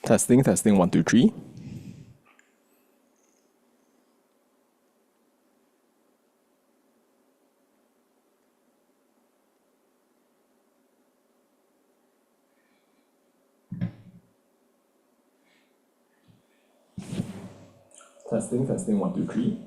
Testing, testing, one, two, three. Testing, testing, one, two, three.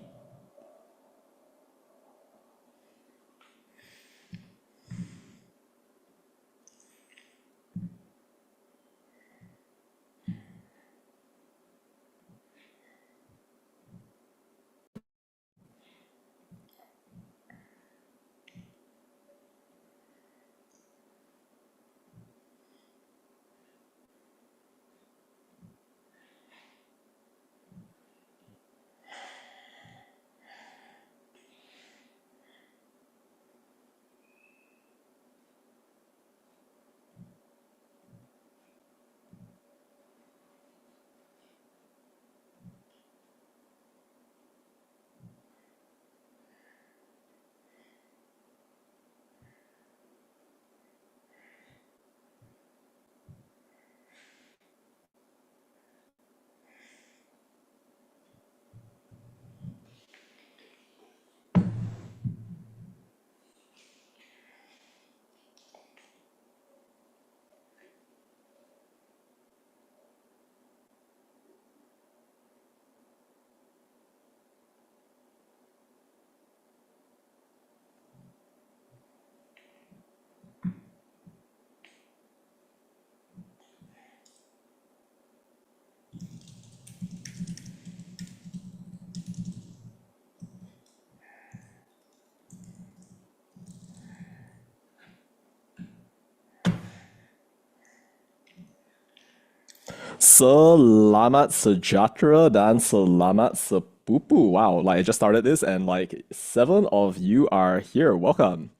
Selamat sejahtera dan selamat sepupu. Wow, like I just started this and like 7 of you are here. Welcome.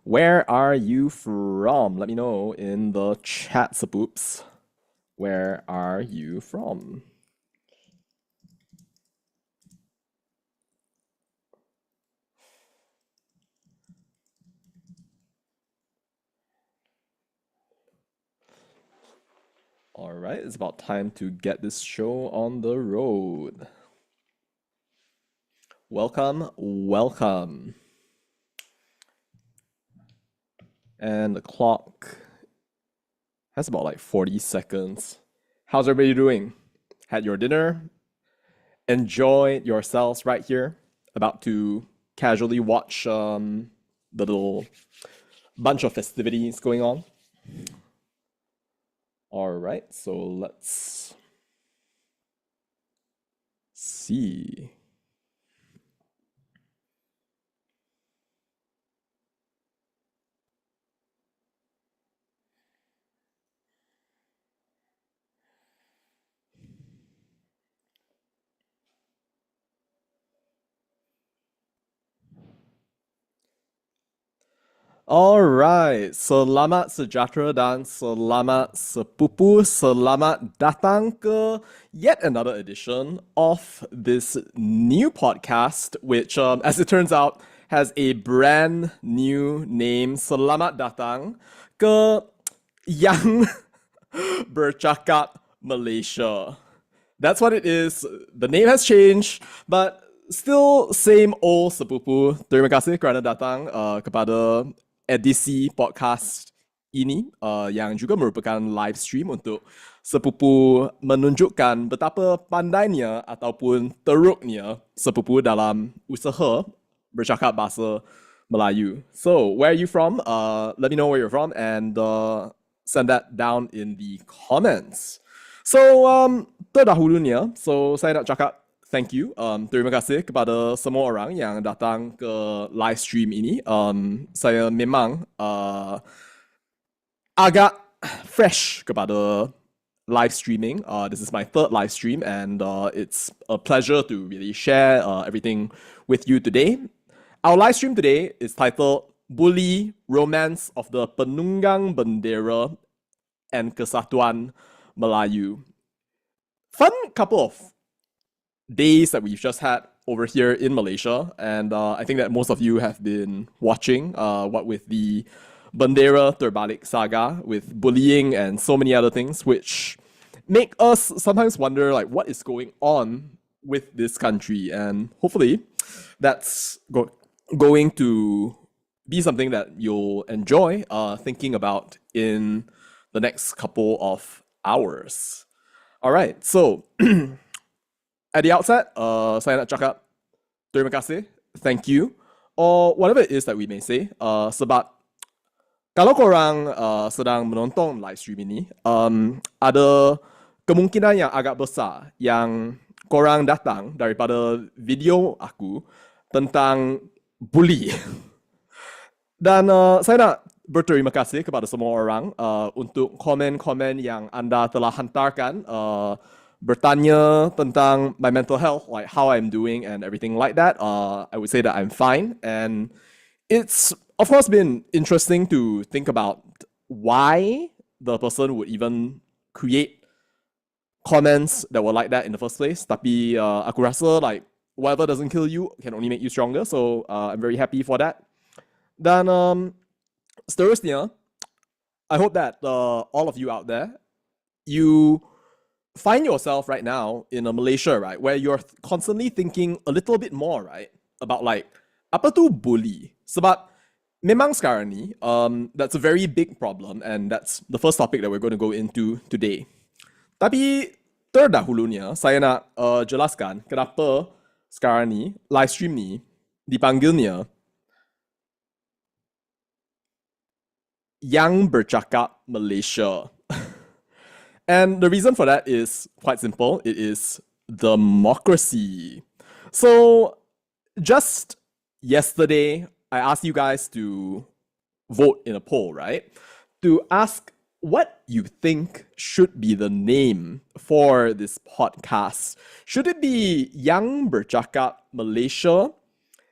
Where are you from? Let me know in the chat, sepoops. Where are you from? All right, it's about time to get this show on the road. Welcome, welcome. And the clock has about like 40 seconds. How's everybody doing? Had your dinner? Enjoy yourselves right here. About to casually watch the little bunch of festivities going on. All right, so let's see. Alright, selamat sejahtera dan selamat sepupu. Selamat datang ke yet another edition of this new podcast, which, as it turns out, has a brand new name. Selamat datang ke Yang Bercakap Malaysia. That's what it is. The name has changed, but still same old sepupu. Terima kasih kerana datang kepada edisi podcast ini yang juga merupakan live stream untuk sepupu menunjukkan betapa pandainya ataupun teruknya sepupu dalam usaha bercakap bahasa Melayu. So, where are you from? Let me know where you're from and send that down in the comments. So, terdahulunya, saya nak cakap thank you. Terima kasih kepada semua orang yang datang ke live stream ini. Saya memang agak fresh kepada live streaming. This is my third live stream and it's a pleasure to really share everything with you today. Our live stream today is titled Buli, Romance of the Penunggang, Bendera and Kesatuan Melayu. Fun couple of days that we've just had over here in Malaysia, and I think that most of you have been watching what with the Bendera Terbalik saga, with bullying and so many other things, which make us sometimes wonder like what is going on with this country, and hopefully that's going to be something that you'll enjoy thinking about in the next couple of hours. All right, so at the outset, saya nak cakap terima kasih, thank you, or whatever it is that we may say. Sebab kalau korang sedang menonton live stream ini, ada kemungkinan yang agak besar yang korang datang daripada video aku tentang Buli. Dan saya nak berterima kasih kepada semua orang untuk komen-komen yang anda telah hantarkan, bertanya tentang my mental health, like how I'm doing and everything like that. I would say that I'm fine, and it's of course been interesting to think about why the person would even create comments that were like that in the first place. Tapi aku rasa like whatever doesn't kill you can only make you stronger, so I'm very happy for that. Dan seterusnya, I hope that all of you out there, you find yourself right now in a Malaysia, right, where you're constantly thinking a little bit more, right, about like apa tu bully. Sebab memang sekarang ni, that's a very big problem, and that's the first topic that we're going to go into today. Tapi terdahulunya, saya nak jelaskan kenapa sekarang ni live stream ni dipanggilnya Yang Bercakap Malaysia. And the reason for that is quite simple. It is democracy. So just yesterday, I asked you guys to vote in a poll, right? To ask what you think should be the name for this podcast. Should it be Yang Bercakap Malaysia,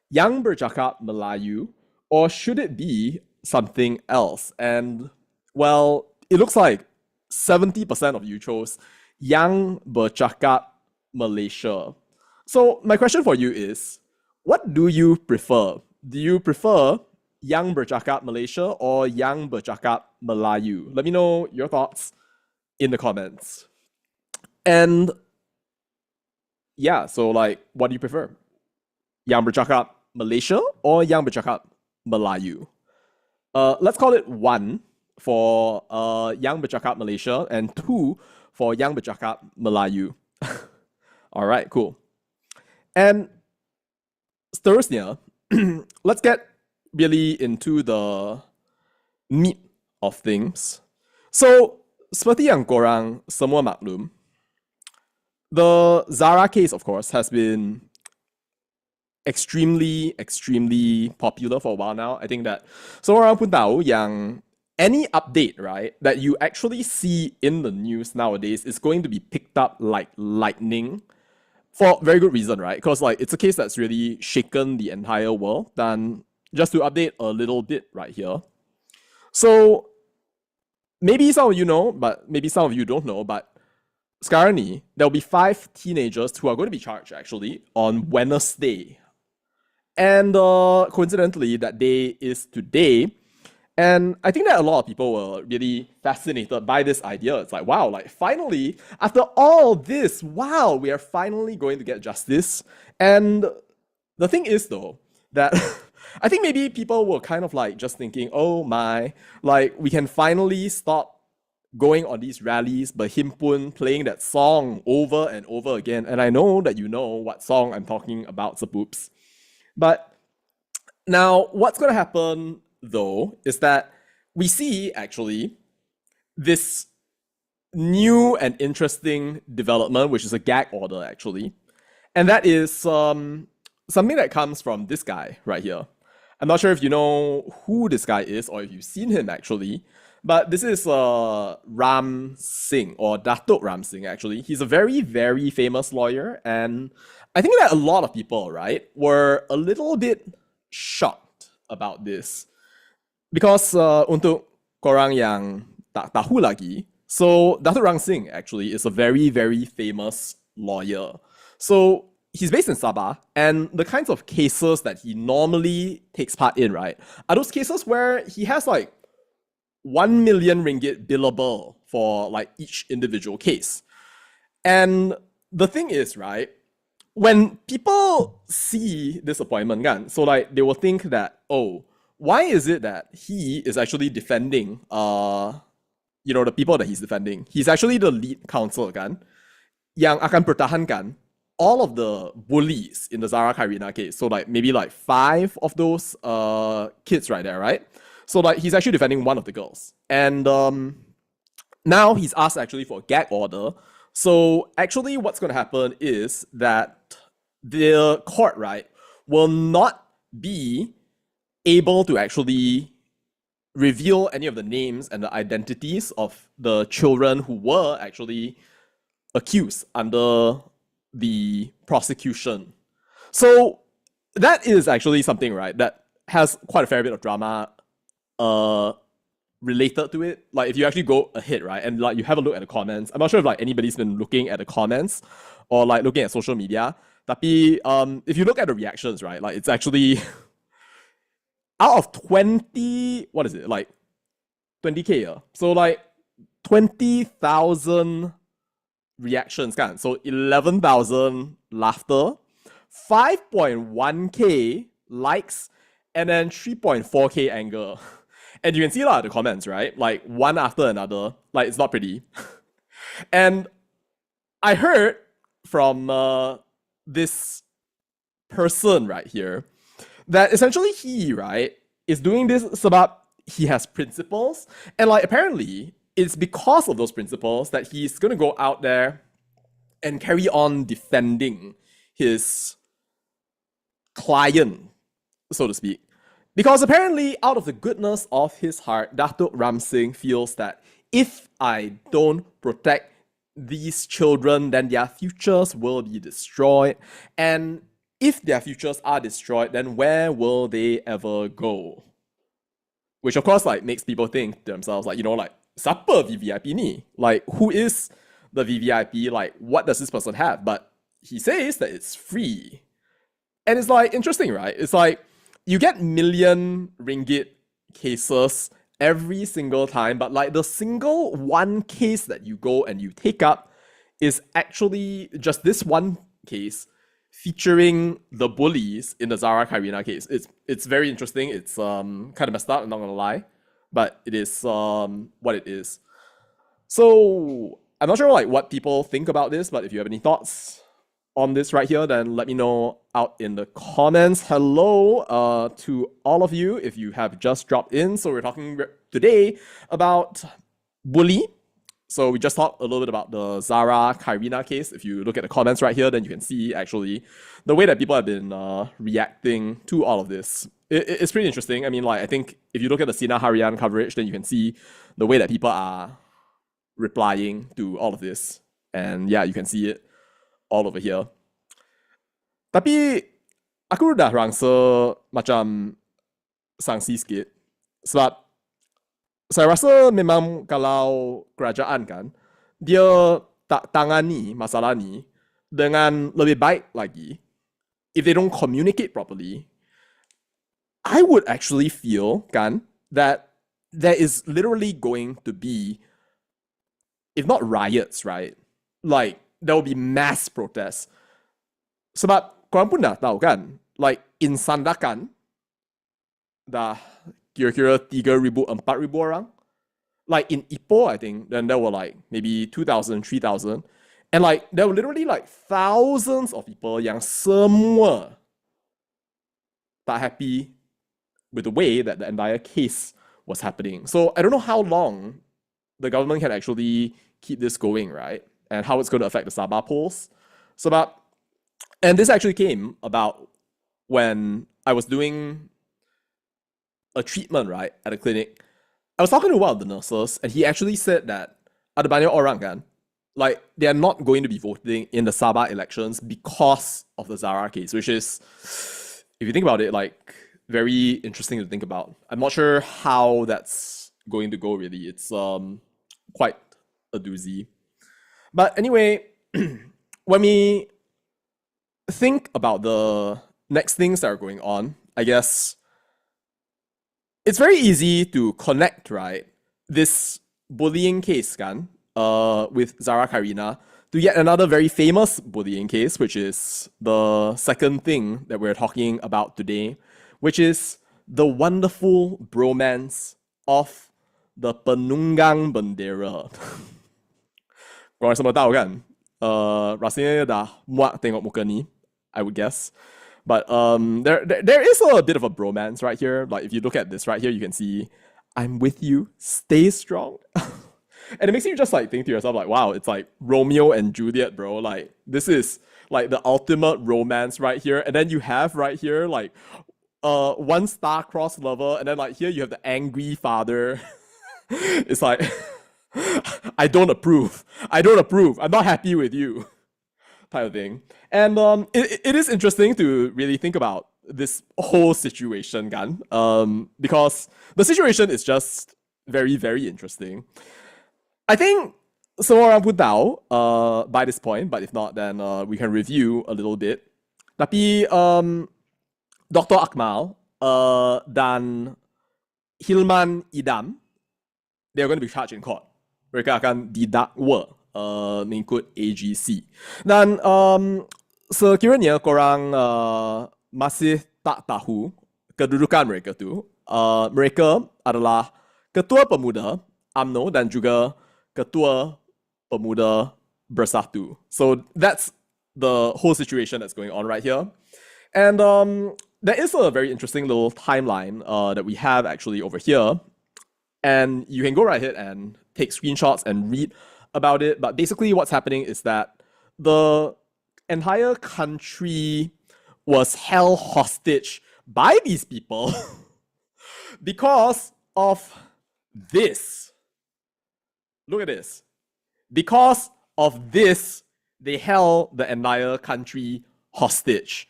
Yang Bercakap Melayu, or should it be something else? And well, it looks like 70% of you chose Yang Bercakap Malaysia. So my question for you is, what do you prefer? Do you prefer Yang Bercakap Malaysia or Yang Bercakap Melayu? Let me know your thoughts in the comments. And yeah, so like, what do you prefer? Yang Bercakap Malaysia or Yang Bercakap Melayu? Let's call it 1 for Yang Bercakap Malaysia and 2 for Yang Bercakap Melayu. All right, cool. And seterusnya, let's get really into the meat of things. So, seperti yang korang semua maklum, the Zara case, of course, has been extremely popular for a while now. I think that semua orang pun tahu yang any update, right, that you actually see in the news nowadays is going to be picked up like lightning for very good reason, right? Because like it's a case that's really shaken the entire world. And just to update a little bit right here. So maybe some of you know, but maybe some of you don't know, but sekarang ni, there'll be 5 teenagers who are going to be charged actually on Wednesday. And coincidentally, that day is today. And I think that a lot of people were really fascinated by this idea. It's like, wow, like finally, after all this, wow, we are finally going to get justice. And the thing is though, that I think maybe people were kind of like just thinking, oh my, like we can finally stop going on these rallies, berhimpun, playing that song over and over again. And I know that you know what song I'm talking about, sepoops. But now what's going to happen though is that we see actually this new and interesting development, which is a gag order actually. And that is something that comes from this guy right here. I'm not sure if you know who this guy is or if you've seen him actually, but this is Ram Singh, or Datuk Ram Singh actually. He's a very famous lawyer, and I think that a lot of people, right, were a little bit shocked about this. Because untuk korang yang tak tahu lagi, so Datuk Ram Singh actually is a very famous lawyer. So he's based in Sabah, and the kinds of cases that he normally takes part in, right, are those cases where he has like 1 million ringgit billable for like each individual case. And the thing is, right, when people see this appointment, kan, so like they will think that, oh, why is it that he is actually defending the people that he's defending? He's actually the lead counsel, kan, yang akan pertahankan all of the bullies in the Zara Qairina case. So like maybe like 5 of those kids right there, right? So like he's actually defending one of the girls. And now he's asked actually for a gag order. So actually what's going to happen is that the court, right, will not be able to actually reveal any of the names and the identities of the children who were actually accused under the prosecution. So that is actually something, right, that has quite a fair bit of drama related to it. Like if you actually go ahead, right, and like you have a look at the comments, I'm not sure if like anybody's been looking at the comments or like looking at social media. Tapi if you look at the reactions, right, like it's actually out of 20, what is it, like 20K, so like 20,000 reactions, kan? So 11,000 laughter, 5.1K likes, and then 3.4K anger. And you can see a lot of the comments, right? Like one after another. Like it's not pretty. And I heard from this person right here that essentially he, right, is doing this sebab he has principles. And like apparently it's because of those principles that he's going to go out there and carry on defending his client, so to speak. Because apparently, out of the goodness of his heart, Datuk Ram Singh feels that if I don't protect these children, then their futures will be destroyed. And if their futures are destroyed, then where will they ever go? Which of course like makes people think to themselves, like, like, siapa VVIP ni? Like, who is the VVIP? Like, what does this person have? But he says that it's free. And it's like interesting, right? It's like you get million ringgit cases every single time, but like the single one case that you go and you take up is actually just this one case featuring the bullies in the Zara Qairina case. It's very interesting. It's kind of messed up, I'm not gonna lie, but it is what it is. So I'm not sure like what people think about this, but if you have any thoughts on this right here, then let me know out in the comments. Hello to all of you if you have just dropped in. So we're talking today about Buli. So we just talked a little bit about the Zara Qairina case. If you look at the comments right here, then you can see actually the way that people have been reacting to all of this. It's pretty interesting. I mean, like, I think if you look at the Sina Harian coverage, then you can see the way that people are replying to all of this. And yeah, you can see it all over here. Tapi aku dah rasa macam sangsi sikit. Sebab saya rasa memang kalau kerajaan kan, dia tak tangani masalah ni dengan lebih baik lagi, if they don't communicate properly, I would actually feel kan that there is literally going to be, if not riots, right? Like there will be mass protests. Sebab korang pun dah tahu kan, like in Sandakan, dah kira-kira 3,000, 4,000 orang. Like in Ipoh, I think, then there were like maybe 2,000, 3,000. And like there were literally like thousands of people yang semua tak happy with the way that the entire case was happening. So I don't know how long the government can actually keep this going, right? And how it's going to affect the Sabah polls. So and this actually came about when I was doing a treatment, right, at a clinic. I was talking to one of the nurses, and he actually said that ada banyak orang kan, like they are not going to be voting in the Sabah elections because of the Zara case, which is, if you think about it, like very interesting to think about. I'm not sure how that's going to go really. It's quite a doozy. But anyway, when we think about the next things that are going on, I guess it's very easy to connect, right, this bullying case kan, with Zara Qairina to yet another very famous bullying case, which is the second thing that we're talking about today, which is the wonderful bromance of the Penunggang Bendera. Korang semua tahu kan? Rasanya dah muak tengok muka ni, I would guess. But there is a bit of a bromance right here. Like if you look at this right here, you can see, I'm with you, stay strong. And it makes you just like think to yourself like, wow, it's like Romeo and Juliet, bro. Like this is like the ultimate romance right here. And then you have right here like one star-crossed lover, and then like here you have the angry father. It's like I don't approve. I'm not happy with you. Type of thing. And it is interesting to really think about this whole situation, kan? Because the situation is just very, very interesting. I think semua orang pun tahu by this point, but if not, then we can review a little bit. Tapi Dr. Akmal dan Hilman Idam, they're going to be charged in court. Mereka akan didakwa mengikut AGC. Dan sekiranya korang masih tak tahu kedudukan mereka tu, mereka adalah Ketua Pemuda UMNO dan juga Ketua Pemuda Bersatu. So that's the whole situation that's going on right here. And there is a very interesting little timeline that we have actually over here. And you can go right ahead and take screenshots and read about it. But basically what's happening is that the entire country was held hostage by these people because of this. Look at this. Because of this, they held the entire country hostage.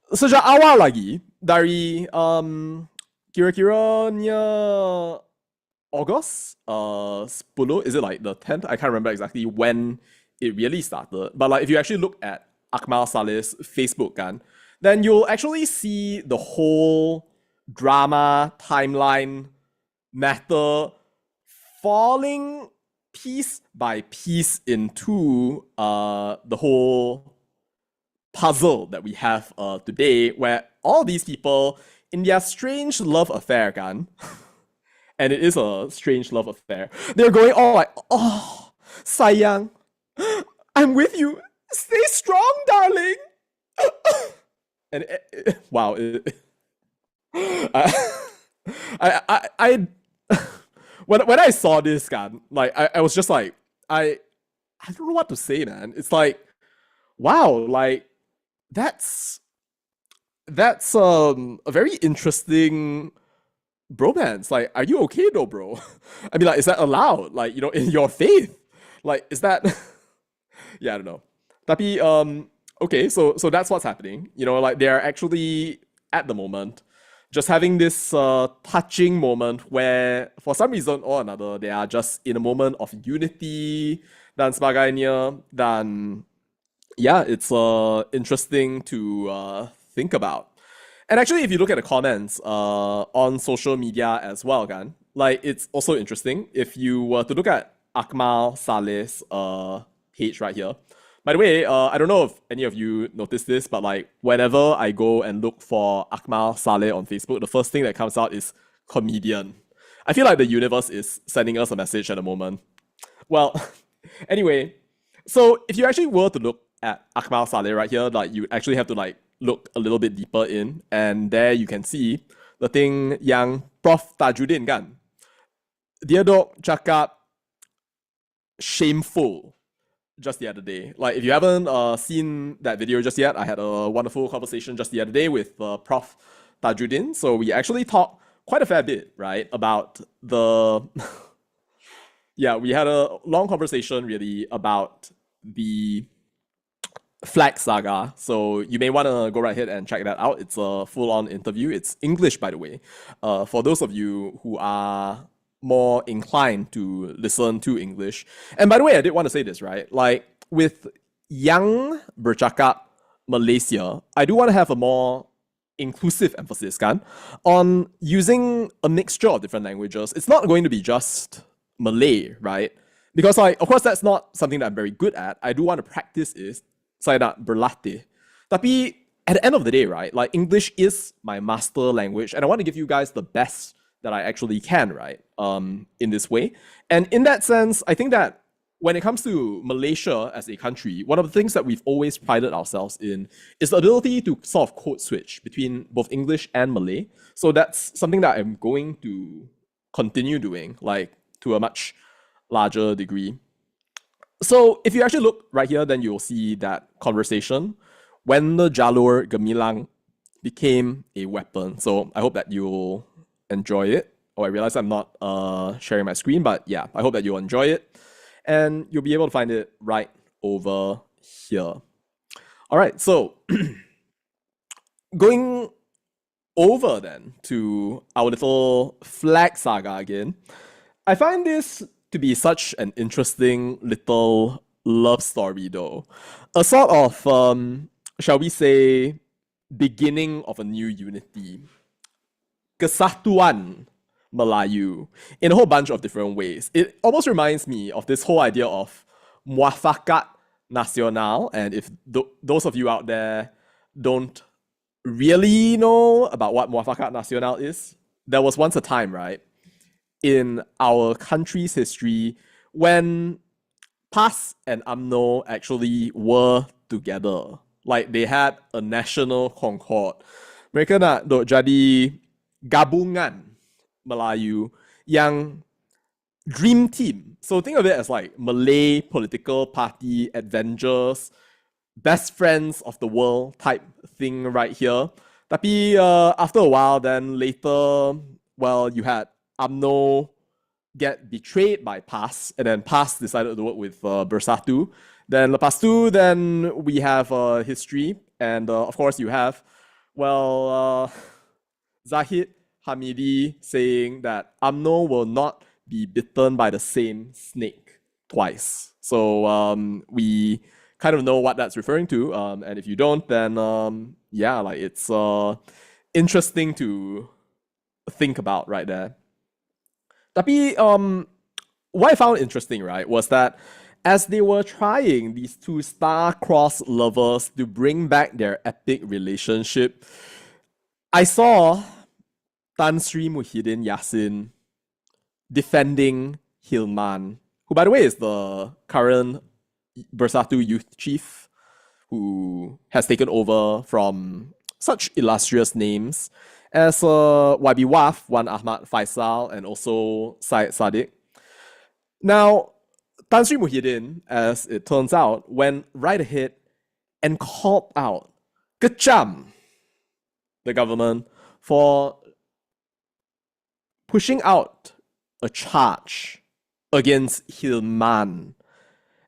Sejak awal lagi, dari kira-kiranya August 10, is it like the 10th? I can't remember exactly when it really started. But like if you actually look at Akmal Saleh's Facebook kan, then you'll actually see the whole drama timeline matter falling piece by piece into the whole puzzle that we have today, where all these people in their strange love affair kan, and it is a strange love affair, they're going all like, oh, sayang, I'm with you, stay strong, darling. And wow, I when I saw this, kan, like I was just like, I don't know what to say, man. It's like, wow, like that's a very interesting bromance. Like, are you okay though, bro? I mean, like, is that allowed? Like, you know, in your faith? Like, is that yeah, I don't know. Tapi okay, so that's what's happening. You know, like they're actually at the moment just having this touching moment where for some reason or another they are just in a moment of unity dan sebagainya. Dan yeah, it's interesting to think about. And actually, if you look at the comments on social media as well, kan, like it's also interesting. If you were to look at Akmal Saleh's page right here. By the way, I don't know if any of you noticed this, but like whenever I go and look for Akmal Saleh on Facebook, the first thing that comes out is comedian. I feel like the universe is sending us a message at the moment. Well, anyway, so if you actually were to look at Akmal Saleh right here, like you actually have to like look a little bit deeper in, and there you can see the thing yang Prof Tajudin kan. Dia dok cakap shameful just the other day. Like if you haven't seen that video just yet, I had a wonderful conversation just the other day with Prof Tajudin. So we actually talked quite a fair bit, right, about the yeah, we had a long conversation really about the flag saga. So you may want to go right ahead and check that out. It's a full-on interview. It's English, by the way. For those of you who are more inclined to listen to English. And by the way, I did want to say this, right? Like with Young Bercakap Malaysia, I do want to have a more inclusive emphasis kan, on using a mixture of different languages. It's not going to be just Malay, right? Because like, of course, that's not something that I'm very good at. I do want to practice is saya nak berlatih. Tapi at the end of the day, right? Like English is my master language, and I want to give you guys the best that I actually can, right? In this way. And in that sense, I think that when it comes to Malaysia as a country, one of the things that we've always prided ourselves in is the ability to sort of code switch between both English and Malay. So that's something that I'm going to continue doing, like to a much larger degree. So if you actually look right here, then you'll see that conversation when the jalur gemilang became a weapon. So I hope that you'll enjoy it. Oh, I realize I'm not sharing my screen, but yeah, I hope that you'll enjoy it. And you'll be able to find it right over here. All right, so going over then to our little flag saga again, I find this to be such an interesting little love story though. A sort of, shall we say, beginning of a new unity. Kesatuan Melayu in a whole bunch of different ways. It almost reminds me of this whole idea of muafakat nasional. And if those of you out there don't really know about what muafakat nasional is, there was once a time, right, in our country's history when PAS and UMNO actually were together. Like they had a national concord. Mereka nak dok jadi gabungan Melayu yang dream team. So think of it as like Malay political party adventures, best friends of the world type thing right here. Tapi after a while, then later, well, you had UMNO get betrayed by PAS, and then PAS decided to work with Bersatu. Then lepas tu, then we have history, and of course you have, well, Zahid Hamidi saying that UMNO will not be bitten by the same snake twice. So we kind of know what that's referring to, and if you don't, then yeah, like it's interesting to think about right there. Tapi what I found interesting, right, was that as they were trying, these two star-crossed lovers, to bring back their epic relationship, I saw Tan Sri Muhyiddin Yassin defending Hilman, who, by the way, is the current Bersatu youth chief, who has taken over from such illustrious names as YB Waf, Wan Ahmad Faisal, and also Syed Sadiq. Now, Tan Sri Muhyiddin, as it turns out, went right ahead and called out Kecham, the government, for pushing out a charge against Hilman.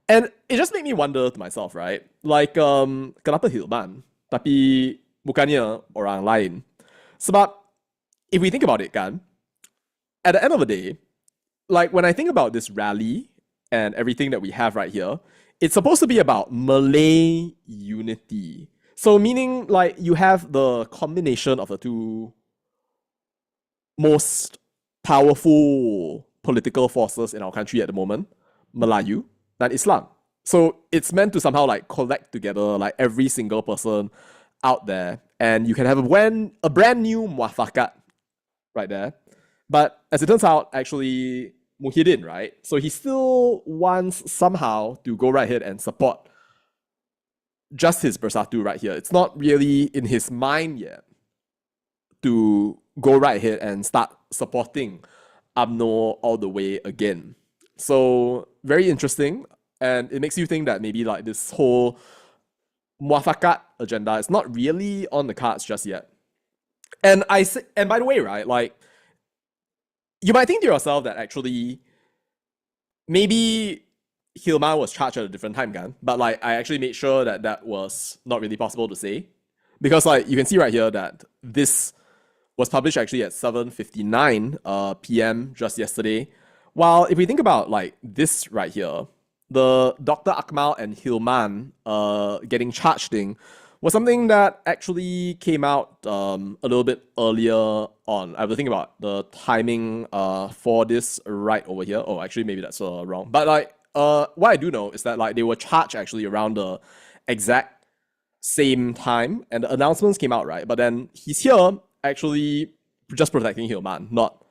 And it just made me wonder to myself, right? Like, kenapa Hilman? Tapi bukannya orang lain. Sebab, if we think about it, kan, at the end of the day, like when I think about this rally and everything that we have right here, it's supposed to be about Malay unity. So meaning like you have the combination of the two most powerful political forces in our country at the moment, Melayu and Islam. So it's meant to somehow like collect together like every single person out there, and you can have a brand new muafakat right there. But as it turns out, actually Muhyiddin, right? So he still wants somehow to go right ahead and support just his Bersatu right here. It's not really in his mind yet to go right ahead and start supporting UMNO all the way again. So very interesting, and it makes you think that maybe like this whole muafakat agenda is not really on the cards just yet. And by the way, right, like you might think to yourself that actually maybe Hilman was charged at a different time, kan? But like I actually made sure that that was not really possible to say, because like you can see right here that this was published actually at 7:59 p.m. just yesterday. While if we think about like this right here, the Dr. Akmal and Hilman getting charged thing was something that actually came out a little bit earlier on. I was thinking about the timing for this right over here. Oh, actually, maybe that's wrong. But like, what I do know is that like they were charged actually around the exact same time, and the announcements came out right. But then he's here actually just protecting Hilman, not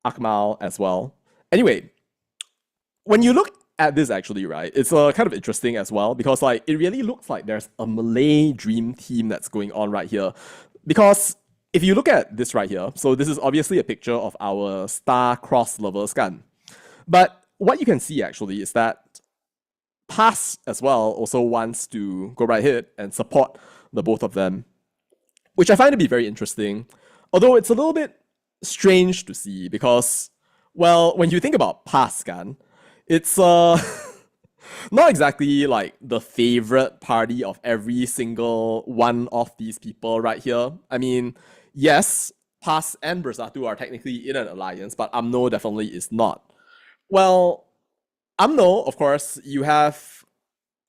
Akmal as well. Anyway, when you look at this actually, right, it's kind of interesting as well because like it really looks like there's a Malay dream team that's going on right here. Because if you look at this right here, so this is obviously a picture of our star-crossed lovers kan. But what you can see actually is that PAS as well also wants to go right ahead and support the both of them, which I find to be very interesting. Although it's a little bit strange to see because, well, when you think about PAS kan, it's not exactly like the favorite party of every single one of these people right here. I mean, yes, PAS and Bersatu are technically in an alliance, but UMNO definitely is not. Well, UMNO, of course, you have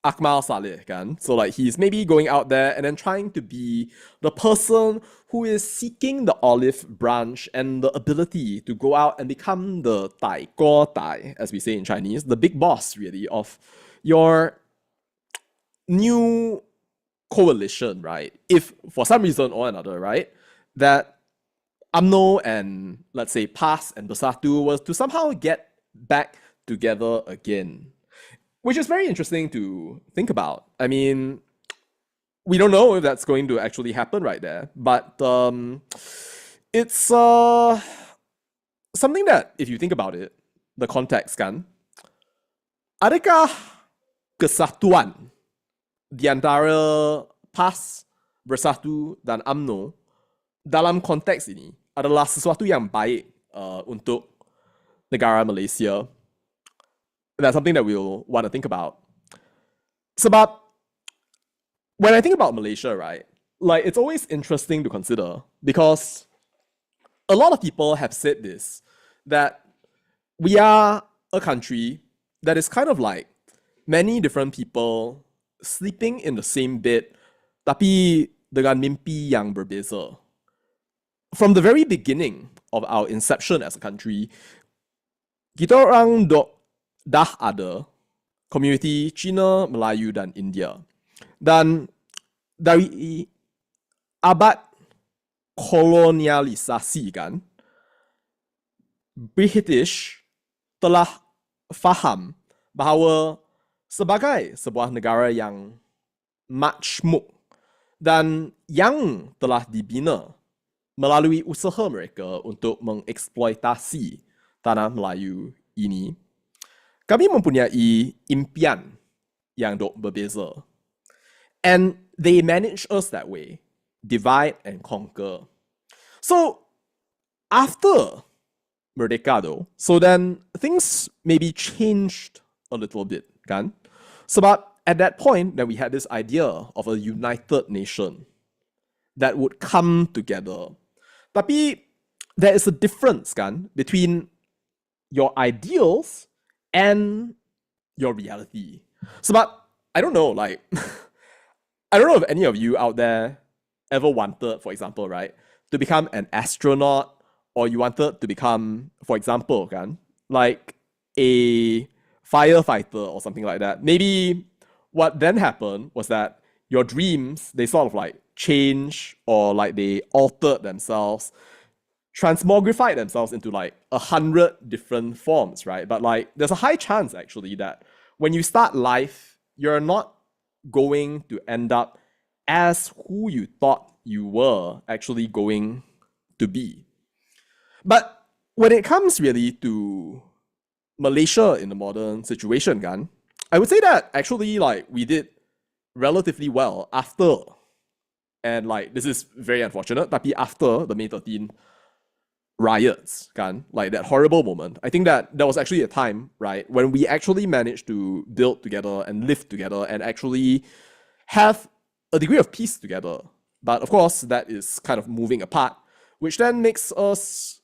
Akmal Saleh kan. So like he's maybe going out there and then trying to be the person who is seeking the olive branch and the ability to go out and become the tai ko tai, as we say in Chinese, the big boss really of your new coalition, right? If for some reason or another, right, that UMNO and let's say PAS and Bersatu was to somehow get back together again. Which is very interesting to think about. I mean, we don't know if that's going to actually happen right there, but it's something that, if you think about it, the context kan, adakah kesatuan di antara PAS, Bersatu, dan UMNO dalam konteks ini adalah sesuatu yang baik untuk negara Malaysia? That's something that we'll want to think about. Sebab when I think about Malaysia, right, like it's always interesting to consider because a lot of people have said this, that we are a country that is kind of like many different people sleeping in the same bed tapi dengan mimpi yang berbeza. From the very beginning of our inception as a country, kita orang dah ada community Cina, Melayu dan India. Dan dari abad kolonialisasi kan, British telah faham bahawa sebagai sebuah negara yang majmuk dan yang telah dibina melalui usaha mereka untuk mengeksploitasi tanah Melayu ini, kami mempunyai impian yang berbeza. And they manage us that way. Divide and conquer. So, after Merdeka though, so then things maybe changed a little bit, kan? Sebab at that point, then we had this idea of a united nation that would come together. Tapi there is a difference, kan, between your ideals and your reality. Sebab, I don't know, like, I don't know if any of you out there ever wanted, for example, right, to become an astronaut, or you wanted to become, for example, kan, like a firefighter or something like that. Maybe what then happened was that your dreams, they sort of like change or like they altered themselves, transmogrified themselves into like 100 different forms, right? But like there's a high chance actually that when you start life, you're not going to end up as who you thought you were actually going to be. But when it comes really to Malaysia in the modern situation, kan, I would say that actually like we did relatively well after, and like this is very unfortunate, tapi after the May 13 riots, kan, like that horrible moment. I think that there was actually a time, right, when we actually managed to build together and live together and actually have a degree of peace together. But of course, that is kind of moving apart, which then makes us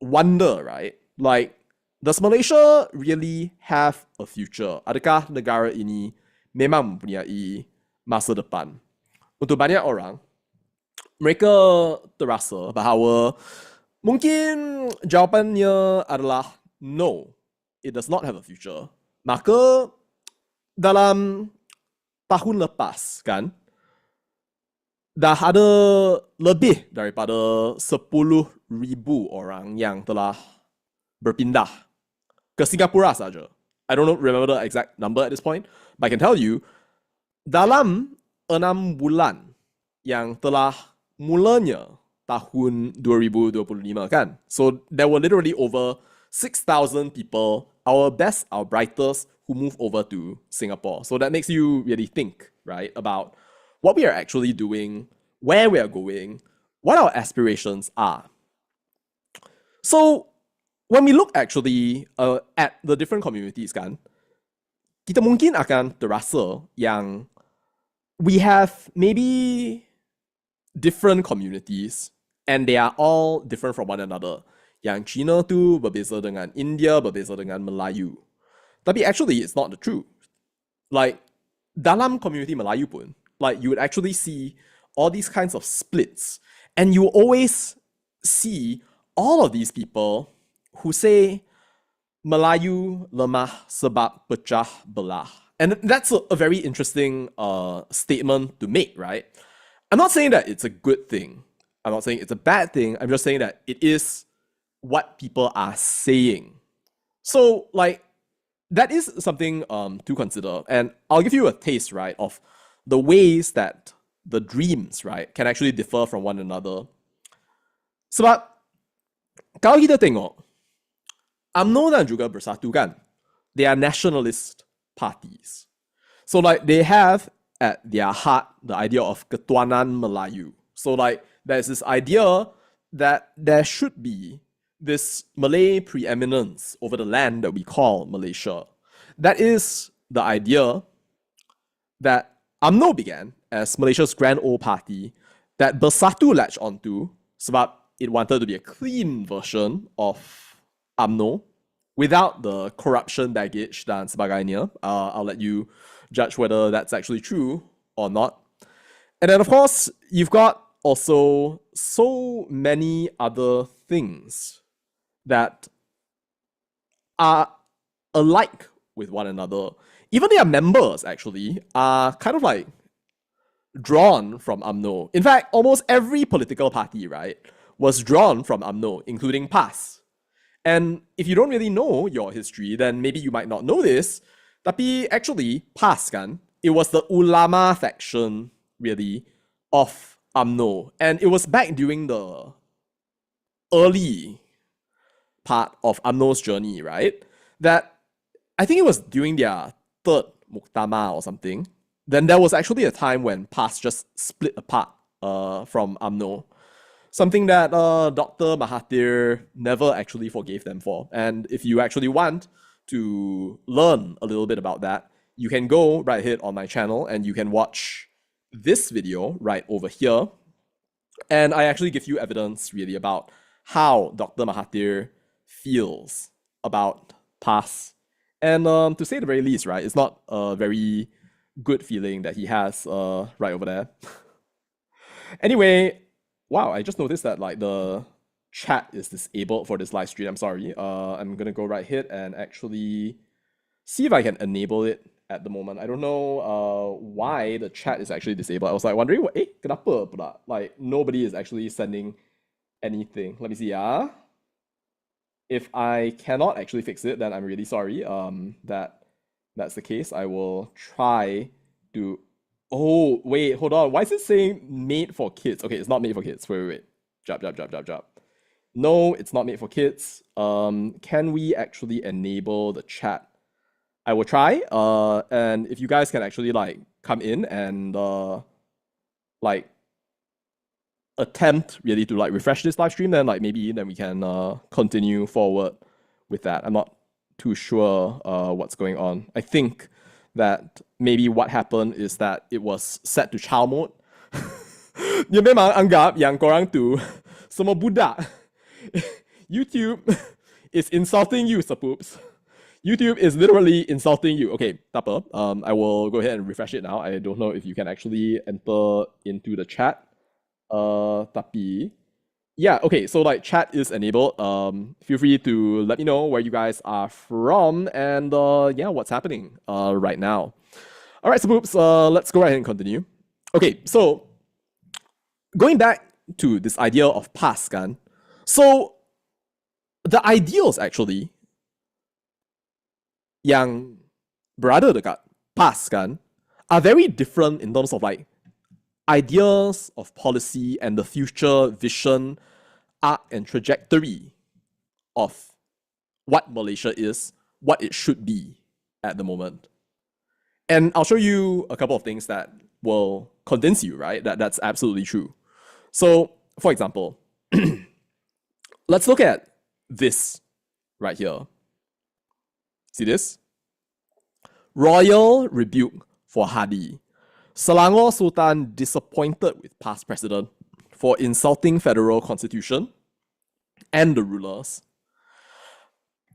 wonder, right? Like, does Malaysia really have a future? Adakah negara ini memang mempunyai masa depan? untuk banyak orang, mereka terasa bahawa mungkin jawapannya adalah no, it does not have a future. Maka dalam tahun lepas kan, dah ada lebih daripada 10,000 orang yang telah berpindah ke Singapura saja. I don't remember the exact number at this point, but I can tell you, dalam 6 bulan yang telah mulanya tahun 2025 kan. So there were literally over 6,000 people, our best, our brightest, who moved over to Singapore. So that makes you really think, right, about what we are actually doing, where we are going, what our aspirations are. So when we look actually at the different communities kan, kita mungkin akan terasa yang we have maybe different communities and they are all different from one another. Yang Cina tu berbeza dengan India, berbeza dengan Melayu. Tapi actually it's not the truth. Like dalam community Melayu pun, like you would actually see all these kinds of splits, and you always see all of these people who say Melayu lemah sebab pecah belah. And that's a very interesting statement to make, right? I'm not saying that it's a good thing. I'm not saying it's a bad thing. I'm just saying that it is what people are saying. So, like, that is something to consider. And I'll give you a taste, right, of the ways that the dreams, right, can actually differ from one another. Sebab, kalau kita tengok, UMNO dan juga Bersatu kan, they are nationalist parties. So like they have at their heart the idea of Ketuanan Melayu. So like there's this idea that there should be this Malay preeminence over the land that we call Malaysia. That is the idea that UMNO began as Malaysia's grand old party that Bersatu latched onto sebab it wanted to be a clean version of UMNO without the corruption baggage dan sebagainya. I'll let you judge whether that's actually true or not. And then, of course, you've got also so many other things that are alike with one another. Even their members, actually, are kind of like drawn from UMNO. In fact, almost every political party, right, was drawn from UMNO, including PAS. And if you don't really know your history, then maybe you might not know this. Tapi actually, PAS kan, it was the ulama faction, really, of UMNO. And it was back during the early part of UMNO's journey, right? That I think it was during their third Muqtamar or something. Then there was actually a time when PAS just split apart from UMNO. Something that Dr. Mahathir never actually forgave them for. And if you actually want to learn a little bit about that, you can go right ahead on my channel and you can watch this video right over here. And I actually give you evidence really about how Dr. Mahathir feels about PAS. And to say the very least, right, it's not a very good feeling that he has right over there. Anyway, wow, I just noticed that like the chat is disabled for this live stream. I'm sorry. I'm gonna go right ahead and actually see if I can enable it at the moment. I don't know why the chat is actually disabled. I was like wondering, kenapa pula? Like nobody is actually sending anything. Let me see. If I cannot actually fix it, then I'm really sorry. That's the case. I will try to. Oh, wait, hold on. Why is it saying made for kids? Okay, it's not made for kids. Wait. Job. No, it's not made for kids. Can we actually enable the chat? I will try. And if you guys can actually like come in and like attempt really to like refresh this live stream, then like maybe then we can continue forward with that. I'm not too sure what's going on. I think that maybe what happened is that it was set to child mode. Dia memang anggap yang korang tu semua budak. YouTube is insulting you, sepups. YouTube is literally insulting you. Okay, Tapa, I will go ahead and refresh it now. I don't know if you can actually enter into the chat. Tapi. Yeah, okay, so like chat is enabled. Feel free to let me know where you guys are from and yeah, what's happening right now. All right, so oops, let's go ahead and continue. Okay, so going back to this idea of past kan. So the ideals actually yang berada dekat past kan are very different in terms of like ideas of policy and the future vision, arc, and trajectory of what Malaysia is, what it should be at the moment. And I'll show you a couple of things that will convince you, right, that that's absolutely true. So, for example, let's look at this right here. See this? Royal rebuke for Hadi. Selangor Sultan disappointed with past president for insulting federal constitution and the rulers.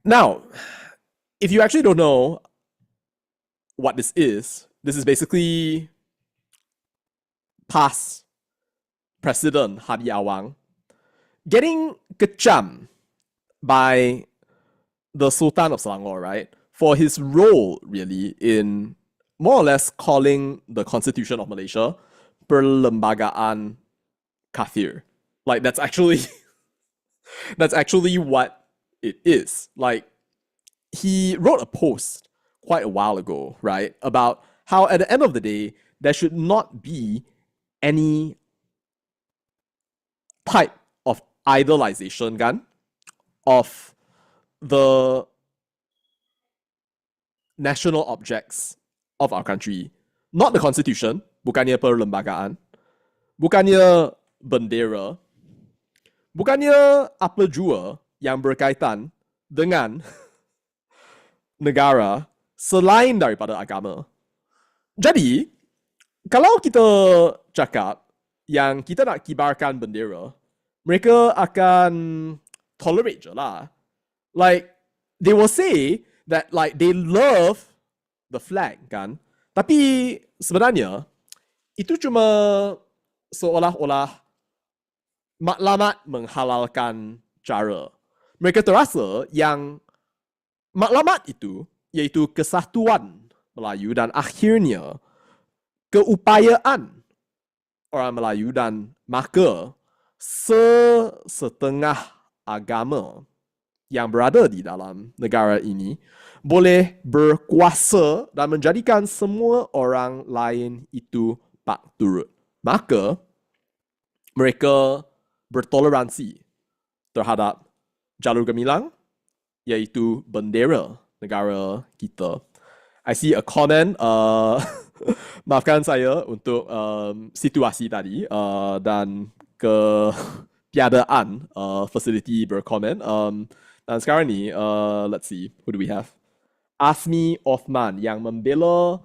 Now, if you actually don't know what this is basically past President Hadi Awang getting kecam by the Sultan of Selangor, right? For his role, really, in more or less calling the Constitution of Malaysia perlembagaan kafir. Like, that's actually what it is. Like, he wrote a post quite a while ago, right, about how at the end of the day, there should not be any type of idolization kan of the national objects of our country. Not the constitution, bukannya perlembagaan, bukannya bendera, bukannya apa jua yang berkaitan dengan negara selain daripada agama. Jadi, kalau kita cakap yang kita nak kibarkan bendera, mereka akan tolerate je lah. Like, they will say that like they love the flag kan. Tapi sebenarnya, itu cuma seolah-olah maklumat menghalalkan cara. Mereka terasa yang maklumat itu, iaitu Kesatuan Melayu dan akhirnya keupayaan orang Melayu dan maka setengah agama yang berada di dalam negara ini boleh berkuasa dan menjadikan semua orang lain itu pak turut. Maka mereka bertoleransi terhadap jalur gemilang, iaitu bendera negara kita. I see a comment. Maafkan saya untuk situasi tadi dan ketiadaan facility berkomen. Dan sekarang ni, let's see, who do we have? Asmi Othman yang membela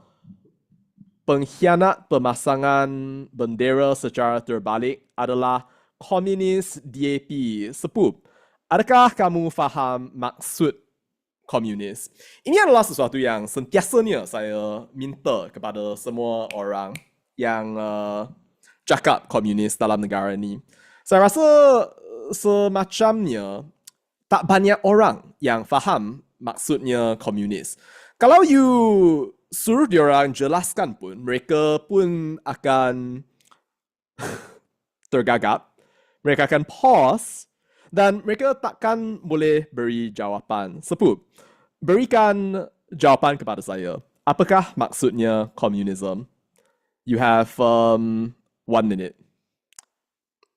pengkhianat pemasangan bendera secara terbalik adalah komunis DAP. Sepup, adakah kamu faham maksud komunis? Ini adalah sesuatu yang sentiasanya saya minta kepada semua orang yang cakap komunis dalam negara ini. Saya rasa semacamnya tak banyak orang yang faham maksudnya komunis. Kalau you suruh diorang jelaskan pun, mereka pun akan tergagap, mereka akan pause dan mereka takkan boleh beri jawapan. Sepup, berikan jawapan kepada saya. Apakah maksudnya komunisme? You have 1 minute.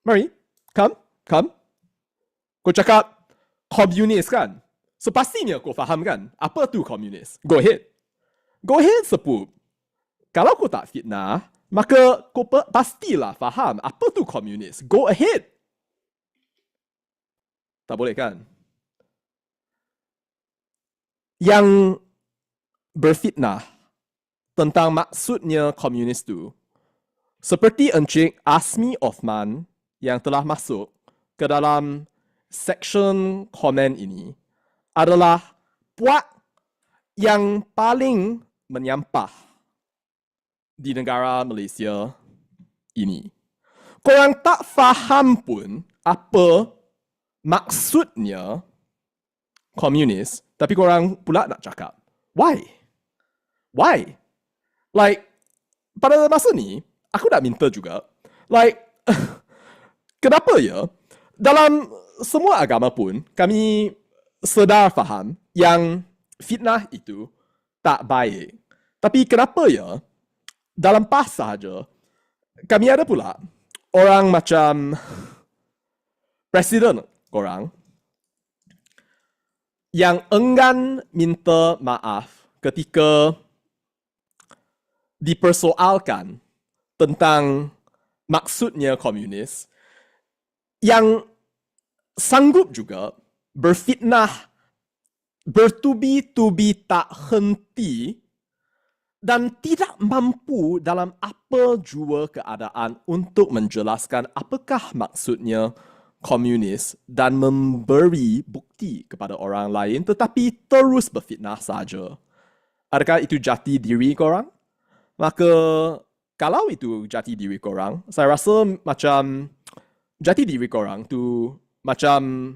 Mari, come. Kau cakap komunis kan? So pastinya kau faham kan? Apa tu komunis? Go ahead, sepup. Kalau kau tak fitnah, maka kau pastilah faham apa tu komunis. Go ahead. Tak boleh kan? Yang berfitnah tentang maksudnya komunis tu, seperti Encik Asmi Othman yang telah masuk ke dalam section komen ini, adalah puak yang paling menyampah di negara Malaysia ini. Korang tak faham pun apa maksudnya komunis, tapi korang pula nak cakap. Why? Why? Like, pada masa ni, aku nak minta juga, like, kenapa ya? Dalam semua agama pun, kami sedar faham yang fitnah itu tak baik. Tapi kenapa ya? Dalam PAS sahaja, kami ada pula orang macam presiden korang yang enggan minta maaf ketika dipersoalkan tentang maksudnya komunis, yang sanggup juga berfitnah bertubi-tubi tak henti dan tidak mampu dalam apa jua keadaan untuk menjelaskan apakah maksudnya komunis dan memberi bukti kepada orang lain, tetapi terus berfitnah saja. Adakah itu jati diri korang? Maka kalau itu jati diri korang, saya rasa macam jati diri korang tu macam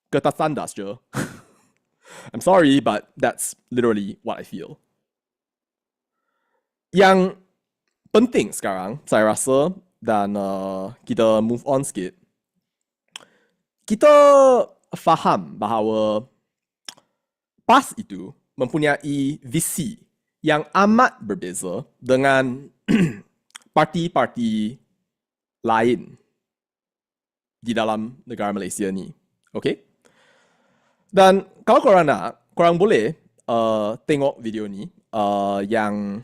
kertas tandas je. I'm sorry, but that's literally what I feel. Yang penting sekarang, saya rasa, dan kita move on sikit, kita faham bahawa PAS itu mempunyai visi yang amat berbeza dengan parti-parti lain di dalam negara Malaysia ni. Okay? Dan kalau korang nak, korang boleh tengok video ni yang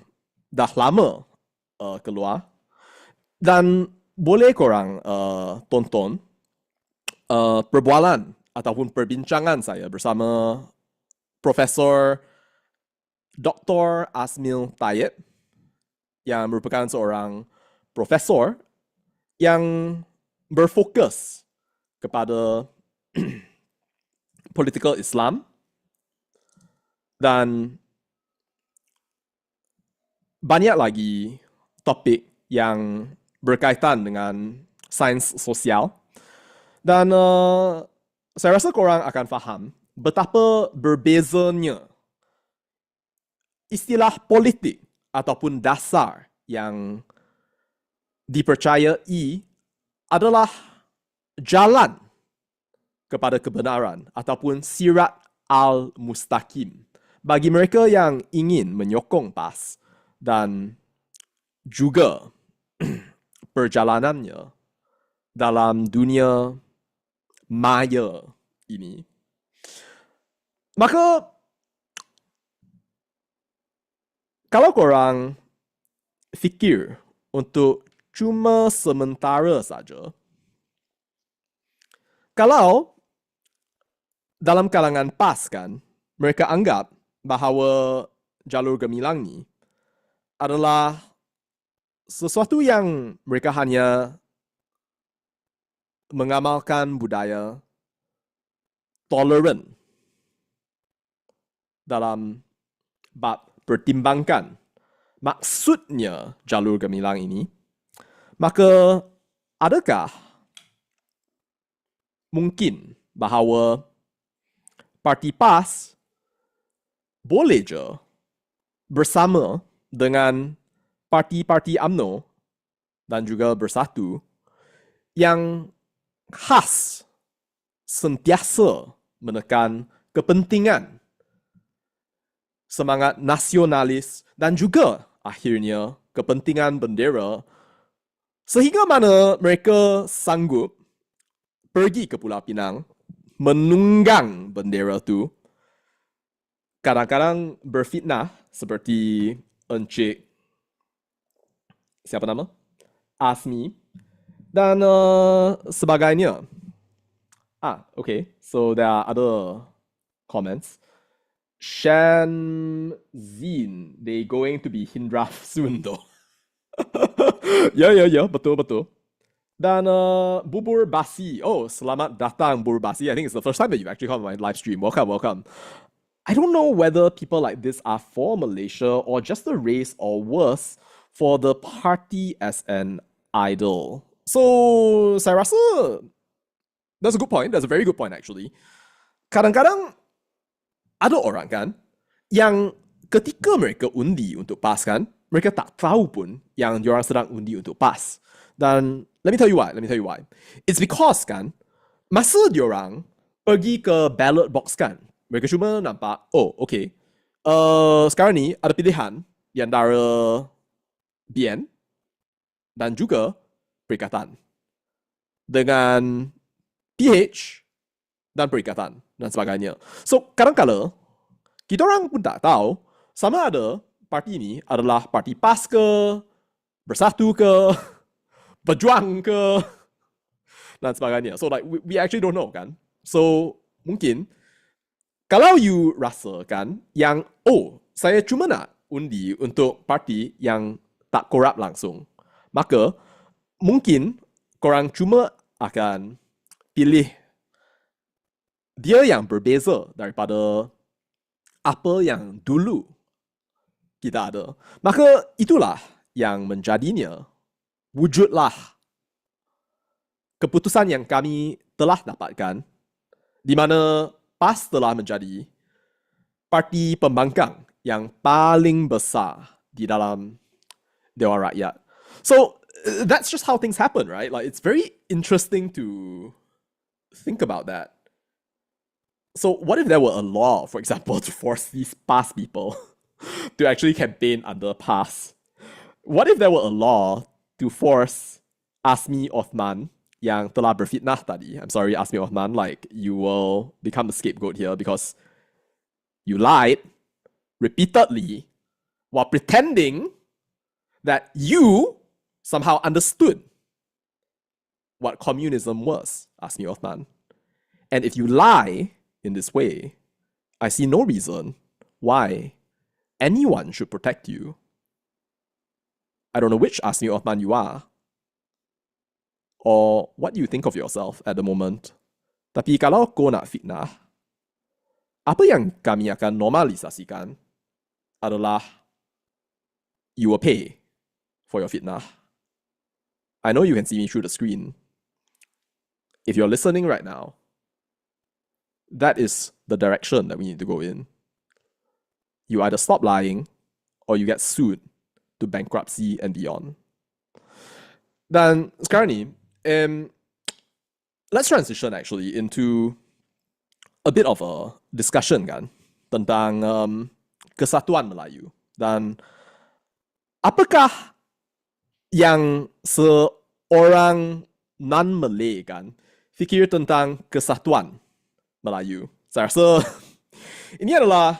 dah lama keluar, dan boleh korang tonton perbualan ataupun perbincangan saya bersama Profesor Dr. Asmil Tayyib, yang merupakan seorang profesor yang berfokus kepada political Islam dan banyak lagi topik yang berkaitan dengan sains sosial. Dan saya rasa korang akan faham betapa berbezanya istilah politik ataupun dasar yang dipercayai adalah jalan kepada kebenaran ataupun sirat al-mustaqim bagi mereka yang ingin menyokong PAS dan juga perjalanannya dalam dunia maya ini. Maka kalau korang fikir untuk cuma sementara saja, kalau dalam kalangan PAS kan, mereka anggap bahawa jalur gemilang ni adalah sesuatu yang mereka hanya mengamalkan budaya toleran dalam bab pertimbangkan maksudnya jalur gemilang ini, maka adakah mungkin bahawa parti PAS boleh je bersama dengan parti-parti UMNO dan juga Bersatu yang khas sentiasa menekan kepentingan semangat nasionalis dan juga akhirnya kepentingan bendera, sehingga mana mereka sanggup pergi ke Pulau Pinang menunggang bendera tu, kadang-kadang berfitnah seperti Encik siapa nama? Asmi dan sebagainya. Okay. So there are other comments. Shan they going to be Hindraf soon though. Ya, betul. Dan Bubur Basi. Oh, selamat datang Bubur Basi. I think it's the first time that you've actually come on my live stream. Welcome. I don't know whether people like this are for Malaysia or just the race, or worse, for the party as an idol. So saya rasa that's a good point. That's a very good point actually. Kadang-kadang ada orang kan yang ketika mereka undi untuk PAS kan, mereka tak tahu pun yang diorang sedang undi untuk PAS. Dan let me tell you why. It's because kan, masa diorang pergi ke ballot box kan, mereka cuma nampak, oh okay, sekarang ni ada pilihan di antara BN dan juga Perikatan dengan PH dan Perikatan dan sebagainya. So kadang-kala kita orang pun tak tahu sama ada parti ini adalah parti PAS ke, Bersatu ke, Berjuang ke dan sebagainya. So like we actually don't know kan. So mungkin kalau you rasa kan yang saya cuma nak undi untuk parti yang tak korup langsung, maka mungkin korang cuma akan pilih dia yang berbeza daripada apa yang dulu kita ada. Maka itulah yang menjadinya wujudlah keputusan yang kami telah dapatkan, di mana PAS telah menjadi parti pembangkang yang paling besar di dalam Dewan Rakyat. So that's just how things happen, right? Like it's very interesting to think about that. So what if there were a law, for example, to force these PAS people to actually campaign under PAS? What if there were a law to force Asmi Othman yang telah berfitnah tadi? I'm sorry, Asmi Othman, like you will become the scapegoat here because you lied repeatedly while pretending that you somehow understood what communism was, Asmi Othman. And if you lie in this way, I see no reason why anyone should protect you. I don't know which Asmi Othman you are, or what you think of yourself at the moment. Tapi kalau kau nak fitnah, apa yang kami akan normalisasikan adalah you will pay for your fitnah. I know you can see me through the screen. If you're listening right now, that is the direction that we need to go in. You either stop lying or you get sued to bankruptcy and beyond. Dan sekarang ni, let's transition actually into a bit of a discussion kan tentang Kesatuan Melayu. Dan apakah yang seorang non-Malay kan fikir tentang Kesatuan Melayu? Saya rasa ini adalah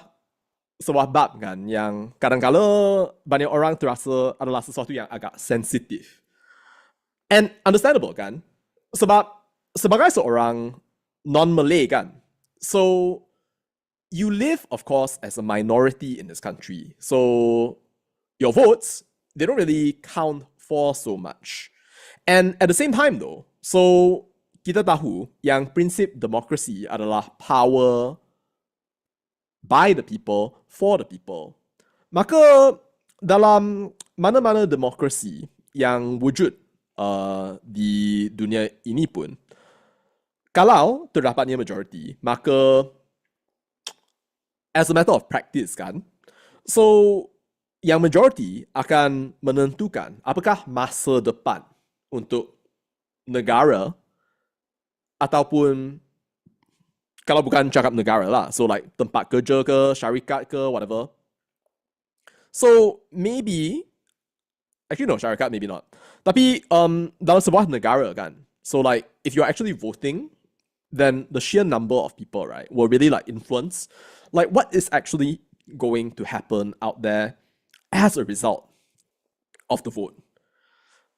sebuah bab kan yang kadang-kala banyak orang terasa adalah sesuatu yang agak sensitif. And understandable kan? Sebab sebagai seorang non-Malay kan, so you live of course as a minority in this country. So your votes, they don't really count for so much. And at the same time though, so kita tahu yang prinsip demokrasi adalah power by the people, for the people. Maka dalam mana-mana demokrasi yang wujud di dunia ini pun, kalau terdapatnya majority, maka as a matter of practice kan, so yang majority akan menentukan apakah masa depan untuk negara ataupun kalau bukan cakap negara lah, so like tempat kerja ke, syarikat ke, whatever. So maybe, actually no, syarikat maybe not. Tapi dalam sebuah negara kan, so like if you're actually voting, then the sheer number of people, right, will really like influence like what is actually going to happen out there as a result of the vote.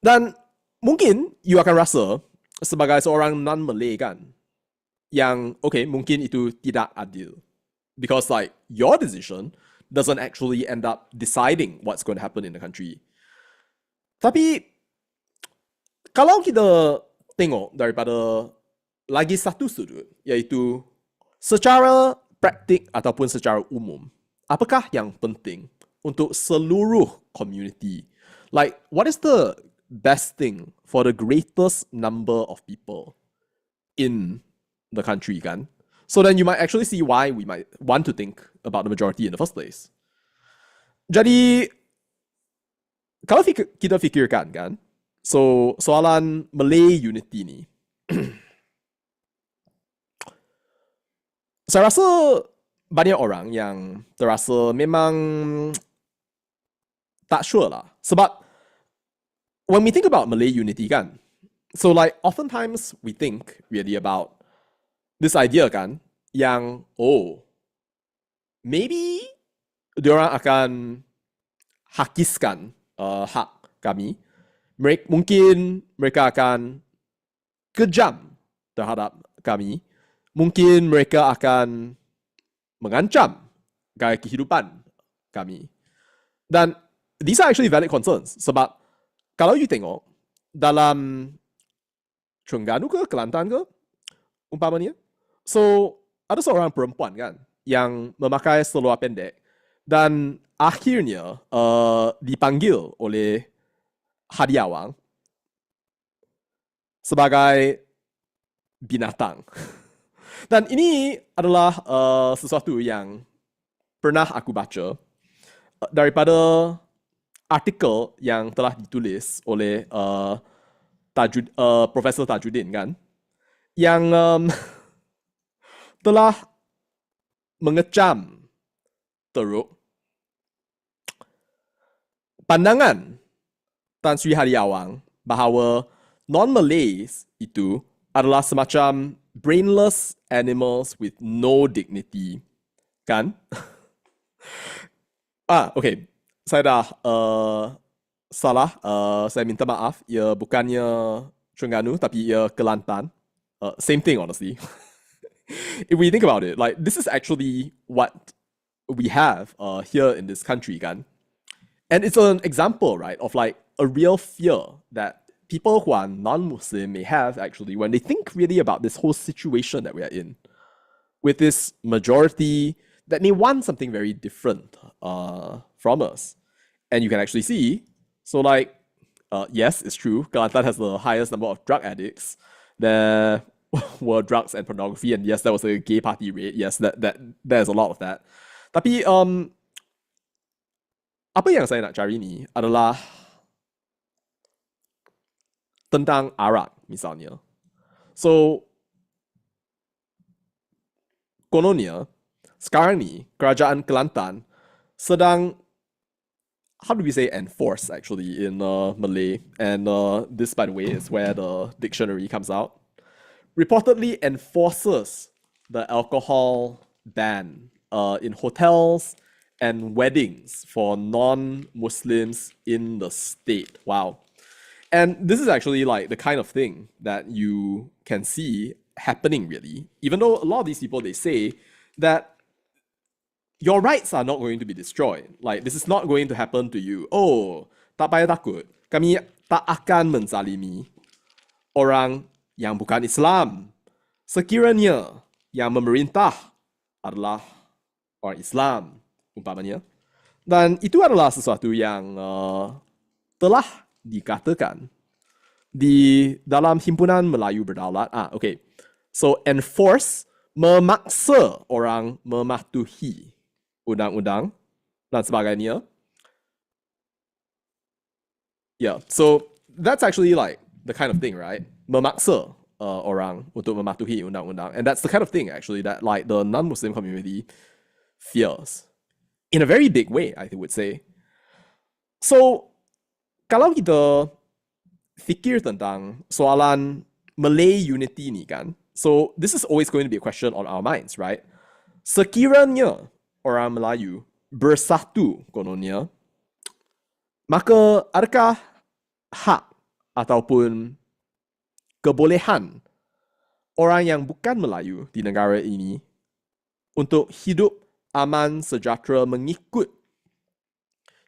Dan mungkin you akan rasa sebagai seorang non-Malay kan, yang okay, mungkin itu tidak adil. Because like your decision doesn't actually end up deciding what's going to happen in the country. Tapi kalau kita tengok daripada lagi satu sudut, iaitu secara praktik ataupun secara umum, apakah yang penting untuk seluruh community? Like, what is the best thing for the greatest number of people in the country, kan? So then you might actually see why we might want to think about the majority in the first place. Jadi, kalau kita fikirkan, kan, so soalan Malay unity ni, saya rasa banyak orang yang terasa memang tak sure lah. Sebab when we think about Malay unity, kan, so like oftentimes we think really about this idea, kan, yang maybe diorang akan hakiskan hak kami. Mungkin mereka akan kejam terhadap kami. Mungkin mereka akan mengancam gaya kehidupan kami. Dan these are actually valid concerns. Sebab kalau you tengok dalam Terengganu ke Kelantan ke umpamanya, so ada seorang perempuan, kan, yang memakai seluar pendek dan akhirnya dipanggil oleh hadiawang sebagai binatang. Dan ini adalah sesuatu yang pernah aku baca daripada artikel yang telah ditulis oleh Profesor Tajuddin, kan, yang telah mengecam teruk pandangan Tan Sri Hadiawang bahawa non-Malays itu adalah semacam brainless animals with no dignity, kan? Okay. Saya dah salah. Saya minta maaf. Ia bukannya Terengganu, tapi ia Kelantan. Same thing, honestly. If we think about it, like, this is actually what we have here in this country, kan? And it's an example, right, of like a real fear that people who are non-Muslim may have actually when they think really about this whole situation that we are in, with this majority that may want something very different from us. And you can actually see, so like, yes, it's true, Kelantan has the highest number of drug addicts. There were drugs and pornography, and yes, there was a gay party rate. Yes, there's a lot of that. Tapi apa yang saya nak cari ni adalah tentang arak, misalnya. So, kononnya, sekarang ni, kerajaan Kelantan sedang, how do we say enforce actually in Malay? And this, by the way, is where the dictionary comes out. Reportedly enforces the alcohol ban in hotels and weddings for non-Muslims in the state. Wow. And this is actually like the kind of thing that you can see happening, really. Even though a lot of these people, they say that your rights are not going to be destroyed. Like, this is not going to happen to you. Oh, tak payah takut. Kami tak akan menzalimi orang yang bukan Islam. Sekiranya yang memerintah adalah orang Islam, umpamanya. Dan itu adalah sesuatu yang telah dikatakan di dalam Himpunan Melayu Berdaulat. Okay. So, enforce, memaksa orang mematuhi undang-undang dan sebagainya. Yeah, so that's actually like the kind of thing, right? Memaksa orang untuk mematuhi undang-undang. And that's the kind of thing actually that like the non-Muslim community fears. In a very big way, I would say. So, kalau kita fikir tentang soalan Malay unity ni, kan, so this is always going to be a question on our minds, right? Sekiranya orang Melayu bersatu kononnya, maka adakah hak ataupun kebolehan orang yang bukan Melayu di negara ini untuk hidup aman sejahtera mengikut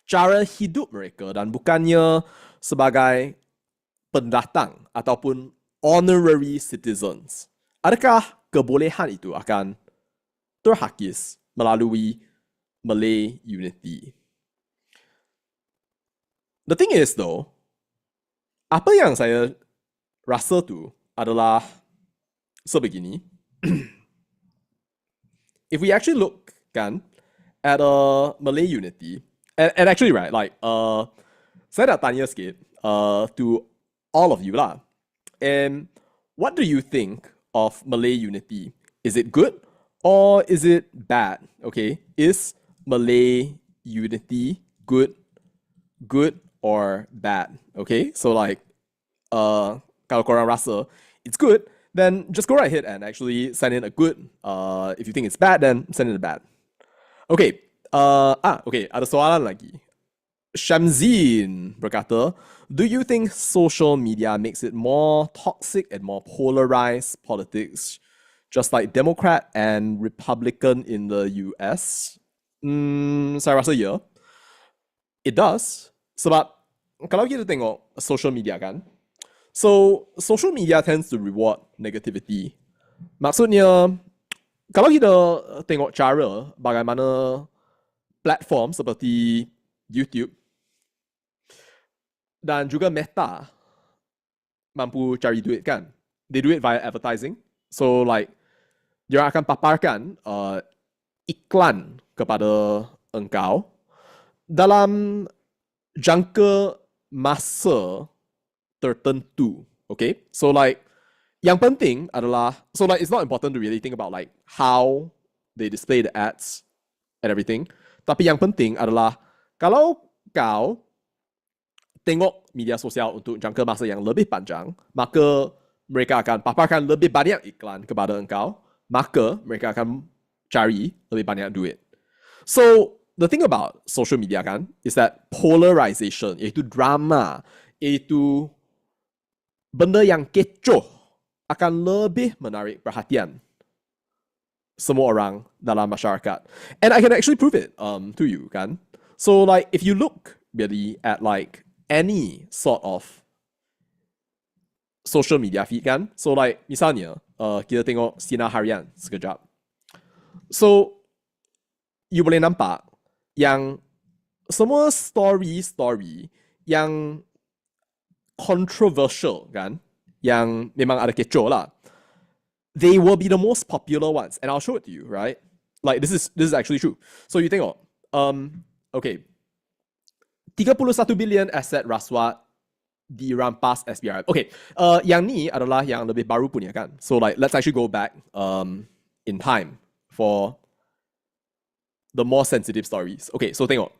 cara hidup mereka dan bukannya sebagai pendatang ataupun honorary citizens? Adakah kebolehan itu akan terhakis melalui Malay unity. The thing is though, apa yang saya rasa tu adalah sebegini. If we actually look at a Malay unity, and actually right, like saya dah tanya sikit to all of you lah. And what do you think of Malay unity? Is it good or is it bad? Okay, is Malay unity good or bad? Okay, so like kalau korang rasa it's good, then just go right ahead and actually send in a good. If you think it's bad, then send in a bad. Okay, okay, ada soalan lagi. Shamzin berkata, do you think social media makes it more toxic and more polarized politics, just like Democrat and Republican in the US? Saya rasa ya. It does. Sebab kalau kita tengok social media kan, so social media tends to reward negativity. Maksudnya, kalau kita tengok cara bagaimana platform seperti YouTube dan juga Meta mampu cari duit kan, they do it via advertising. So like, dia akan paparkan iklan kepada engkau dalam jangka masa tertentu. Okay, so like yang penting adalah, so like it's not important to really think about like how they display the ads and everything, tapi yang penting adalah kalau kau tengok media sosial untuk jangka masa yang lebih panjang, maka mereka akan paparkan lebih banyak iklan kepada engkau, maka mereka akan cari lebih banyak duit. So the thing about social media kan is that polarization, iaitu drama, iaitu benda yang kecoh akan lebih menarik perhatian semua orang dalam masyarakat. And I can actually prove it to you kan. So like if you look really at like any sort of social media feed kan, so like misalnya kita tengok Sinar Harian sekejap. So you boleh nampak yang semua story yang controversial kan, yang memang ada kecoh lah, they will be the most popular ones, and I'll show it to you, right? Like this is actually true. So you tengok, okay, 31 bilion aset rasuah dirampas SPRM. Okay, yang ni adalah yang lebih baru punya kan. So like let's actually go back in time for the more sensitive stories. Okay, so tengok.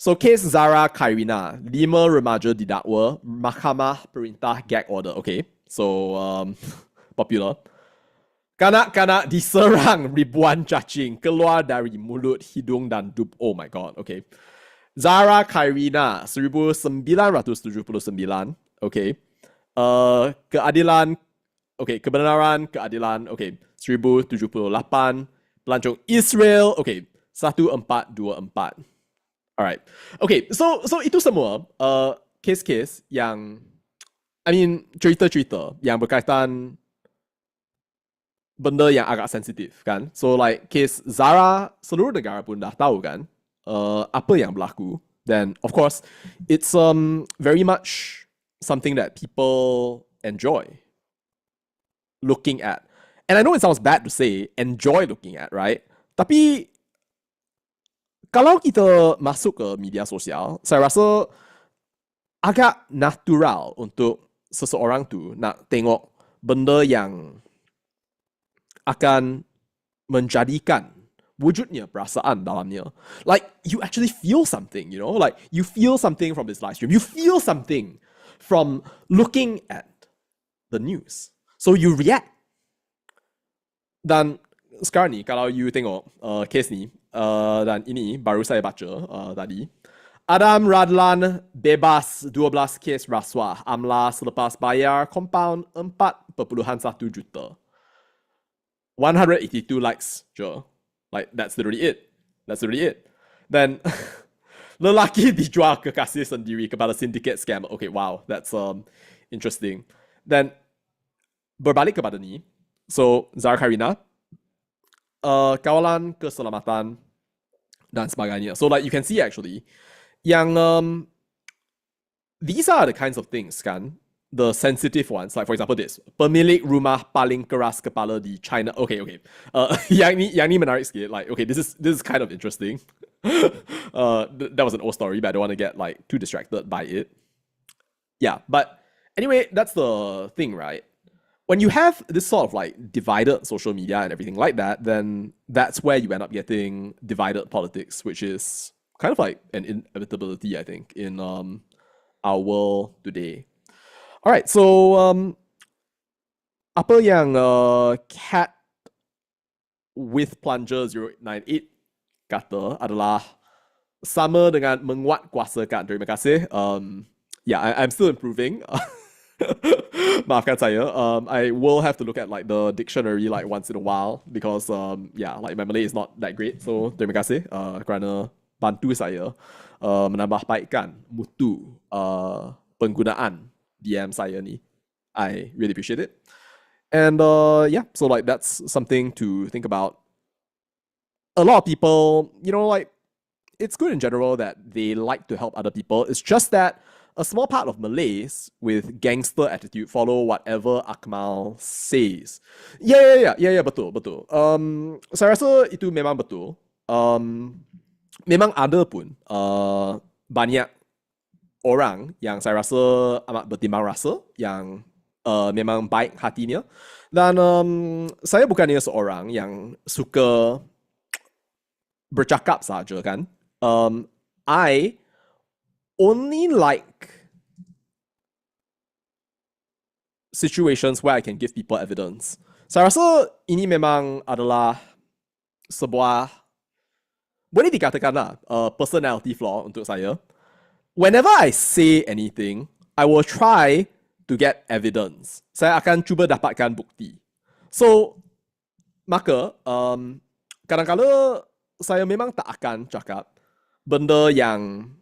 So case Zara Qairina, 5 remaja didakwa, Mahkamah Perintah gag order. Okay, so popular. Kanak-kanak diserang ribuan cacing keluar dari mulut, hidung dan dub. Oh my god, okay. Zara Qairina, 1979. Okay. Keadilan, okay. Kebenaran, keadilan, okay. 1078. Pelancong Israel, okay. 1424. Alright. Okay, so itu semua case-case yang, I mean, cerita-cerita yang berkaitan benda yang agak sensitif kan. So like case Zara, seluruh negara pun dah tahu kan apa yang berlaku. Then of course it's very much something that people enjoy looking at. And I know it sounds bad to say enjoy looking at, right? Tapi kalau kita masuk ke media sosial, saya rasa agak natural untuk seseorang tu nak tengok benda yang akan menjadikan wujudnya perasaan dalamnya. Like you actually feel something, you know? Like you feel something from this live stream. You feel something from looking at the news. So you react. Dan sekarang ni kalau you tengok case ni, dan ini baru saya baca tadi, Adam Radlan bebas 12 kes rasuah AMLA selepas bayar kompaun 4.1 juta. 182 likes je. Like that's literally it. Then lelaki dijual kekasih sendiri kepada syndicate scam. Okay, wow, that's interesting. Then berbalik kepada ni, so Zara Qairina, kawalan keselamatan dan sebagainya. So like you can see actually, yang these are the kinds of things kan, the sensitive ones. Like for example this, pemilik rumah paling keras kepala di China. Okay. Yang ni menarik sikit. Like okay, this is kind of interesting. That was an old story, but I don't want to get like too distracted by it. Yeah, but anyway, that's the thing, right? When you have this sort of like divided social media and everything like that, then that's where you end up getting divided politics, which is kind of like an inevitability, I think, in our world today. All right, so apa yang Cat with Plunger 098 kata adalah sama dengan menguatkuasakan. Terima kasih. Yeah, I'm still improving. Maafkan saya. I will have to look at like the dictionary like once in a while because yeah, like my Malay is not that great. So terima kasih kerana bantu saya menambah baikkan mutu penggunaan DM saya ni. I really appreciate it. And yeah, so like that's something to think about. A lot of people, you know, like it's good in general that they like to help other people. It's just that a small part of Malays with gangster attitude follow whatever Akmal says. Yeah, betul. Saya rasa itu memang betul. Memang ada pun banyak orang yang saya rasa amat bertimbang rasa yang memang baik hatinya. Dan saya bukannya seorang yang suka bercakap saja kan. I only like situations where I can give people evidence. Saya rasa ini memang adalah sebuah, boleh dikatakanlah personality flaw untuk saya. Whenever I say anything, I will try to get evidence. Saya akan cuba dapatkan bukti. So, maka kadang-kadang saya memang tak akan cakap benda yang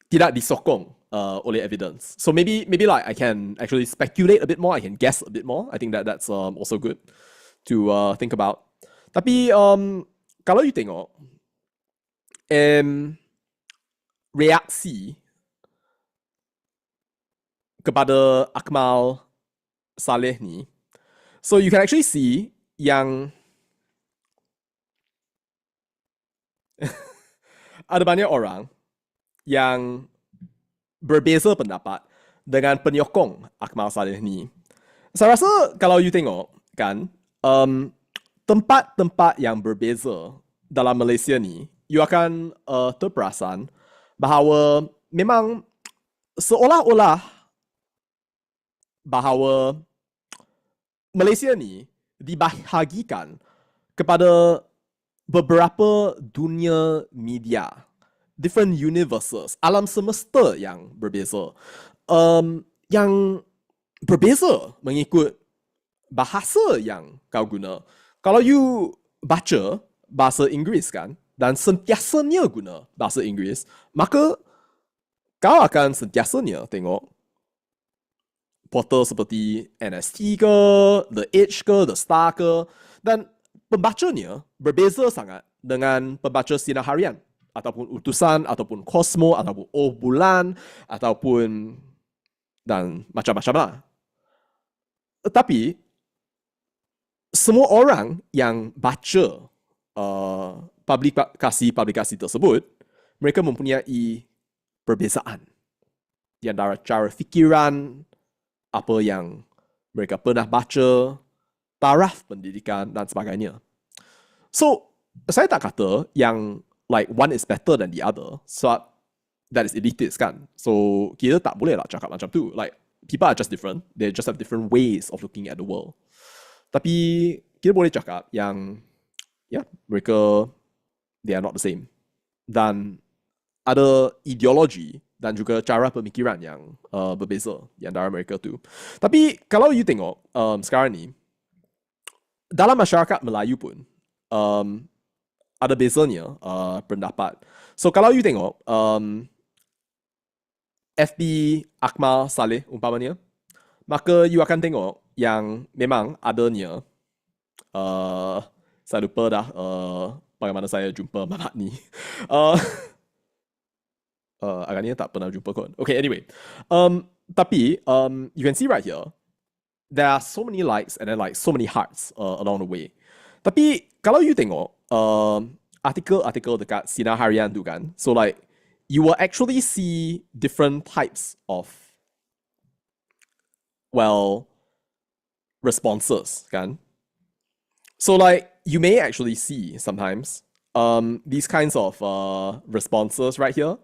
tidak disokong oleh evidence. So maybe like I can actually speculate a bit more, I can guess a bit more. I think that's also good to think about. Tapi kalau you tengok reaksi kepada Akmal Saleh ni, so you can actually see yang ada banyak orang yang berbeza pendapat dengan penyokong Akmal Saleh ni. Saya rasa kalau you tengok kan, tempat-tempat yang berbeza dalam Malaysia ni, you akan terperasan bahawa memang seolah-olah bahawa Malaysia ni dibahagikan kepada beberapa dunia media, different universes, alam semesta yang berbeza, yang berbeza mengikut bahasa yang kau guna. Kalau you baca bahasa Inggeris kan, dan sentiasanya guna bahasa Inggeris, maka kau akan sentiasanya tengok portal seperti NST ke, The Edge ke, The Star ke, dan pembacanya berbeza sangat dengan pembaca sinar harian ataupun utusan ataupun Kosmo ataupun Oh Bulan ataupun dan macam-macam lah. Tetapi semua orang yang baca publikasi tersebut, mereka mempunyai perbezaan di antara cara fikiran, apa yang mereka pernah baca, taraf pendidikan dan sebagainya. So, saya tak kata yang like one is better than the other, so that is elitist kan. So, kita tak boleh lah cakap macam tu. Like, people are just different. They just have different ways of looking at the world. Tapi, kita boleh cakap yang mereka, they are not the same. Dan ada ideologi dan juga cara pemikiran yang berbeza di antara mereka tu. Tapi, kalau you tengok sekarang ni, dalam masyarakat Melayu pun ada bezanya pendapat. So kalau you tengok FB Akmal Saleh umpamanya, maka you akan tengok yang memang adanya Saya lupa dah bagaimana saya jumpa mamat ni. Uh, agaknya tak pernah jumpa kot. Okay, anyway. Tapi, you can see right here, there are so many likes and then like so many hearts along the way. Tapi, kalau you tengok artikel-artikel dekat Sinar Harian tu kan, so like, you will actually see different types of, well, responses kan. So like, you may actually see sometimes these kinds of responses right here.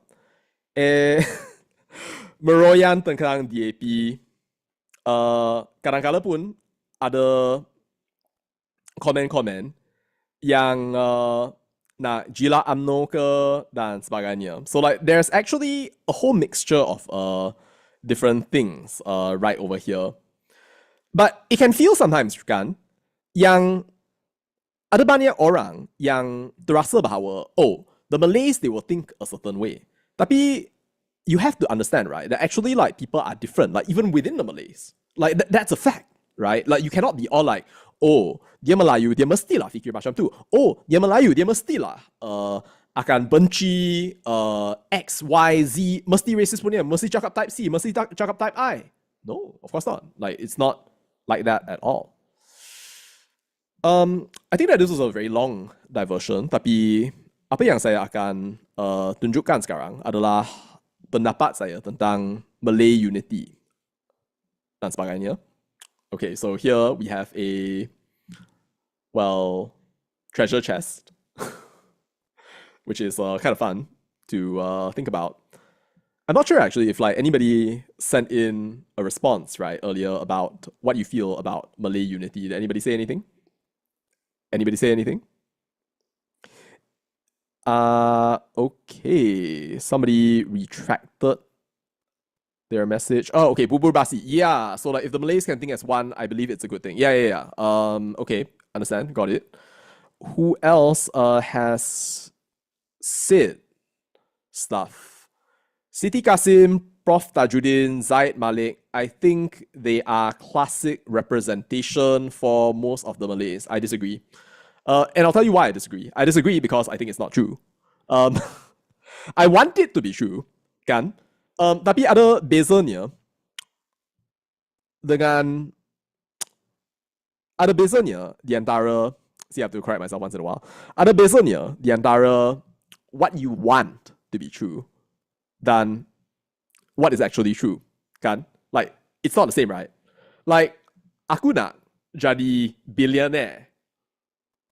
Meroyan tentang DAP. Kadang-kala pun ada komen-komen yang nak jilat UMNO ke dan sebagainya. So like there's actually a whole mixture of different things right over here. But it can feel sometimes kan yang ada banyak orang yang terasa bahawa, oh, the Malays, they will think a certain way. Tapi, you have to understand, right, that actually, like, people are different, like, even within the Malays. Like, that's a fact, right? Like, you cannot be all like, oh, dia Melayu, dia mestilah fikir macam tu. Oh, dia Melayu, dia mestilah akan benci X, Y, Z, mesti racist punya, mesti cakap type C, mesti cakap type I. No, of course not. Like, it's not like that at all. I think that this was a very long diversion, tapi apa yang saya akan tunjukkan sekarang adalah pendapat saya tentang Malay unity dan sebagainya. Okay, so here we have a, well, treasure chest, which is kind of fun to think about. I'm not sure actually if like anybody sent in a response right earlier about what you feel about Malay unity. Did anybody say anything? Anybody say anything? Okay. Somebody retracted their message. Oh, okay. Bubur basi. Yeah. So like if the Malays can think as one, I believe it's a good thing. Yeah. Okay. Understand. Got it. Who else has said stuff? Siti Kasim, Prof. Tajuddin, Zaid Malik, I think they are classic representation for most of the Malays. I disagree. And I'll tell you why I disagree. I disagree because I think it's not true. I want it to be true, kan? Tapi ada bezanya dengan ada bezanya di antara, see, I have to correct myself once in a while. Ada bezanya di antara what you want to be true than what is actually true, kan? Like, it's not the same, right? Like, aku nak jadi billionaire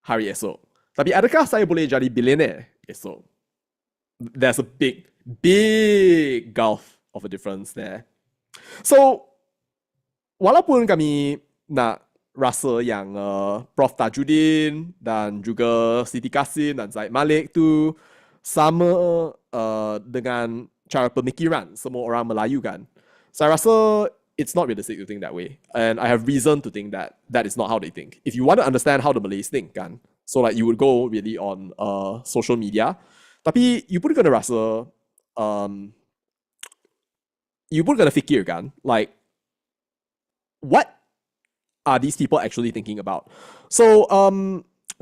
hari esok. Tapi adakah saya boleh jadi billionaire esok? There's a big gulf of a difference there. So, walaupun kami nak rasa yang Prof. Tajuddin dan juga Siti Kasim dan Zaid Malik tu sama dengan cara pemikiran semua orang Melayu kan, saya rasa it's not realistic to think that way. And I have reason to think that that is not how they think. If you want to understand how the Malays think kan, so like you would go really on social media, tapi you pun kena rasa you pun kena fikir kan, like what are these people actually thinking about? So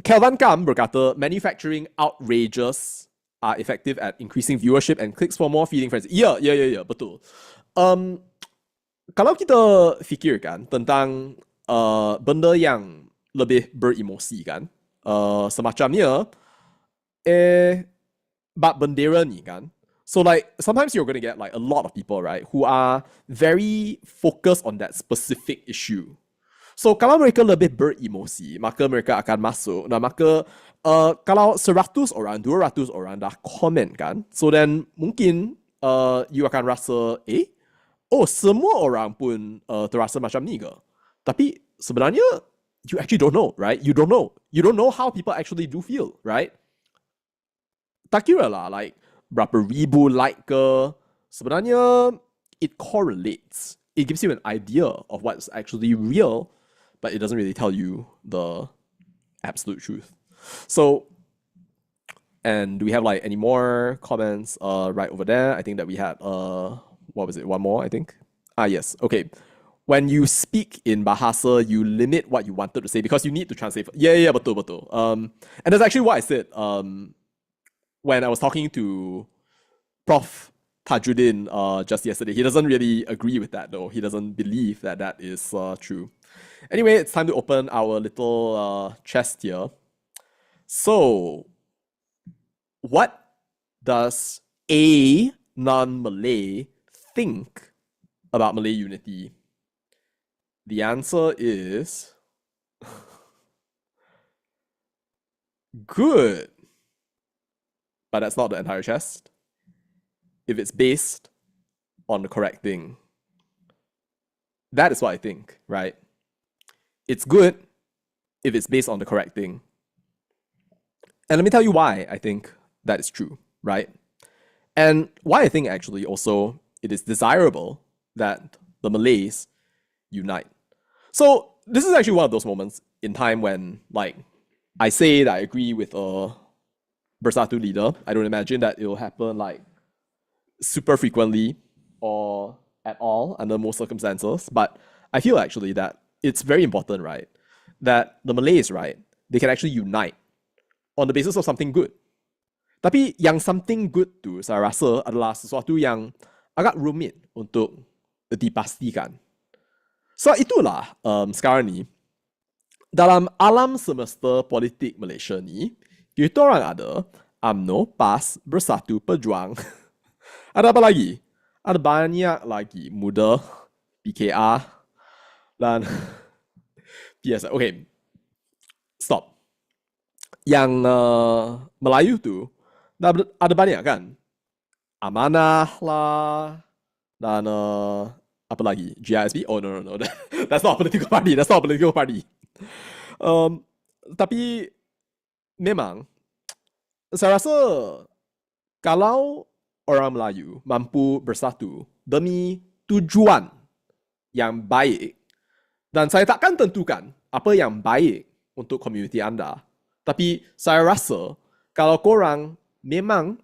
Kelvin Kam berkata manufacturing outrageous are effective at increasing viewership and clicks for more feeding friends. Yeah, betul. Kalau kita fikirkan tentang benda yang lebih beremosi kan, semacamnya bab bendera ni kan. So like sometimes you're going to get like a lot of people right who are very focused on that specific issue. So kalau mereka lebih beremosi, maka mereka akan masuk. Nah, maka kalau 100 orang, 200 orang dah komen kan, so then mungkin you akan rasa, oh semua orang pun terasa macam ni ke? Tapi sebenarnya you actually don't know, right? You don't know how people actually do feel, right? Tak kira lah, like berapa ribu like ke, sebenarnya it correlates. It gives you an idea of what's actually real, but it doesn't really tell you the absolute truth. So, and do we have like any more comments right over there? I think that we had what was it? One more, I think. Yes. Okay. when you speak in Bahasa, you limit what you wanted to say because you need to translate. Yeah, betul, betul. And that's actually what I said when I was talking to Prof. Tajuddin just yesterday. He doesn't really agree with that though. He doesn't believe that that is true. Anyway, it's time to open our little chest here. So, what does a non-Malay think about Malay unity? The answer is good. But that's not the entire chest. If it's based on the correct thing. That is what I think, right? It's good if it's based on the correct thing. And let me tell you why I think that is true, right? And why I think actually also it is desirable that the Malays unite. So this is actually one of those moments in time when, like, I say that I agree with a Bersatu leader. I don't imagine that it will happen like super frequently or at all under most circumstances. But I feel actually that it's very important, right? That the Malays, right, they can actually unite on the basis of something good. Tapi yang something good tu saya rasa adalah sesuatu yang agak rumit untuk dipastikan. So itulah sekarang ni dalam alam semesta politik Malaysia ni, kita orang ada UMNO, PAS, Bersatu, Pejuang. Ada apa lagi? Ada banyak lagi. Muda, PKR, dan PSI. Okay, stop. Yang Melayu tu, ada banyak kan? Amanah lah, dan apa lagi? GISB? Oh, no. That's not a political party. That's not a political party. Tapi memang saya rasa kalau orang Melayu mampu bersatu demi tujuan yang baik, dan saya takkan tentukan apa yang baik untuk komuniti anda, tapi saya rasa kalau korang memang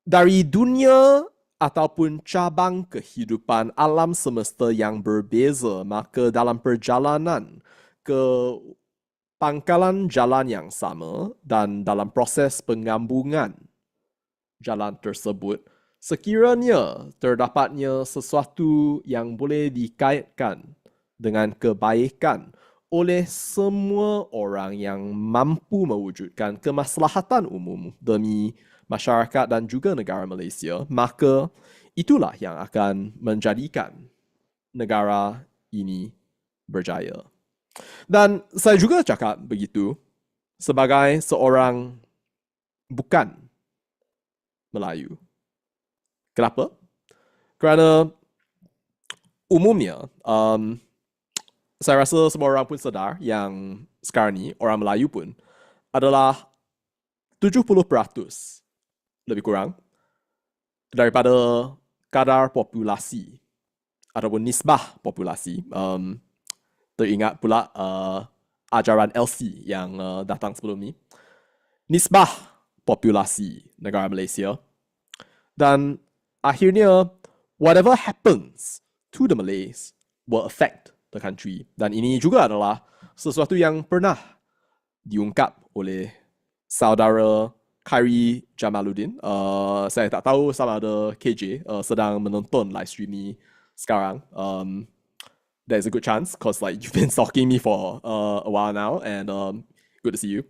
dari dunia ataupun cabang kehidupan alam semesta yang berbeza, maka dalam perjalanan ke pangkalan jalan yang sama dan dalam proses penggabungan jalan tersebut, sekiranya terdapatnya sesuatu yang boleh dikaitkan dengan kebaikan oleh semua orang yang mampu mewujudkan kemaslahatan umum demi masyarakat dan juga negara Malaysia, maka itulah yang akan menjadikan negara ini berjaya. Dan saya juga cakap begitu sebagai seorang bukan Melayu. Kenapa? Kerana umumnya saya rasa semua orang pun sedar yang sekarang ni orang Melayu pun adalah 70% lebih kurang daripada kadar populasi ataupun nisbah populasi. Teringat pula ajaran LC yang datang sebelum ni. Nisbah populasi negara Malaysia. Dan akhirnya, whatever happens to the Malays will affect the country. Dan ini juga adalah sesuatu yang pernah diungkap oleh saudara Khairi Jamaluddin. Saya tak tahu sama ada KJ sedang menonton live stream ni sekarang. There's a good chance because like you've been stalking me for a while now, and good to see you.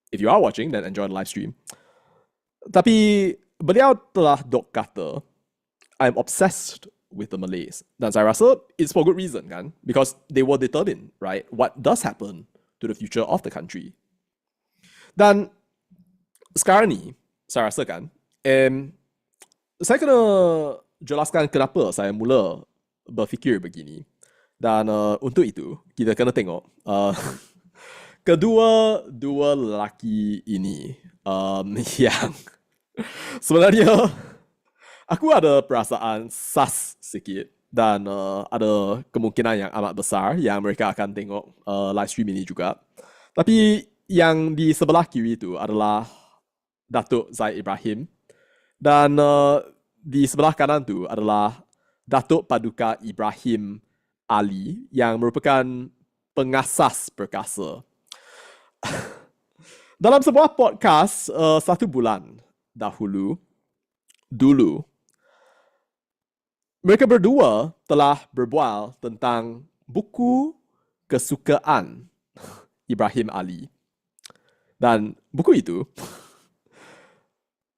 If you are watching, then enjoy the live stream. Tapi beliau telah dok kata, I'm obsessed with the Malays. Dan saya rasa it's for good reason kan, because they will determine, right, what does happen to the future of the country. Dan sekarang ni, saya rasa kan, saya kena jelaskan kenapa saya mula berfikir begini. Dan untuk itu, kita kena tengok kedua lelaki ini yang sebenarnya aku ada perasaan sus sikit. Dan ada kemungkinan yang amat besar yang mereka akan tengok live stream ini juga. Tapi yang di sebelah kiri itu adalah Datuk Zaid Ibrahim. Dan di sebelah kanan tu adalah Datuk Paduka Ibrahim Ali yang merupakan pengasas perkasa. Dalam sebuah podcast 1 bulan dulu, mereka berdua telah berbual tentang buku kesukaan Ibrahim Ali. Dan buku itu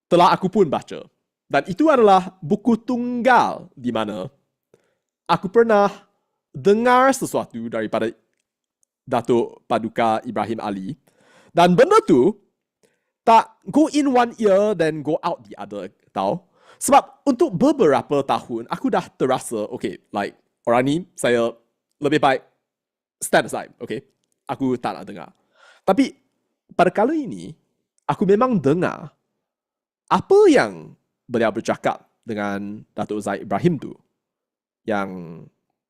telah aku pun baca. Dan itu adalah buku tunggal di mana aku pernah dengar sesuatu daripada Datuk Paduka Ibrahim Ali. Dan benda tu tak go in one ear then go out the other, tau. Sebab untuk beberapa tahun aku dah terasa, okay, like orang ni saya lebih baik stand aside, okay. Aku tak nak dengar. Tapi pada kali ini, aku memang dengar apa yang beliau bercakap dengan Datuk Zaid Ibrahim tu yang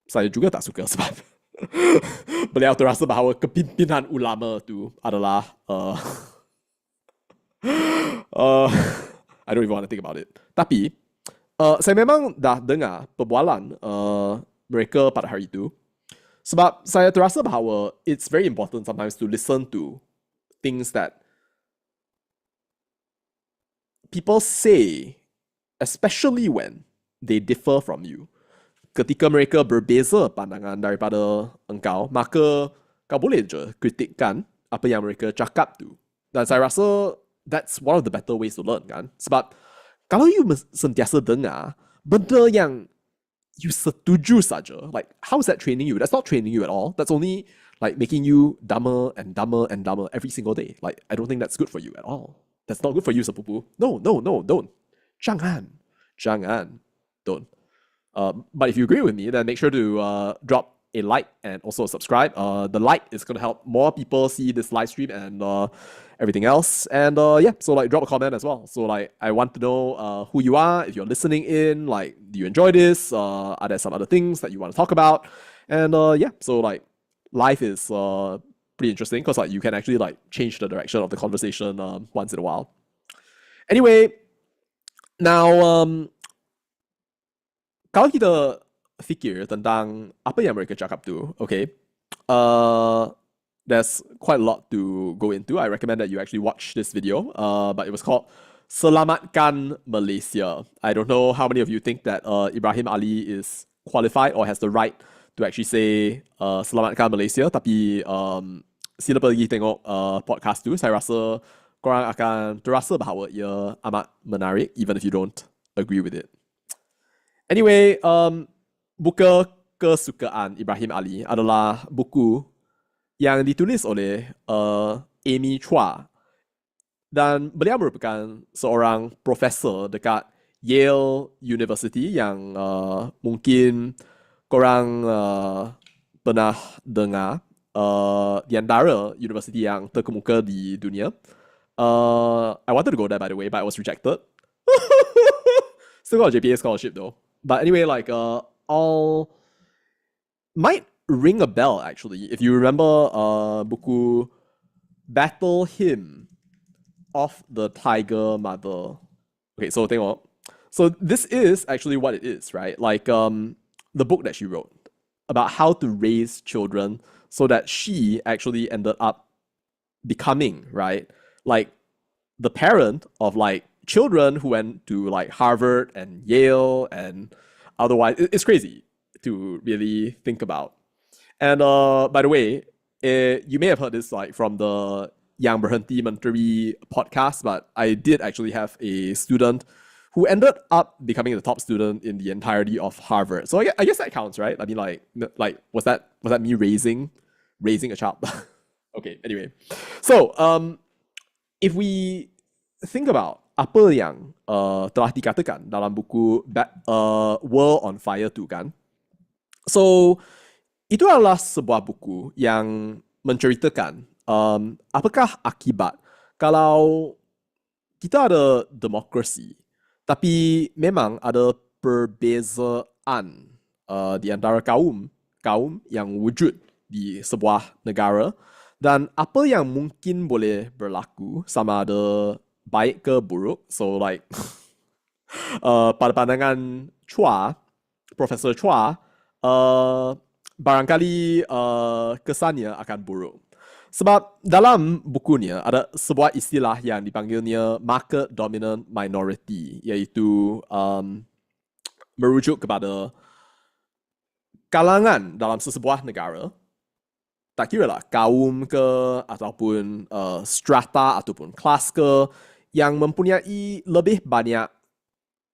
saya juga tak suka sebab beliau terasa bahawa kepimpinan ulama tu adalah I don't even want to think about it. Tapi saya memang dah dengar perbualan mereka pada hari itu. Sebab saya terasa bahawa it's very important sometimes to listen to things that people say, especially when they differ from you. Ketika mereka berbeza pandangan daripada engkau, maka kau boleh je kritikkan apa yang mereka cakap tu. Dan saya rasa that's one of the better ways to learn, kan? Sebab kalau you sentiasa dengar benda yang you setuju saja, like how is that training you? That's not training you at all. That's only like making you dumber and dumber and dumber every single day. Like I don't think that's good for you at all. That's not good for you, sepupu. No, don't. Jangan, don't. But if you agree with me, then make sure to drop a like and also subscribe. The like is going to help more people see this live stream and everything else. And yeah, so like drop a comment as well. So like I want to know who you are, if you're listening in, like do you enjoy this? Are there some other things that you want to talk about? And yeah, so like life is pretty interesting because like you can actually like change the direction of the conversation once in a while. Anyway, now kalau kita fikir tentang apa yang mereka cakap tu, okay, there's quite a lot to go into. I recommend that you actually watch this video, but it was called Selamatkan Malaysia. I don't know how many of you think that Ibrahim Ali is qualified or has the right to actually say Selamatkan Malaysia, tapi sila pergi tengok podcast tu. Saya rasa korang akan terasa bahawa ia amat menarik even if you don't agree with it. Anyway, buku kesukaan Ibrahim Ali adalah buku yang ditulis oleh Amy Chua dan beliau merupakan seorang profesor dekat Yale University yang mungkin korang pernah dengar di antara universiti yang terkemuka di dunia. I wanted to go there by the way, but I was rejected. Still got a JPA scholarship though. But anyway, like all might ring a bell actually if you remember buku Battle Hymn of the Tiger Mother. Okay, so tengok. So this is actually what it is, right? Like the book that she wrote about how to raise children so that she actually ended up becoming, right, like the parent of like children who went to like Harvard and Yale and otherwise. It's crazy to really think about. And by the way, you may have heard this like from the Yang Berhenti Menteri podcast, but I did actually have a student who ended up becoming the top student in the entirety of Harvard. So I guess that counts, right? I mean, like was that me raising a child? Okay, anyway. So if we think about apa yang telah dikatakan dalam buku World on Fire tu kan. So itu adalah sebuah buku yang menceritakan apakah akibat kalau kita ada demokrasi tapi memang ada perbezaan di antara kaum yang wujud di sebuah negara dan apa yang mungkin boleh berlaku sama ada baik ke buruk. So like pada pandangan Chua, Profesor Chua, barangkali kesannya akan buruk. Sebab dalam bukunya ada sebuah istilah yang dipanggilnya market dominant minority, iaitu merujuk kepada kalangan dalam sesebuah negara, tak kira lah kaum ke ataupun strata ataupun kelas ke, yang mempunyai lebih banyak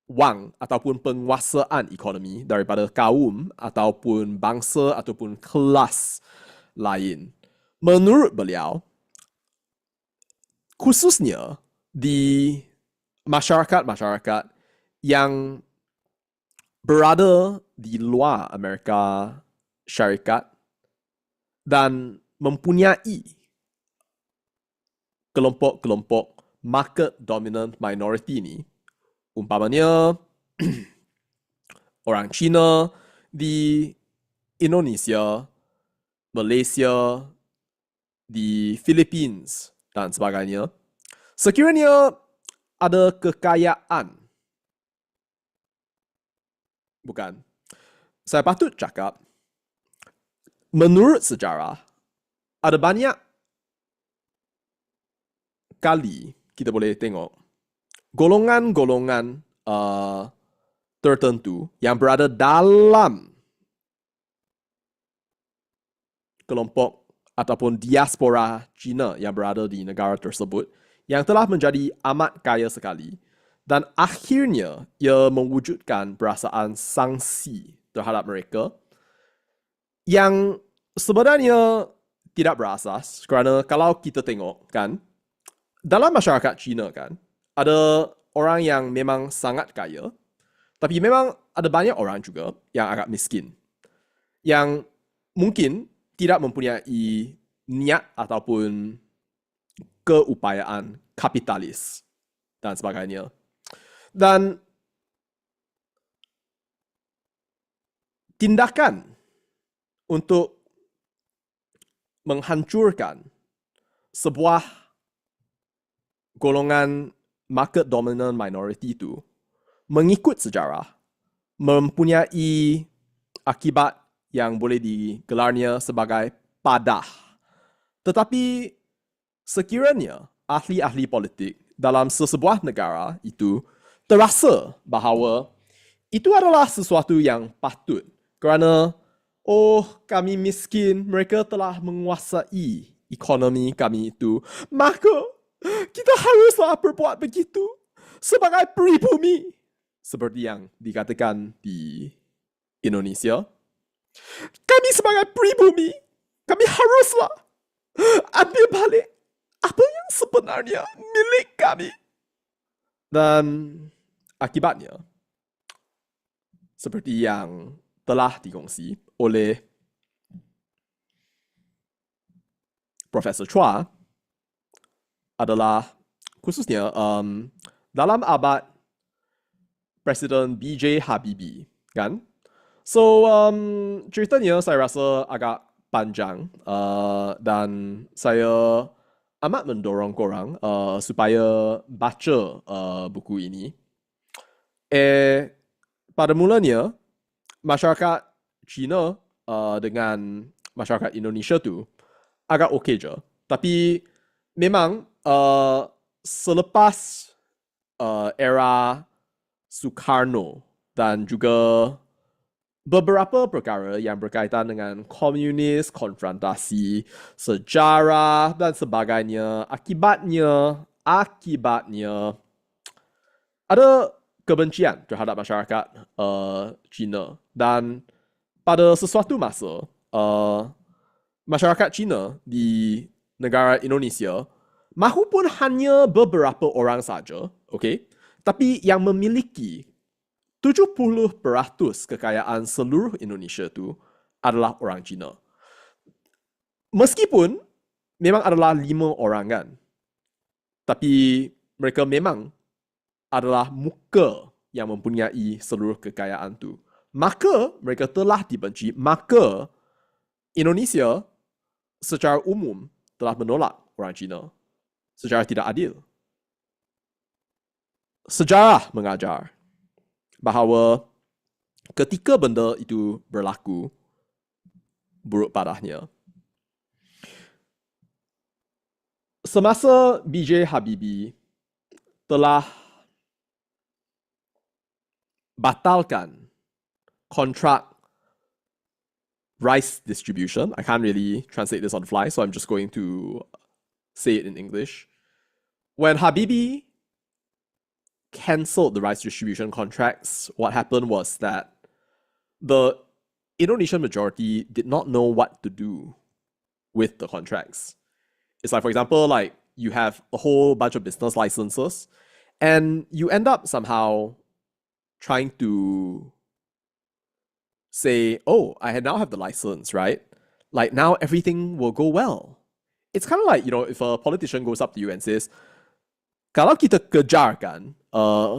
wang ataupun penguasaan ekonomi daripada kaum ataupun bangsa ataupun kelas lain. Menurut beliau, khususnya di masyarakat-masyarakat yang berada di luar Amerika Syarikat dan mempunyai kelompok-kelompok market dominant minority ni, umpamanya orang Cina di Indonesia, Malaysia, di Philippines dan sebagainya. Sekiranya ada kekayaan, bukan, saya patut cakap, menurut sejarah, ada banyak kali kita boleh tengok golongan-golongan tertentu yang berada dalam kelompok ataupun diaspora Cina yang berada di negara tersebut yang telah menjadi amat kaya sekali, dan akhirnya ia mewujudkan perasaan sangsi terhadap mereka yang sebenarnya tidak berasas, kerana kalau kita tengok kan, dalam masyarakat Cina kan, ada orang yang memang sangat kaya, tapi memang ada banyak orang juga yang agak miskin, yang mungkin tidak mempunyai niat ataupun keupayaan kapitalis dan sebagainya. Dan tindakan untuk menghancurkan sebuah golongan market dominant minority itu, mengikut sejarah, mempunyai akibat yang boleh digelarnya sebagai padah. Tetapi sekiranya ahli-ahli politik dalam sesebuah negara itu terasa bahawa itu adalah sesuatu yang patut, kerana kami miskin, mereka telah menguasai ekonomi kami itu, maka kita haruslah berbuat begitu sebagai pribumi, seperti yang dikatakan di Indonesia. Kami sebagai pribumi, kami haruslah ambil balik apa yang sebenarnya milik kami. Dan akibatnya, seperti yang telah dikongsi oleh Profesor Chua, adalah khususnya dalam abad Presiden B.J. Habibie, kan? So, ceritanya saya rasa agak panjang dan saya amat mendorong korang supaya baca buku ini. Pada mulanya, masyarakat Cina dengan masyarakat Indonesia tu agak okey je. Tapi memang selepas era Soekarno dan juga beberapa perkara yang berkaitan dengan komunis, konfrontasi, sejarah dan sebagainya, akibatnya ada kebencian terhadap masyarakat Cina. Dan pada sesuatu masa, masyarakat Cina di negara Indonesia mahupun hanya beberapa orang saja, okay? Tapi yang memiliki 70% kekayaan seluruh Indonesia itu adalah orang Cina. Meskipun memang adalah 5 orang kan, tapi mereka memang adalah muka yang mempunyai seluruh kekayaan itu. Maka mereka telah dibenci, maka Indonesia secara umum telah menolak orang Cina secara tidak adil. Sejarah mengajar bahawa ketika benda itu berlaku, buruk parahnya. Semasa BJ Habibie telah batalkan kontrak rice distribution. I can't really translate this on the fly, so I'm just going to say it in English. When Habibie cancelled the rice distribution contracts, what happened was that the Indonesian majority did not know what to do with the contracts. It's like, for example, like you have a whole bunch of business licenses and you end up somehow trying to say, oh, I now have the license, right? Like now everything will go well. It's kind of like, if a politician goes up to you and says, kalau kita kejarkan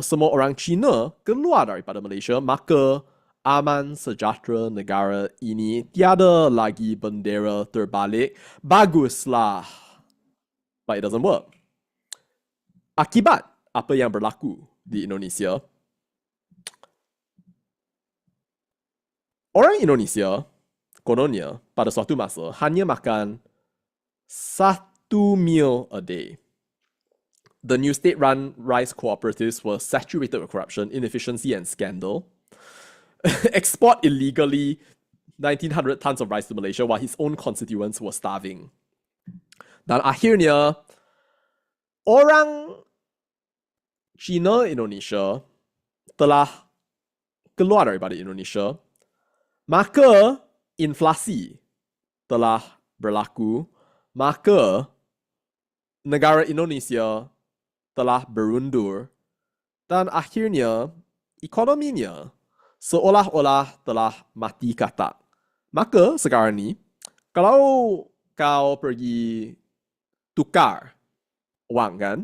semua orang Cina keluar daripada Malaysia, maka aman sejahtera negara ini tiada lagi bendera terbalik. Baguslah. But it doesn't work. Akibat apa yang berlaku di Indonesia, orang Indonesia kononnya pada suatu masa hanya makan 1 meal a day. The new state-run rice cooperatives were saturated with corruption, inefficiency, and scandal. Export illegally 1,900 tons of rice to Malaysia while his own constituents were starving. Dan akhirnya, orang Cina Indonesia telah keluar daripada Indonesia, maka inflasi telah berlaku, maka negara Indonesia telah berundur, dan akhirnya ekonominya seolah-olah telah mati katak. Maka sekarang ni, kalau kau pergi tukar wang kan,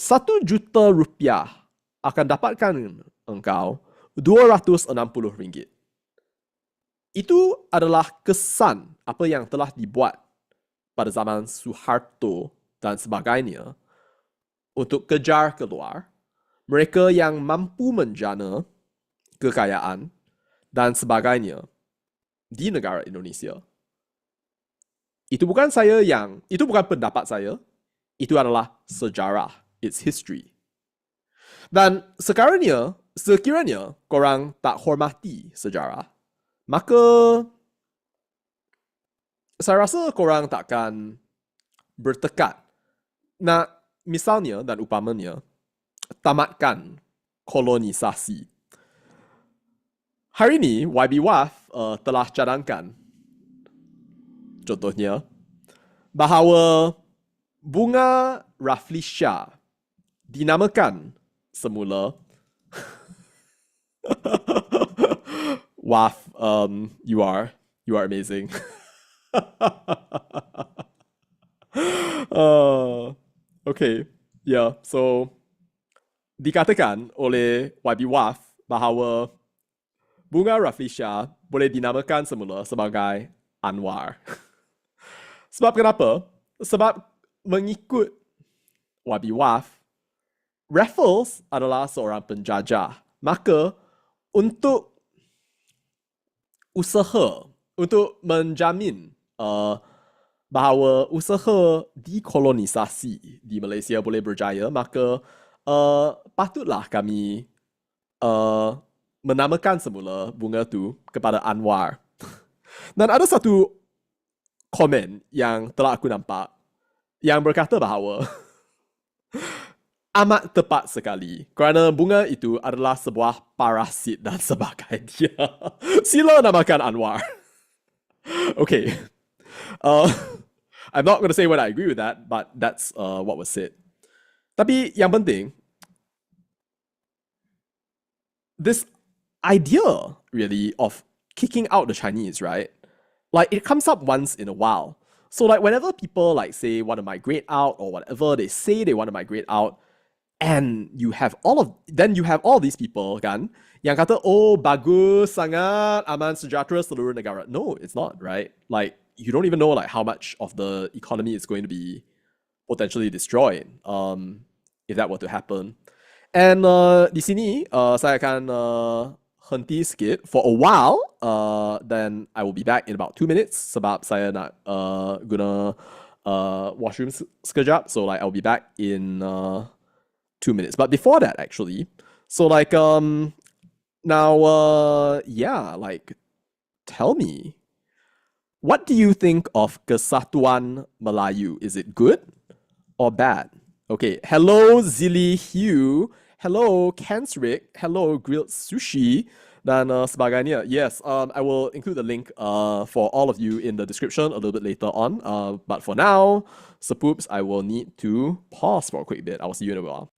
1 juta rupiah akan dapatkan engkau 260 ringgit. Itu adalah kesan apa yang telah dibuat pada zaman Suharto dan sebagainya untuk kejar keluar mereka yang mampu menjana kekayaan dan sebagainya di negara Indonesia. Itu bukan pendapat saya, itu adalah sejarah, it's history. Dan sekiranya korang tak hormati sejarah, maka saya rasa korang takkan bertekad nak misalnya dan upamanya tamatkan kolonisasi. Hari ini YB WAF telah cadangkan contohnya bahawa bunga Rafflesia dinamakan semula WAF, you are amazing. Okay, yeah, so dikatakan oleh YB WAF bahawa bunga Rafflesia boleh dinamakan semula sebagai Anwar. Sebab kenapa? Sebab mengikut YB WAF, Raffles adalah seorang penjajah. Maka untuk menjamin bahawa usaha dekolonisasi di Malaysia boleh berjaya, maka patutlah kami menamakan semula bunga tu kepada Anwar. Dan ada satu komen yang telah aku nampak yang berkata bahawa amat tepat sekali kerana bunga itu adalah sebuah parasit dan sebagainya. Sila namakan Anwar. Okay. I'm not going to say whether I agree with that, but that's what was said. Tapi yang penting, this idea really of kicking out the Chinese, right? Like it comes up once in a while. So like whenever people like say want to migrate out or whatever, they say they want to migrate out, and you have all these people kan yang kata, oh bagus sangat, aman sejahtera seluruh negara. No, it's not, right? Like you don't even know like how much of the economy is going to be potentially destroyed if that were to happen. And di sini saya akan henti sikit for a while. Then I will be back in about 2 minutes sebab saya nak guna washroom sekejap. So like I'll be back in 2 minutes. But before that, actually, so like now yeah, like tell me, what do you think of Kesatuan Melayu? Is it good or bad? Okay, hello Zilly Hugh, hello Kensrick, hello Grilled Sushi, dan sebagainya. Yes, I will include the link for all of you in the description a little bit later on. But for now, sepoops, I will need to pause for a quick bit. I will see you in a while.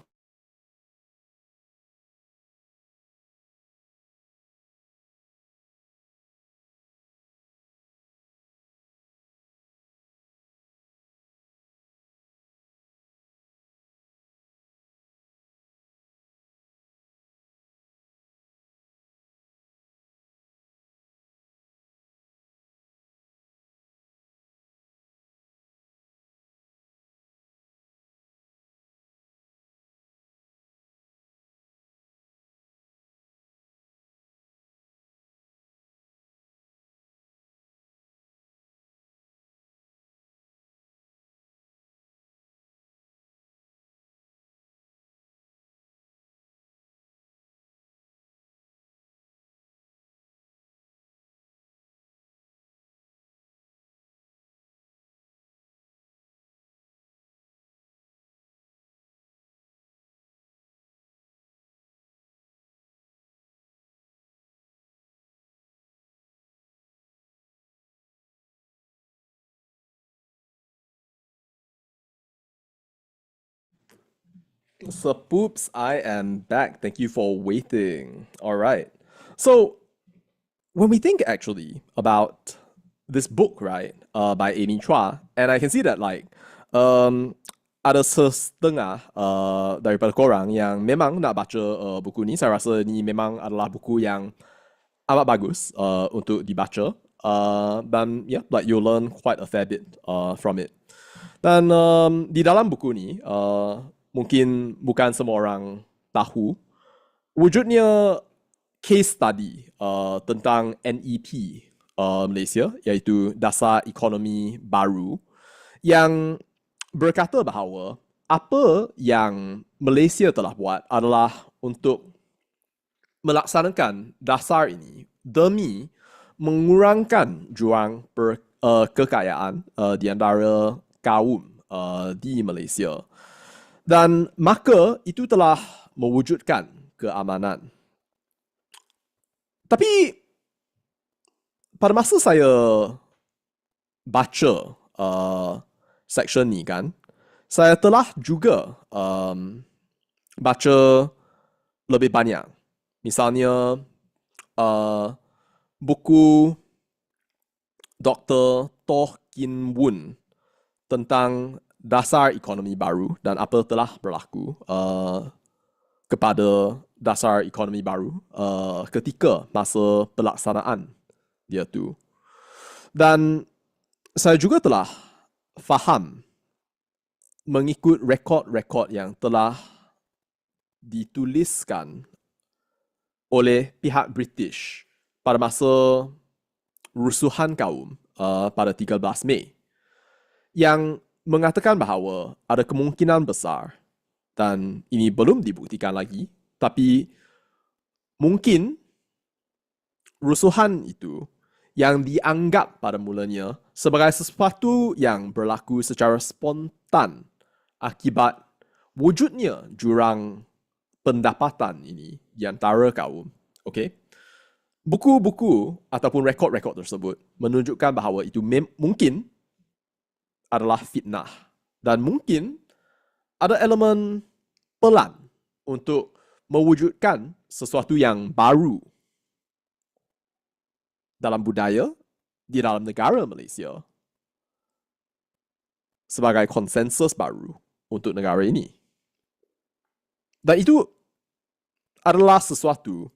Sepoops, I am back. Thank you for waiting. All right. So, when we think actually about this book, right, by Amy Chua, and I can see that like ada setengah daripada korang yang memang nak baca buku ni. Saya rasa ni memang adalah buku yang amat bagus untuk dibaca. Dan yeah, like you'll learn quite a fair bit from it. Dan di dalam buku ni, mungkin bukan semua orang tahu, wujudnya case study tentang NEP Malaysia, iaitu Dasar Ekonomi Baru, yang berkata bahawa apa yang Malaysia telah buat adalah untuk melaksanakan dasar ini demi mengurangkan jurang kekayaan di antara kaum di Malaysia. Dan maka itu telah mewujudkan keamanan. Tapi pada masa saya baca section ni kan, saya telah juga baca lebih banyak. Misalnya buku Dr. Toh Kin Woon tentang dasar ekonomi baru dan apa telah berlaku kepada dasar ekonomi baru ketika masa pelaksanaan dia tu. Dan saya juga telah faham mengikut rekod-rekod yang telah dituliskan oleh pihak British pada masa rusuhan kaum pada 13 Mei yang mengatakan bahawa ada kemungkinan besar, dan ini belum dibuktikan lagi, tapi mungkin rusuhan itu yang dianggap pada mulanya sebagai sesuatu yang berlaku secara spontan akibat wujudnya jurang pendapatan ini di antara kaum. Okay? Buku-buku ataupun rekod-rekod tersebut menunjukkan bahawa itu mungkin adalah fitnah dan mungkin ada elemen pelan untuk mewujudkan sesuatu yang baru dalam budaya di dalam negara Malaysia sebagai konsensus baru untuk negara ini. Dan itu adalah sesuatu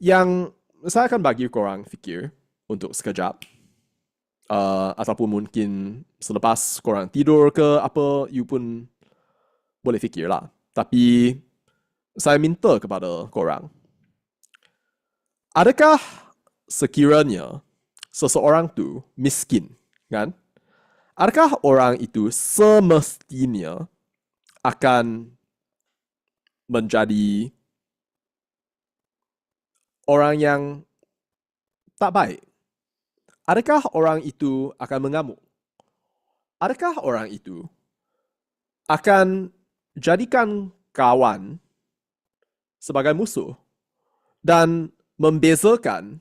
yang saya akan bagi korang fikir untuk sekejap. Ataupun mungkin selepas korang tidur ke apa, you pun boleh fikir lah. Tapi saya minta kepada korang, Adakah sekiranya seseorang tu miskin, kan? Adakah orang itu semestinya akan menjadi orang yang tak baik? Adakah orang itu akan mengamuk? Adakah orang itu akan jadikan kawan sebagai musuh dan membezakan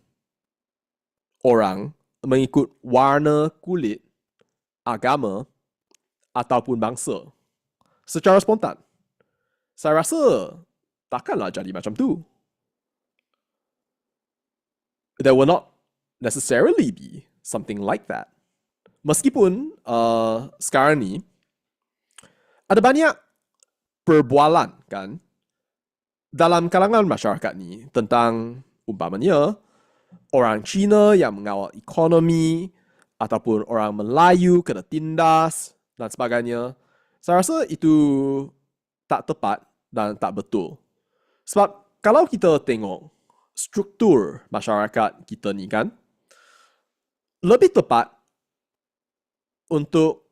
orang mengikut warna kulit, agama ataupun bangsa secara spontan? Saya rasa takkanlah jadi macam tu. There will not necessarily be something like that. Meskipun sekarang ni ada banyak perbualan kan dalam kalangan masyarakat ni tentang umpamanya orang Cina yang mengawal ekonomi ataupun orang Melayu kena tindas dan sebagainya. Saya rasa itu tak tepat dan tak betul. Sebab kalau kita tengok struktur masyarakat kita ni kan, lebih tepat untuk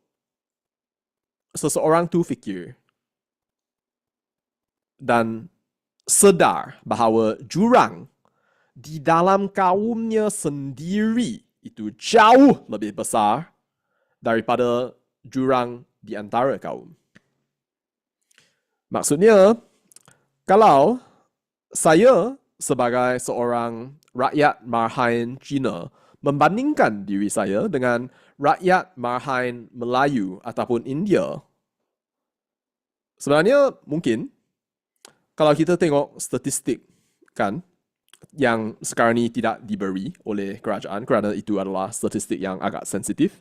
seseorang tu fikir dan sedar bahawa jurang di dalam kaumnya sendiri itu jauh lebih besar daripada jurang di antara kaum. Maksudnya, kalau saya sebagai seorang rakyat marhaen Cina membandingkan diri saya dengan rakyat marhaen Melayu ataupun India, sebenarnya mungkin kalau kita tengok statistik kan yang sekarang ni tidak diberi oleh kerajaan kerana itu adalah statistik yang agak sensitif,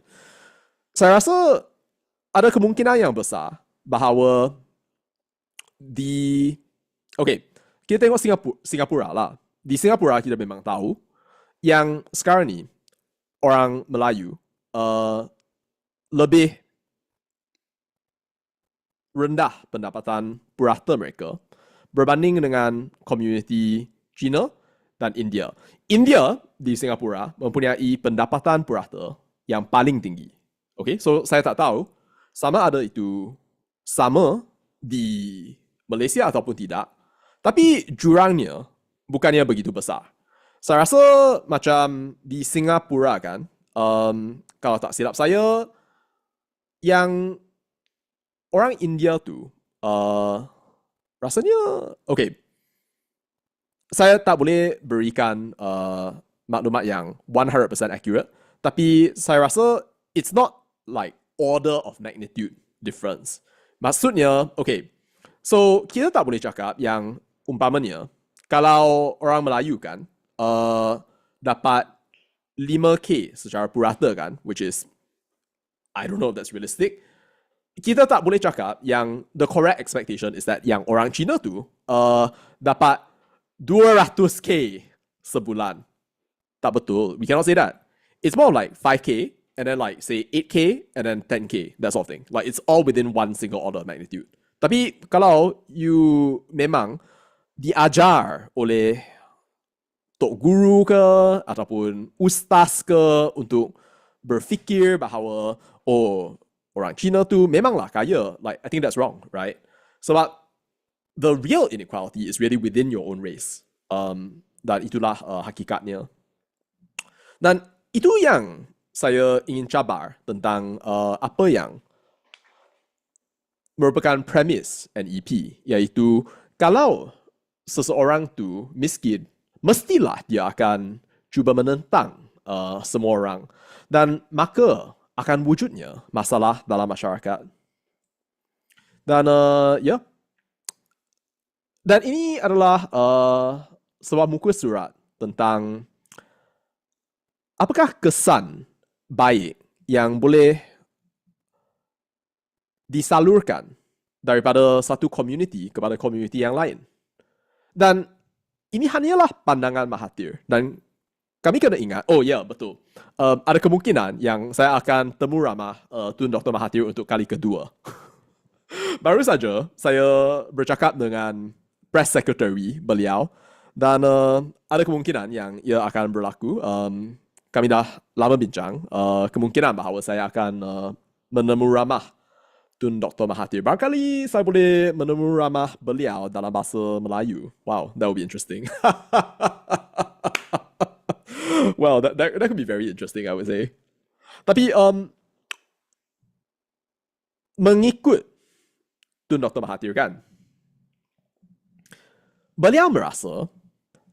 saya rasa ada kemungkinan yang besar bahawa kita tengok Singapura lah. Di Singapura kita memang tahu yang sekarang ni orang Melayu lebih rendah pendapatan purata mereka berbanding dengan komuniti Cina dan India. India di Singapura mempunyai pendapatan purata yang paling tinggi. Okay, so saya tak tahu sama ada itu sama di Malaysia ataupun tidak, tapi jurangnya bukannya begitu besar. Saya rasa macam di Singapura kan, kalau tak silap saya, yang orang India tu rasanya, okay, saya tak boleh berikan maklumat yang 100% accurate, tapi saya rasa it's not like order of magnitude difference. Maksudnya, okay, so kita tak boleh cakap yang umpamanya kalau orang Melayu kan dapat 5K secara purata kan, which is I don't know if that's realistic. Kita tak boleh cakap yang the correct expectation is that yang orang Cina tu dapat 200K sebulan. Tak betul. We cannot say that. It's more like 5K and then like say 8K and then 10K, that sort of thing. Like it's all within one single order of magnitude. Tapi kalau you memang diajar oleh tok guru ke ataupun ustaz ke untuk berfikir bahawa orang Cina tu memanglah kaya, like I think that's wrong, right? Sebab the real inequality is really within your own race. Dan itulah hakikatnya. Dan itu yang saya ingin cabar tentang apa yang merupakan premis NEP, iaitu kalau seseorang tu miskin, mestilah dia akan cuba menentang semua orang dan maka akan wujudnya masalah dalam masyarakat. Dan dan ini adalah sebuah muka surat tentang apakah kesan baik yang boleh disalurkan daripada satu komuniti kepada komuniti yang lain. Dan ini hanyalah pandangan Mahathir. Dan kami kena ingat, betul. Ada kemungkinan yang saya akan temu ramah Tun Dr. Mahathir untuk kali kedua. Baru saja saya bercakap dengan press secretary beliau Dan ada kemungkinan yang ia akan berlaku. Kami dah lama bincang. Kemungkinan bahawa saya akan menemu ramah Tun Dr. Mahathir. Barangkali saya boleh menemu ramah beliau dalam bahasa Melayu. Wow, that would be interesting. Well, that could be very interesting, I would say. Tapi mengikut Tun Dr. Mahathir kan, beliau merasa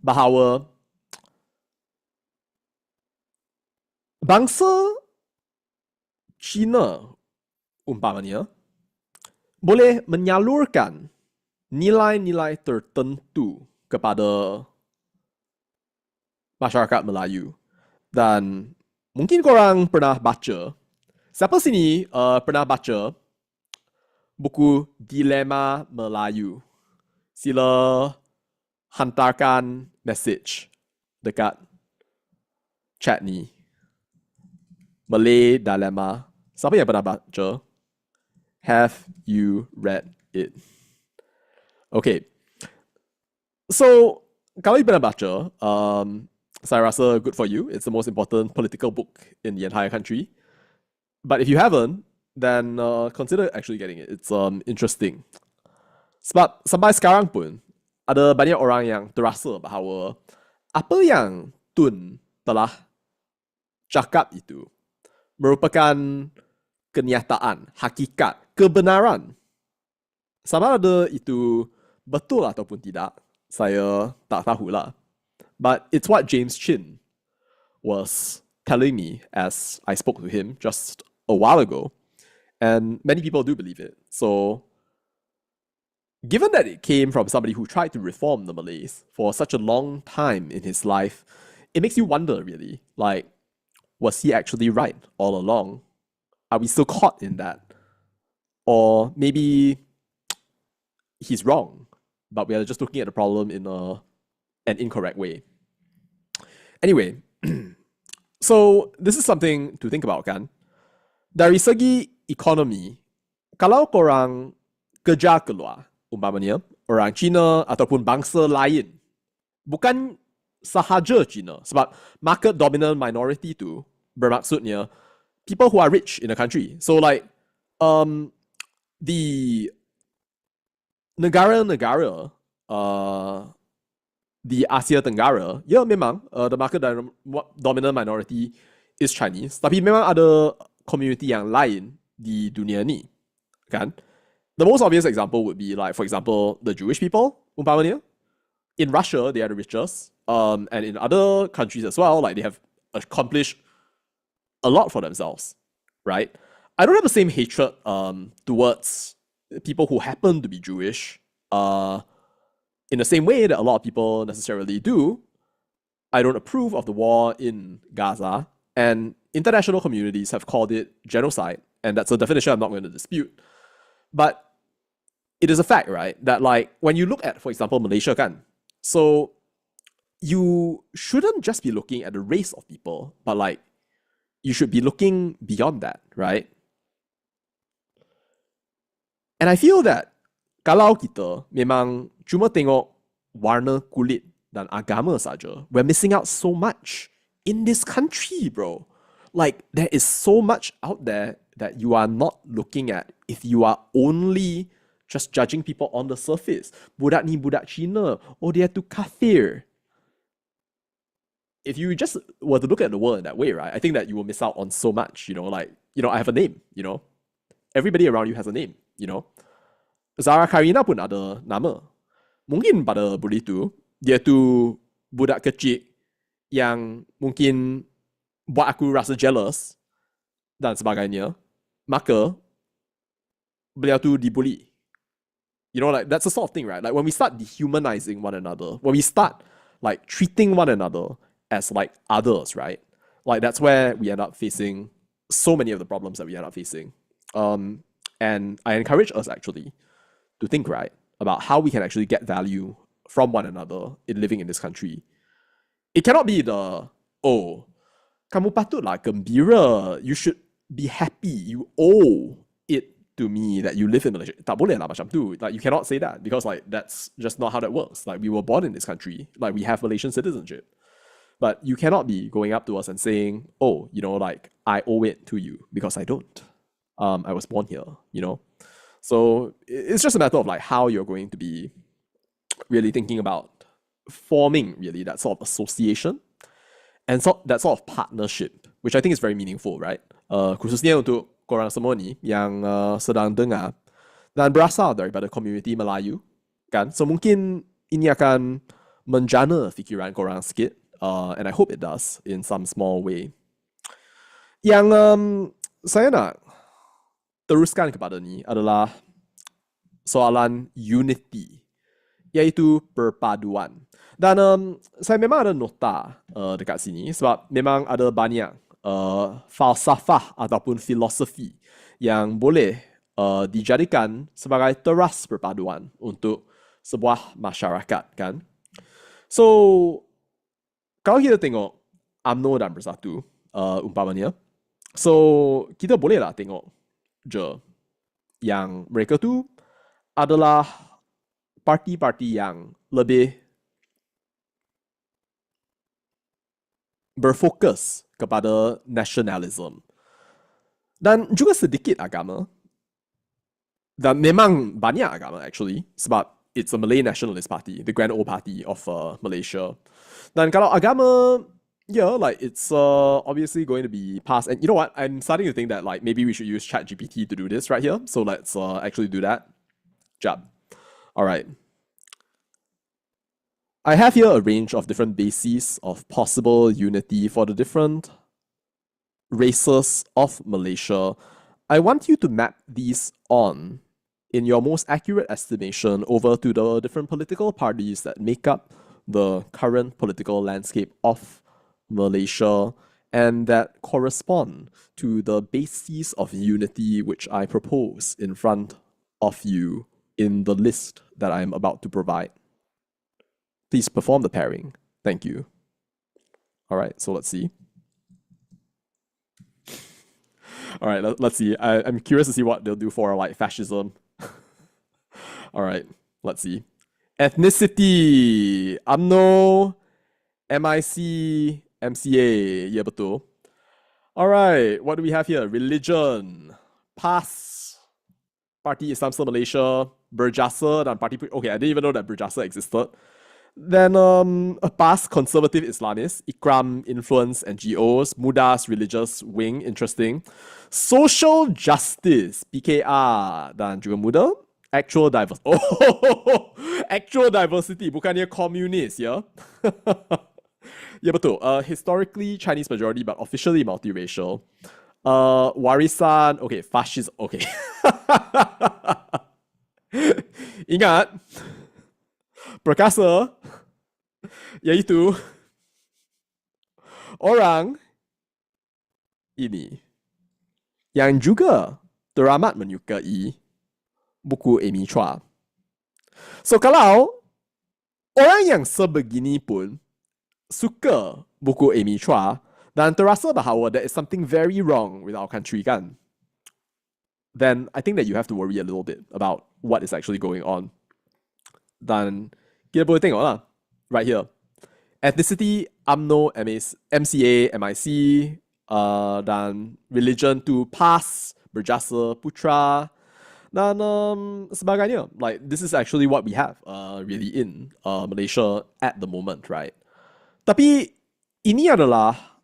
bahawa bangsa China umpamanya boleh menyalurkan nilai-nilai tertentu kepada masyarakat Melayu. Dan mungkin korang pernah baca, siapa sini pernah baca buku Dilema Melayu? Sila hantarkan message dekat chat ni. Malay Dilemma. Siapa yang pernah baca? Have you read it? Okay. So, kalau you pernah baca, saya rasa good for you. It's the most important political book in the entire country. But if you haven't, then consider actually getting it. It's interesting. Sebab sampai sekarang pun, ada banyak orang yang terasa bahawa apa yang Tun telah cakap itu merupakan kenyataan, hakikat, kebenaran. Sama ada itu betul ataupun tidak, saya tak tahulah. But it's what James Chin was telling me as I spoke to him just a while ago. And many people do believe it. So, given that it came from somebody who tried to reform the Malays for such a long time in his life, it makes you wonder really, like, was he actually right all along? Are we still caught in that? Or maybe he's wrong, but we are just looking at the problem in an incorrect way. Anyway, so this is something to think about kan. Dari segi ekonomi, kalau korang kerja keluar, umpamanya orang Cina ataupun bangsa lain, bukan sahaja Cina, sebab market dominant minority tu bermaksudnya people who are rich in the country. So like the negara-negara di Asia Tenggara, ya memang the market dominant minority is Chinese, tapi memang ada community yang lain di dunia ni, kan? The most obvious example would be like, for example, the Jewish people, umpamanya. In Russia, they are the richest, and in other countries as well, like they have accomplished a lot for themselves, right? I don't have the same hatred towards people who happen to be Jewish, in the same way that a lot of people necessarily do. I don't approve of the war in Gaza, and international communities have called it genocide, and that's a definition I'm not going to dispute. But it is a fact, right? That like when you look at, for example, Malaysia kan, so you shouldn't just be looking at the race of people, but like you should be looking beyond that, right? And I feel that kalau kita memang cuma tengok warna kulit dan agama saja, we're missing out so much in this country, bro. Like there is so much out there that you are not looking at if you are only just judging people on the surface. Budak ni budak Cina, oh dia tu kafir. If you just were to look at the world in that way, right, I think that you will miss out on so much, like, I have a name, everybody around you has a name, Zara Qairina pun ada nama. Mungkin pada Buli tu, dia tu budak kecil yang mungkin buat aku rasa jealous dan sebagainya, maka beliau tu dibuli. Like that's the sort of thing, right? Like when we start dehumanizing one another, when we start like treating one another as like others, right? Like that's where we end up facing so many of the problems that we end up facing. And I encourage us actually to think, right, about how we can actually get value from one another in living in this country. It cannot be kamu patutlah gembira, you should be happy, you owe it to me that you live in Malaysia. Tak boleh lah macam tu. Like you cannot say that because like that's just not how that works. Like we were born in this country. Like we have Malaysian citizenship. But you cannot be going up to us and saying, oh, like I owe it to you because I don't. I was born here. So it's just a matter of like how you're going to be really thinking about forming really that sort of association and that sort of partnership, which I think is very meaningful, right? Khususnya untuk korang semua ni yang sedang dengar dan berasal daripada community Melayu, kan? So mungkin ini akan menjana fikiran korang sikit, and I hope it does in some small way. Yang saya nak teruskan kepada ni adalah soalan unity, iaitu perpaduan. Dan saya memang ada nota dekat sini sebab memang ada banyak falsafah ataupun filosofi yang boleh dijadikan sebagai teras perpaduan untuk sebuah masyarakat, kan? So, kalau kita tengok UMNO dan Bersatu, umpamanya, so kita bolehlah tengok je yang mereka tu adalah parti-parti yang lebih berfokus kepada nationalism dan juga sedikit agama, dan memang banyak agama actually sebab it's a Malay nationalist party, the Grand Old Party of Malaysia. Dan kalau agama, like it's obviously going to be passed. And you know what? I'm starting to think that like maybe we should use ChatGPT to do this right here. So let's actually do that. Job. All right. I have here a range of different bases of possible unity for the different races of Malaysia. I want you to map these on in your most accurate estimation over to the different political parties that make up the current political landscape of Malaysia and that correspond to the bases of unity which I propose in front of you in the list that I'm about to provide. Please perform the pairing. Thank you. All right, so let's see. All right, let's see. I'm curious to see what they'll do for like fascism. All right, let's see. Ethnicity, UMNO, MIC, MCA, yeah betul. All right, what do we have here? Religion, PAS, Parti Islam Sel Malaysia, Berjasa, dan Parti... Okay, I didn't even know that Berjasa existed. Then a PAS, Conservative Islamist, Ikram, Influence, NGOs, Muda's Religious Wing, interesting. Social Justice, PKR, dan juga Muda. Actual diversity. Oh, actual diversity, bukannya communist, ya? Ya betul. Historically Chinese majority, but officially multiracial. Warisan, okay, fascism, okay. Ingat, perkasa, iaitu orang ini yang juga teramat menyukai buku Amy Chua. So kalau orang yang sebegini pun suka buku Amy Chua dan terasa bahawa there is something very wrong with our country, kan? Then I think that you have to worry a little bit about what is actually going on. Dan kita boleh tengok lah, right here. Ethnicity, UMNO, MCA, MIC, dan religion to PAS, Berjasa, Putra, dan sebagainya. Like, this is actually what we have really in Malaysia at the moment, right? Tapi ini adalah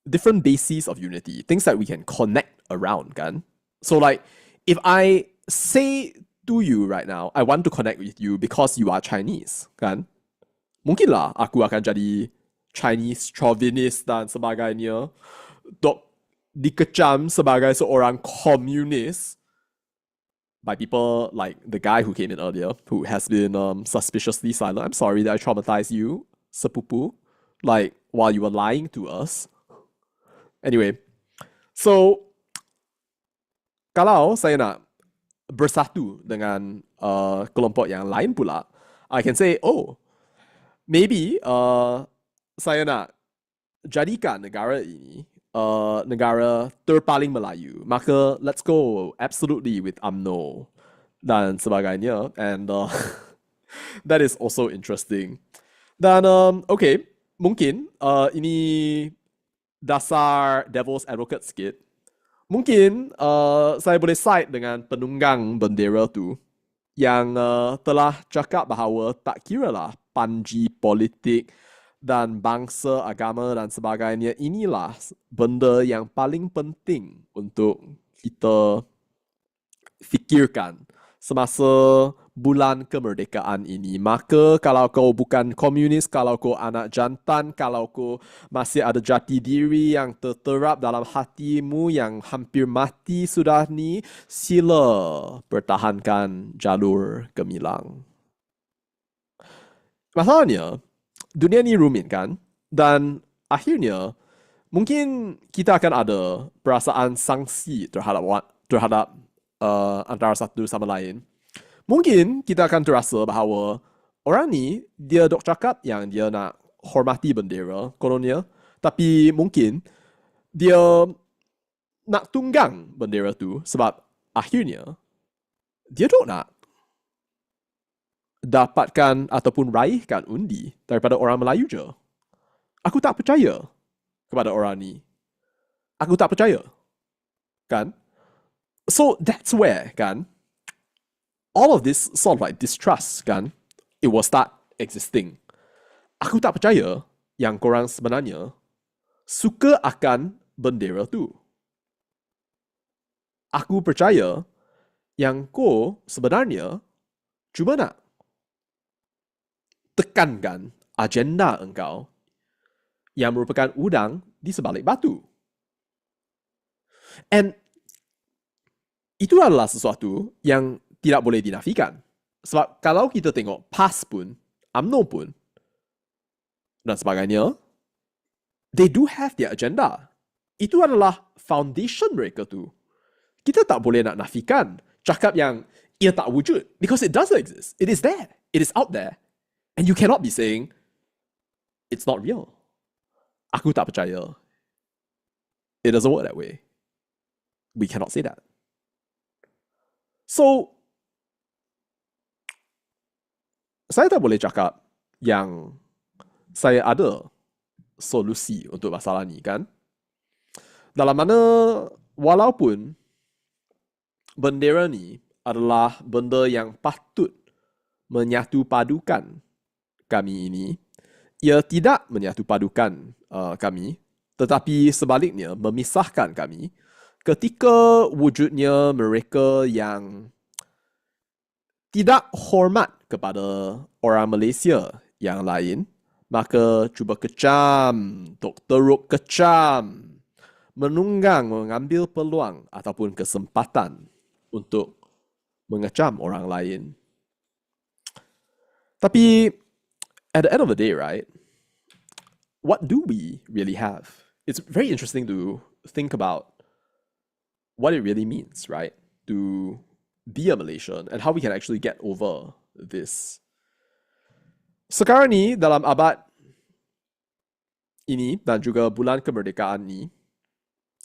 different bases of unity, things that we can connect around, kan? So like, if I say to you right now, I want to connect with you because you are Chinese, kan? Mungkinlah aku akan jadi Chinese chauvinist dan sebagainya, dikecam sebagai seorang komunis by people like the guy who came in earlier, who has been suspiciously silent. I'm sorry that I traumatized you, sepupu, like while you were lying to us. Anyway, so kalau saya nak bersatu dengan kelompok yang lain pula, I can say, oh, maybe saya nak jadikan negara ini negara terpaling Melayu, maka let's go absolutely with UMNO dan sebagainya. And that is also interesting. Dan okay, mungkin ini dasar devil's advocate sikit. Mungkin saya boleh side dengan penunggang bendera tu yang telah cakap bahawa tak kira lah panji politik dan bangsa, agama dan sebagainya, inilah benda yang paling penting untuk kita fikirkan semasa bulan kemerdekaan ini. Maka kalau kau bukan komunis, kalau kau anak jantan, kalau kau masih ada jati diri yang terterap dalam hatimu yang hampir mati sudah ni, sila pertahankan jalur gemilang. Masalahnya, dunia ni rumit kan? Dan akhirnya, mungkin kita akan ada perasaan sangsi terhadap antara satu sama lain. Mungkin kita akan terasa bahawa orang ni dia dok cakap yang dia nak hormati bendera kononnya, tapi mungkin dia nak tunggang bendera tu sebab akhirnya dia dok nak dapatkan ataupun raihkan undi daripada orang Melayu je. Aku tak percaya kepada orang ni. Aku tak percaya. Kan? So that's where, kan, all of this sort of like distrust, kan, it will start existing. Aku tak percaya yang korang sebenarnya suka akan bendera tu. Aku percaya yang kau sebenarnya cuma nak tekankan agenda engkau yang merupakan udang di sebalik batu. And itu adalah sesuatu yang tidak boleh dinafikan. Sebab kalau kita tengok PAS pun, UMNO pun, dan sebagainya, they do have their agenda. Itu adalah foundation mereka tu. Kita tak boleh nak nafikan cakap yang ia tak wujud. Because it does exist. It is there. It is out there. And you cannot be saying, it's not real. Aku tak percaya. It doesn't work that way. We cannot say that. So, saya tak boleh cakap yang saya ada solusi untuk masalah ni, kan? Dalam mana, walaupun bendera ni adalah benda yang patut menyatu padukan kami ini, ia tidak menyatu padukan kami, tetapi sebaliknya memisahkan kami ketika wujudnya mereka yang tidak hormat kepada orang Malaysia yang lain, maka cuba kecam, tok teruk kecam, menunggang mengambil peluang ataupun kesempatan untuk mengecam orang lain. Tapi at the end of the day, right, what do we really have? It's very interesting to think about what it really means, right, to be a Malaysian and how we can actually get over this. Sekarang ni, dalam abad ini dan juga bulan kemerdekaan ni,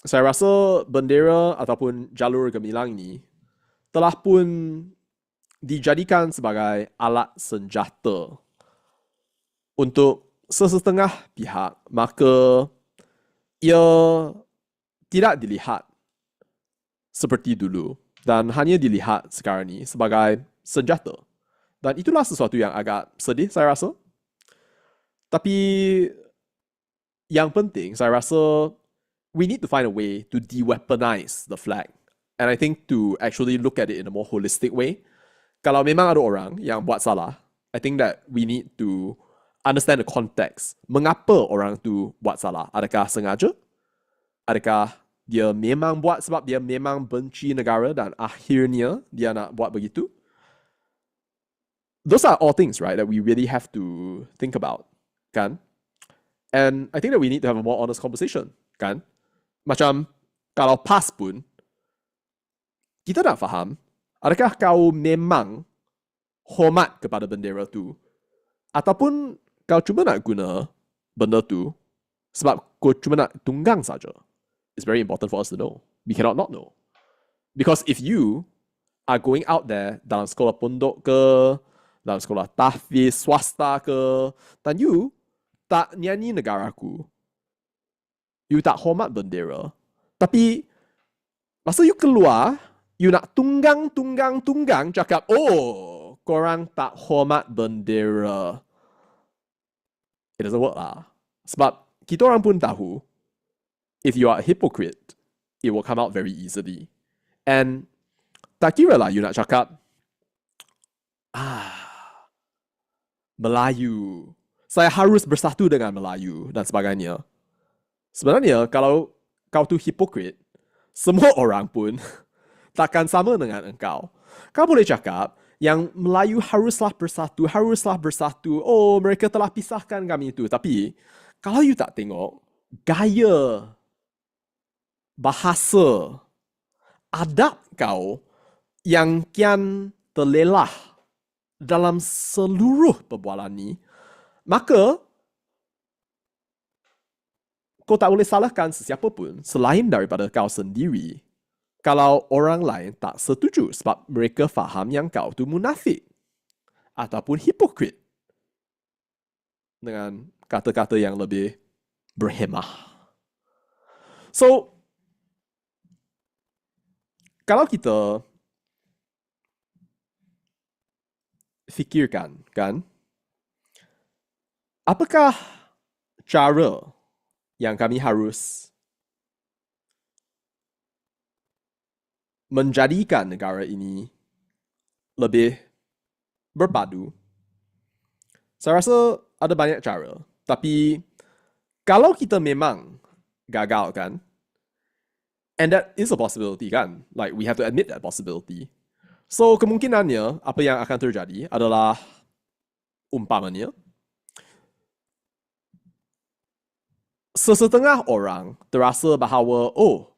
saya rasa bendera ataupun jalur gemilang ni telah pun dijadikan sebagai alat senjata untuk sesetengah pihak, maka ia tidak dilihat seperti dulu dan hanya dilihat sekarang ni sebagai senjata. Dan itulah sesuatu yang agak sedih, saya rasa. Tapi yang penting, saya rasa we need to find a way to de-weaponize the flag. And I think to actually look at it in a more holistic way. Kalau memang ada orang yang buat salah, I think that we need to understand the context. Mengapa orang tu buat salah? Adakah sengaja? Adakah dia memang buat sebab dia memang benci negara dan akhirnya dia nak buat begitu? Those are all things, right, that we really have to think about, kan? And I think that we need to have a more honest conversation, kan? Macam kalau PAS pun, kita nak faham, adakah kau memang hormat kepada bendera tu? Ataupun kau cuma nak guna benda tu sebab kau cuma nak tunggang saja? is very important for us to know. We cannot not know. Because if you are going out there dalam sekolah pondok ke, dalam sekolah tahfiz, swasta ke, dan you tak nyanyi negaraku, you tak hormat bendera, tapi masa you keluar, you nak tunggang, cakap, oh, korang tak hormat bendera. It doesn't work lah. Sebab kita orang pun tahu, if you are a hypocrite, it will come out very easily. And tak kira lah you nak cakap, Melayu, saya harus bersatu dengan Melayu dan sebagainya. Sebenarnya, kalau kau tu hypocrite, semua orang pun takkan sama dengan engkau. Kau boleh cakap yang Melayu haruslah bersatu. Oh, mereka telah pisahkan kami itu. Tapi, kalau you tak tengok gaya, bahasa, adab kau yang kian terlelah dalam seluruh perbualan ni, maka kau tak boleh salahkan sesiapa pun selain daripada kau sendiri kalau orang lain tak setuju sebab mereka faham yang kau tu munafik ataupun hipokrit dengan kata-kata yang lebih berhemah. So, kalau kita fikirkan, kan, apakah cara yang kami harus menjadikan negara ini lebih berpadu? Saya rasa ada banyak cara. Tapi kalau kita memang gagal, kan, and that is a possibility, kan? Like, we have to admit that possibility. So, kemungkinannya, apa yang akan terjadi adalah, umpamanya, sesetengah orang terasa bahawa, oh,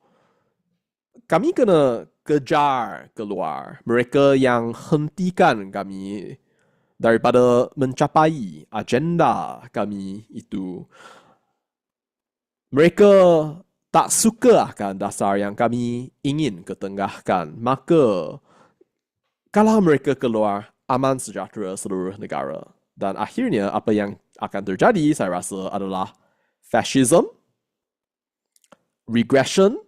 kami kena kejar keluar mereka yang hentikan kami daripada mencapai agenda kami itu. Mereka tak suka akan dasar yang kami ingin ketengahkan. Maka, kalau mereka keluar, aman sejahtera seluruh negara. Dan akhirnya, apa yang akan terjadi, saya rasa, adalah fascism, regression,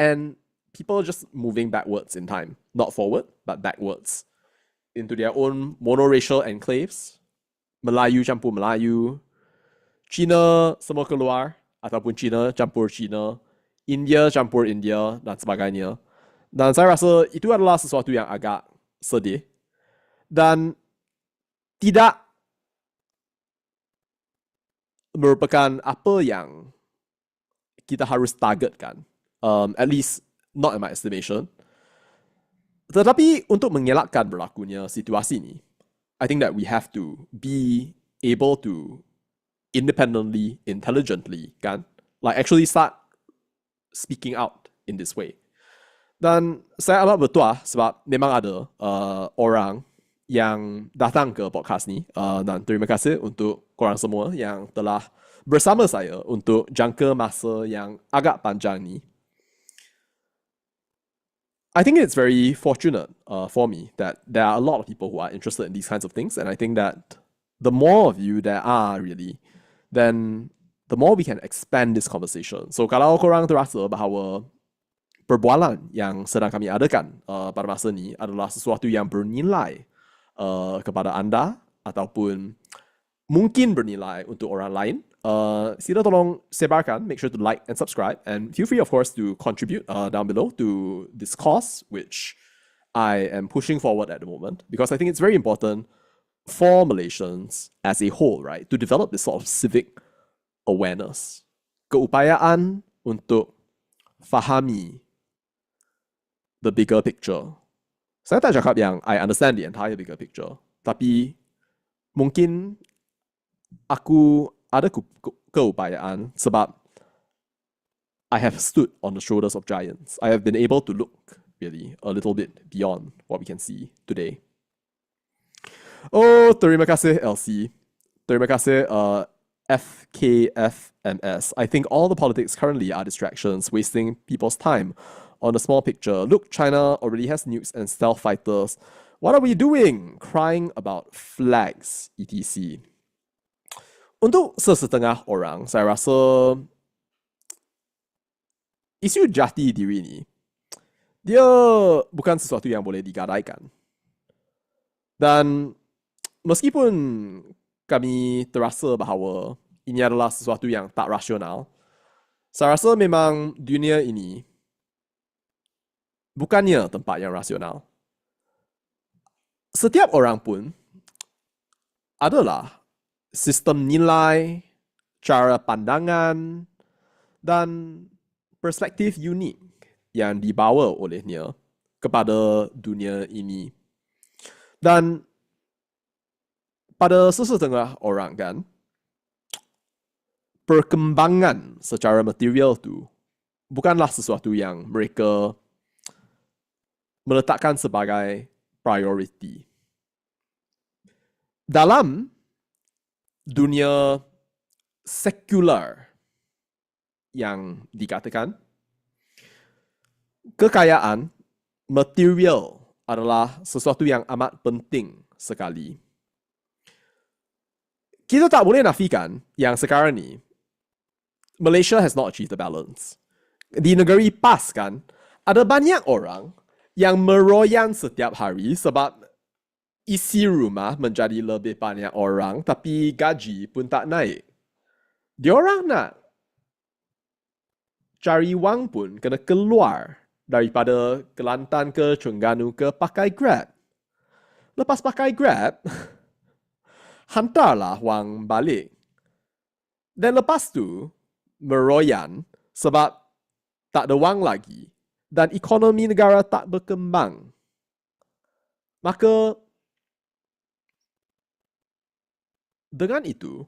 and people just moving backwards in time. Not forward, but backwards. Into their own monoracial enclaves. Melayu campur Melayu. Cina semua keluar. Ataupun Cina campur Cina. India campur India dan sebagainya. Dan saya rasa itu adalah sesuatu yang agak sedih. Dan tidak merupakan apa yang kita harus targetkan. At least not in my estimation. Tetapi untuk mengelakkan berlakunya situasi ini, I think that we have to be able to independently, intelligently, kan? Like actually start speaking out in this way. Dan saya amat bertuah sebab memang ada orang yang datang ke podcast ni. Dan terima kasih untuk korang semua yang telah bersama saya untuk jangka masa yang agak panjang ni. I think it's very fortunate for me that there are a lot of people who are interested in these kinds of things. And I think that the more of you there are really, then the more we can expand this conversation. So kalau korang terasa bahawa perbualan yang sedang kami adakan pada masa ni adalah sesuatu yang bernilai kepada anda ataupun mungkin bernilai untuk orang lain, sila tolong sebarkan, make sure to like and subscribe, and feel free of course to contribute down below to this cause which I am pushing forward at the moment, because I think it's very important for Malaysians as a whole, right, to develop this sort of civic awareness, keupayaan untuk fahami the bigger picture. Saya tak cakap yang I understand the entire bigger picture, tapi mungkin aku ada keupayaan sebab I have stood on the shoulders of giants. I have been able to look really a little bit beyond what we can see today. Oh, terima kasih Elsie. Terima kasih FKFMS. I think all the politics currently are distractions, wasting people's time on the small picture. Look, China already has nukes and stealth fighters. What are we doing? Crying about flags, etc. Untuk sesetengah orang, saya rasa isu jati diri ni, dia bukan sesuatu yang boleh digadaikan. Dan meskipun kami terasa bahawa ini adalah sesuatu yang tak rasional, saya rasa memang dunia ini bukannya tempat yang rasional. Setiap orang pun adalah sistem nilai, cara pandangan, dan perspektif unik yang dibawa olehnya kepada dunia ini. Dan pada sesetengah orang kan, perkembangan secara material tu bukanlah sesuatu yang mereka meletakkan sebagai priority. Dalam dunia sekular yang dikatakan, kekayaan material adalah sesuatu yang amat penting sekali. Kita tak boleh nafikan yang sekarang ni Malaysia has not achieved the balance. Di negeri PAS kan, ada banyak orang yang meroyan setiap hari sebab isi rumah menjadi lebih banyak orang tapi gaji pun tak naik. Diorang nak cari wang pun kena keluar daripada Kelantan ke Terengganu ke pakai Grab. Lepas pakai Grab, hantarlah wang balik. Dan lepas tu, meroyan sebab tak ada wang lagi dan ekonomi negara tak berkembang. Maka, dengan itu,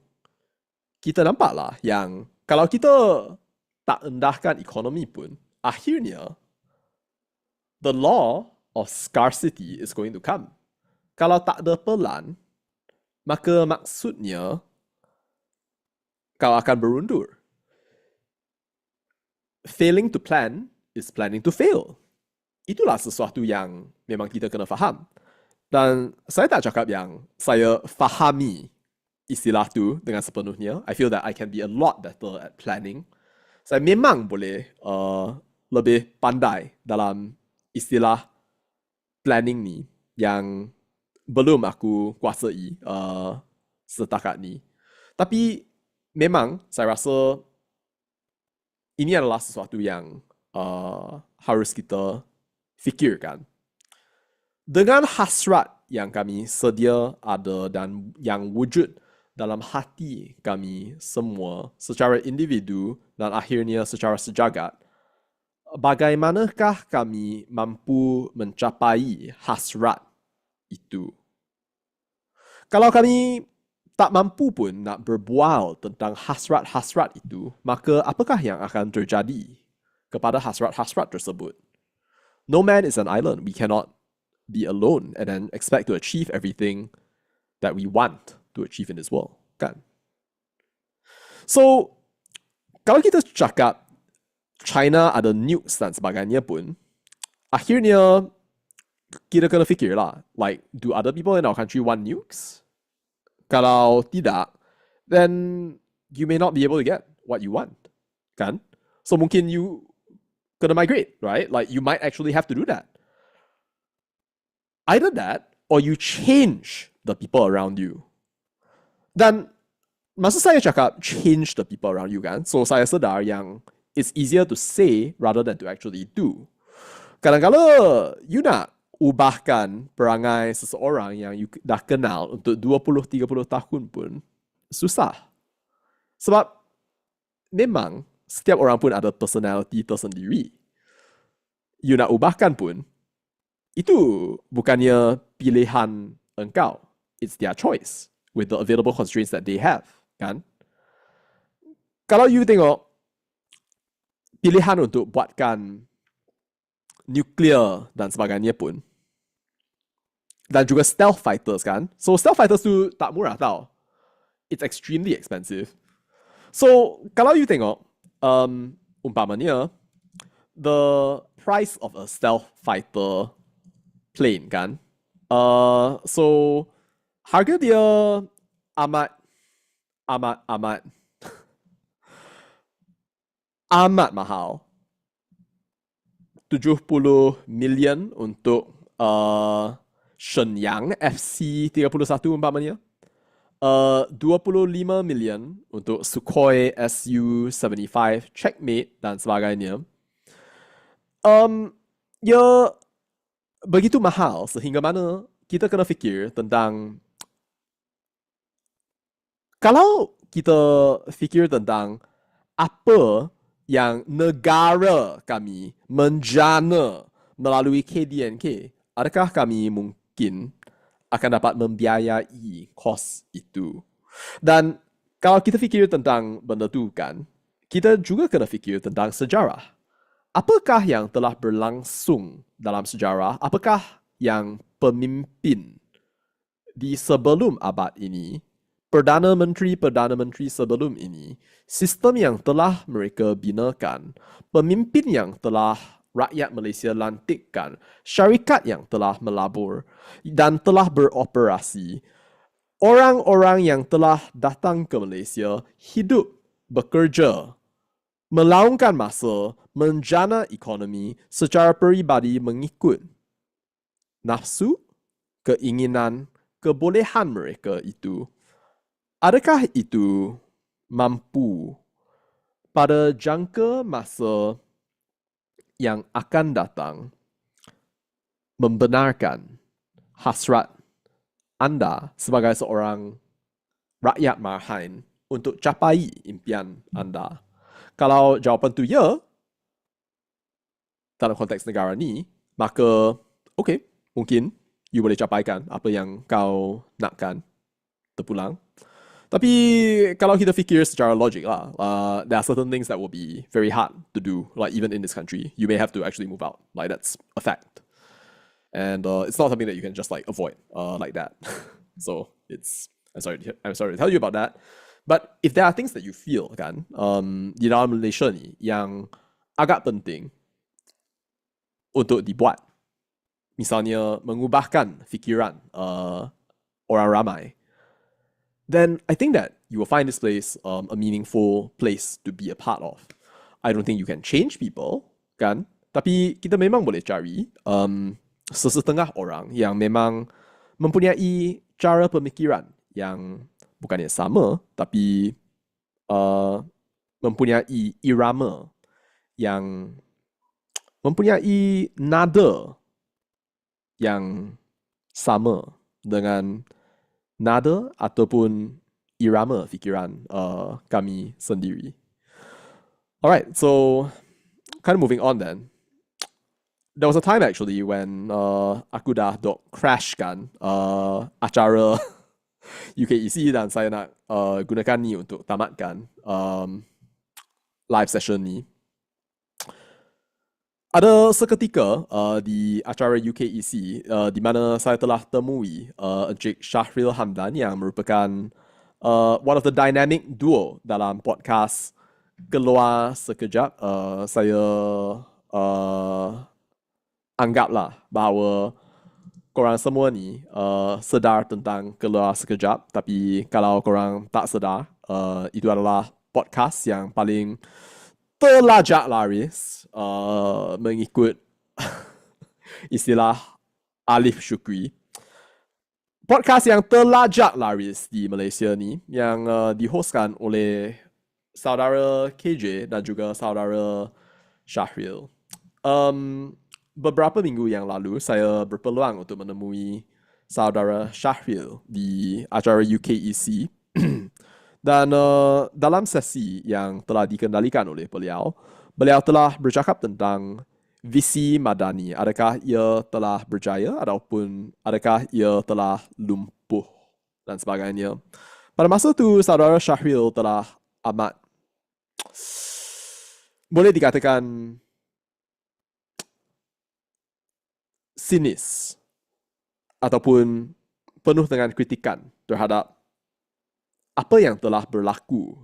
kita nampaklah yang kalau kita tak endahkan ekonomi pun, akhirnya, the law of scarcity is going to come. Kalau tak ada pelan, maka maksudnya kau akan berundur. Failing to plan is planning to fail. Itulah sesuatu yang memang kita kena faham. Dan saya tak cakap yang saya fahami istilah tu dengan sepenuhnya. I feel that I can be a lot better at planning. Saya memang boleh lebih pandai dalam istilah planning ni yang belum aku kuasai setakat ni. Tapi memang saya rasa ini adalah sesuatu yang harus kita fikirkan. Dengan hasrat yang kami sedia ada dan yang wujud dalam hati kami semua secara individu dan akhirnya secara sejagat, bagaimanakah kami mampu mencapai hasrat itu? Kalau kami tak mampu pun nak berbual tentang hasrat-hasrat itu, maka apakah yang akan terjadi kepada hasrat-hasrat tersebut? No man is an island. We cannot be alone and then expect to achieve everything that we want to achieve in this world, kan? So, kalau kita cakap China ada nukes dan sebagainya pun, akhirnya kita kena fikir lah, like, do other people in our country want nukes? Kalau tidak, then you may not be able to get what you want, kan? So mungkin you kena migrate, right? Like, you might actually have to do that. Either that, or you change the people around you. Dan masa saya cakap change the people around you kan, so saya sedar yang it's easier to say rather than to actually do. Kadang-kadang you nak ubahkan perangai seseorang yang you dah kenal untuk 20-30 tahun pun susah. Sebab memang setiap orang pun ada personality tersendiri. You nak ubahkan pun, itu bukannya pilihan engkau. It's their choice with the available constraints that they have, kan? Kalau you tengok pilihan untuk buatkan nuklear dan sebagainya pun, dan juga stealth fighters kan, so stealth fighters tu tak murah tau. It's extremely expensive. So, kalau you tengok, umpamanya, the price of a stealth fighter plane kan, so harga dia amat amat amat amat mahal. 70 million untuk Shenyang FC-31 umpamanya. 25 million untuk Sukhoi Su-75 Checkmate dan sebagainya. Ya begitu mahal sehingga mana kita kena fikir tentang, kalau kita fikir tentang apa yang negara kami menjana melalui KDNK, adakah kami mungkin akan dapat membiayai kos itu? Dan kalau kita fikir tentang benda tu kan, kita juga kena fikir tentang sejarah. Apakah yang telah berlangsung dalam sejarah? Apakah yang pemimpin di sebelum abad ini, Perdana Menteri sebelum ini, sistem yang telah mereka binakan, pemimpin yang telah rakyat Malaysia lantikkan, syarikat yang telah melabur dan telah beroperasi, orang-orang yang telah datang ke Malaysia, hidup, bekerja, melaungkan masa, menjana ekonomi secara peribadi mengikut nafsu, keinginan, kebolehan mereka itu. Adakah itu mampu pada jangka masa yang akan datang membenarkan hasrat anda sebagai seorang rakyat marhaen untuk capai impian anda? Kalau jawapan tu ya, dalam konteks negara ni, maka okay, mungkin you boleh capaikan apa yang kau nakkan terpulang. Tapi kalau kita fikir secara logik lah, there are certain things that will be very hard to do, like even in this country. You may have to actually move out, like that's a fact. And it's not something that you can just like avoid like that. So it's, I'm sorry to tell you about that. But if there are things that you feel kan, di dalam Malaysia ni yang agak penting untuk dibuat, misalnya mengubahkan fikiran orang ramai, then I think that you will find this place a meaningful place to be a part of. I don't think you can change people, kan? Tapi kita memang boleh cari sesetengah orang yang memang mempunyai cara pemikiran yang bukannya sama, tapi mempunyai irama yang mempunyai nada yang sama dengan nada ataupun irama fikiran kami sendiri. Alright, so kind of moving on then. There was a time actually when aku dah dok crash kan acara UKEC dan saya nak gunakan ni untuk tamatkan live session ni. Ada seketika di acara UKEC di mana saya telah temui Encik Syahril Hamdan yang merupakan one of the dynamic duo dalam podcast Keluar Sekejap. Saya anggaplah bahawa korang semua ni sedar tentang Keluar Sekejap, tapi kalau korang tak sedar, itu adalah podcast yang paling terlajak laris mengikut istilah Alif Syukri. Podcast yang terlajak laris di Malaysia ni yang dihostkan oleh saudara KJ dan juga saudara Syahril. Beberapa minggu yang lalu saya berpeluang untuk menemui saudara Syahril di acara UKEC. Dan dalam sesi yang telah dikendalikan oleh beliau telah bercakap tentang visi madani. Adakah ia telah berjaya ataupun adakah ia telah lumpuh dan sebagainya. Pada masa itu, saudara Syahril telah amat, boleh dikatakan, sinis ataupun penuh dengan kritikan terhadap apa yang telah berlaku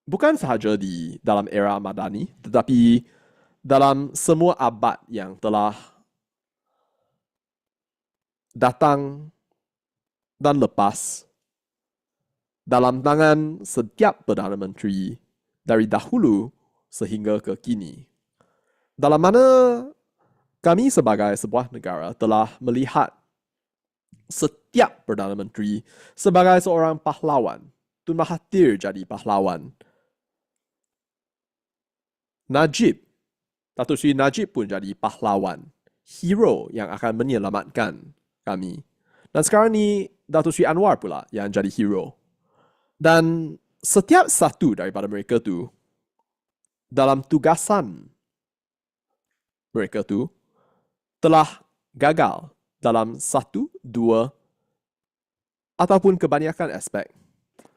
bukan sahaja di dalam era Madani, tetapi dalam semua abad yang telah datang dan lepas dalam tangan setiap Perdana Menteri dari dahulu sehingga ke kini. Dalam mana kami sebagai sebuah negara telah melihat setiap Perdana Menteri sebagai seorang pahlawan. Tun Mahathir jadi pahlawan. Najib, Datuk Seri Najib pun jadi pahlawan. Hero yang akan menyelamatkan kami. Dan sekarang ni Datuk Seri Anwar pula yang jadi hero. Dan setiap satu daripada mereka tu dalam tugasan mereka tu telah gagal dalam satu, dua ataupun kebanyakan aspek.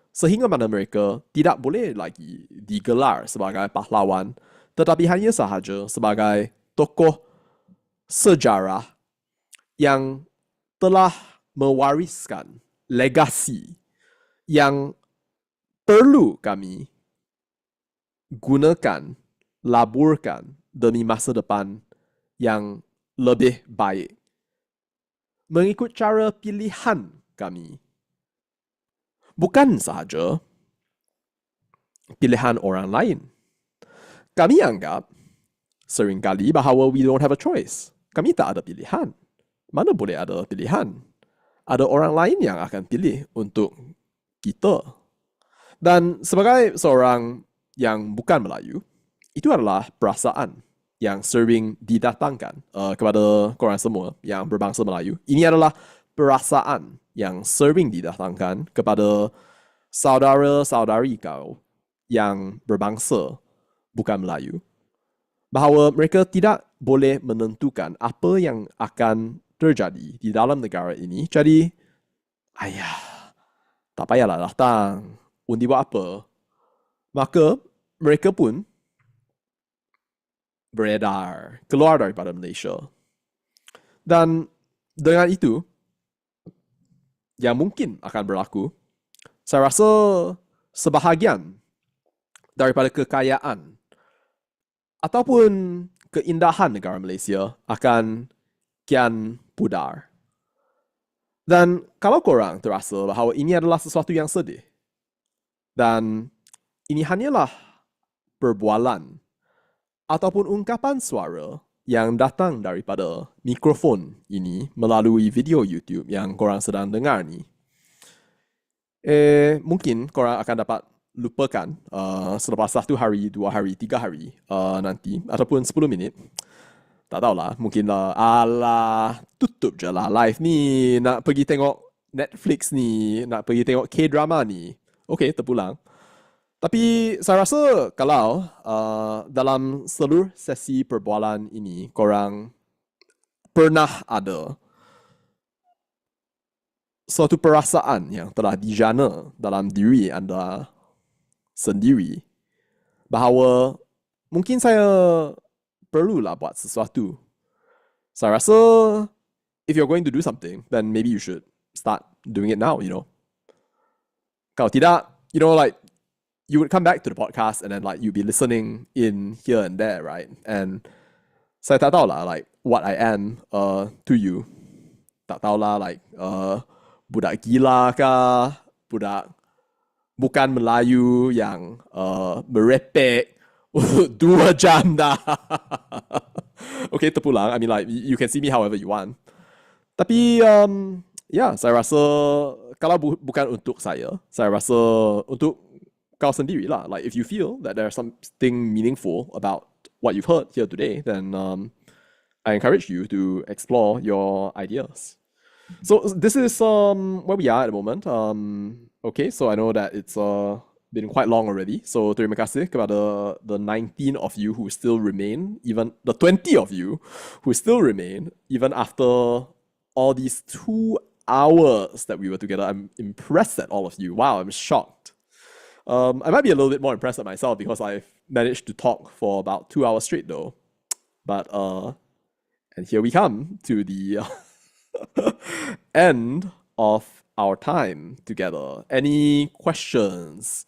Sehingga mana mereka tidak boleh lagi digelar sebagai pahlawan, tetapi hanya sahaja sebagai tokoh sejarah yang telah mewariskan legasi yang perlu kami gunakan, laburkan demi masa depan yang lebih baik. Mengikut cara pilihan kami. Bukan sahaja pilihan orang lain. Kami anggap seringkali bahawa we don't have a choice. Kami tak ada pilihan. Mana boleh ada pilihan? Ada orang lain yang akan pilih untuk kita. Dan sebagai seorang yang bukan Melayu, itu adalah perasaan yang sering didatangkan kepada korang semua yang berbangsa Melayu. Ini adalah perasaan yang sering didatangkan kepada saudara-saudari kau yang berbangsa bukan Melayu. Bahawa mereka tidak boleh menentukan apa yang akan terjadi di dalam negara ini. Jadi, tak payahlah datang. Undi buat apa? Maka, mereka pun beredar, keluar daripada Malaysia. Dan dengan itu, yang mungkin akan berlaku, saya rasa sebahagian daripada kekayaan ataupun keindahan negara Malaysia akan kian pudar. Dan kalau korang terasa bahawa ini adalah sesuatu yang sedih, dan ini hanyalah perbualan ataupun ungkapan suara yang datang daripada mikrofon ini melalui video YouTube yang korang sedang dengar ni, mungkin korang akan dapat lupakan selepas 1 hari, 2 hari, 3 hari nanti, ataupun 10 minit. Tak tahulah, mungkin lah, alah, tutup je lah live ni, nak pergi tengok Netflix ni, nak pergi tengok K-drama ni. Okay, terpulang. Tapi saya rasa kalau dalam seluruh sesi perbualan ini korang pernah ada suatu perasaan yang telah dijana dalam diri anda sendiri bahawa mungkin saya perlulah buat sesuatu. Saya rasa if you're going to do something, then maybe you should start doing it now, you know. Kalau tidak, you know, like, you would come back to the podcast and then like you'd be listening in here and there, right? And saya tak tahu lah like what I am to you. Tak tahu lah like budak gila kah, budak bukan Melayu yang merepek 2 jam dah. Okay, terpulang. I mean like you can see me however you want. Tapi saya rasa kalau bukan untuk saya rasa untuk kau sendiri lah. Like if you feel that there's something meaningful about what you've heard here today, then I encourage you to explore your ideas. So this is where we are at the moment. Okay, so I know that it's been quite long already. So terima kasih kepada the 19 of you who still remain, even the 20 of you who still remain, even after all these 2 hours that we were together. I'm impressed at all of you. Wow, I'm shocked. I might be a little bit more impressed at myself because I've managed to talk for about 2 hours straight though. But and here we come to the end of our time together. Any questions?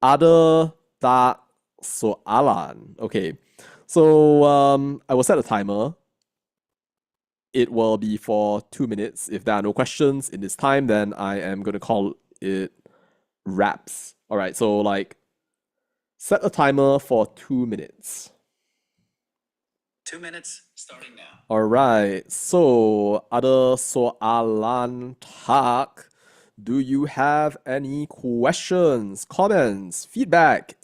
Ada tak soalan. Okay. So I will set a timer. It will be for 2 minutes. If there are no questions in this time, then I am going to call it wraps. All right. So like set a timer for 2 minutes. 2 minutes starting now. All right. So ada soalan tak? Do you have any questions, comments, feedback?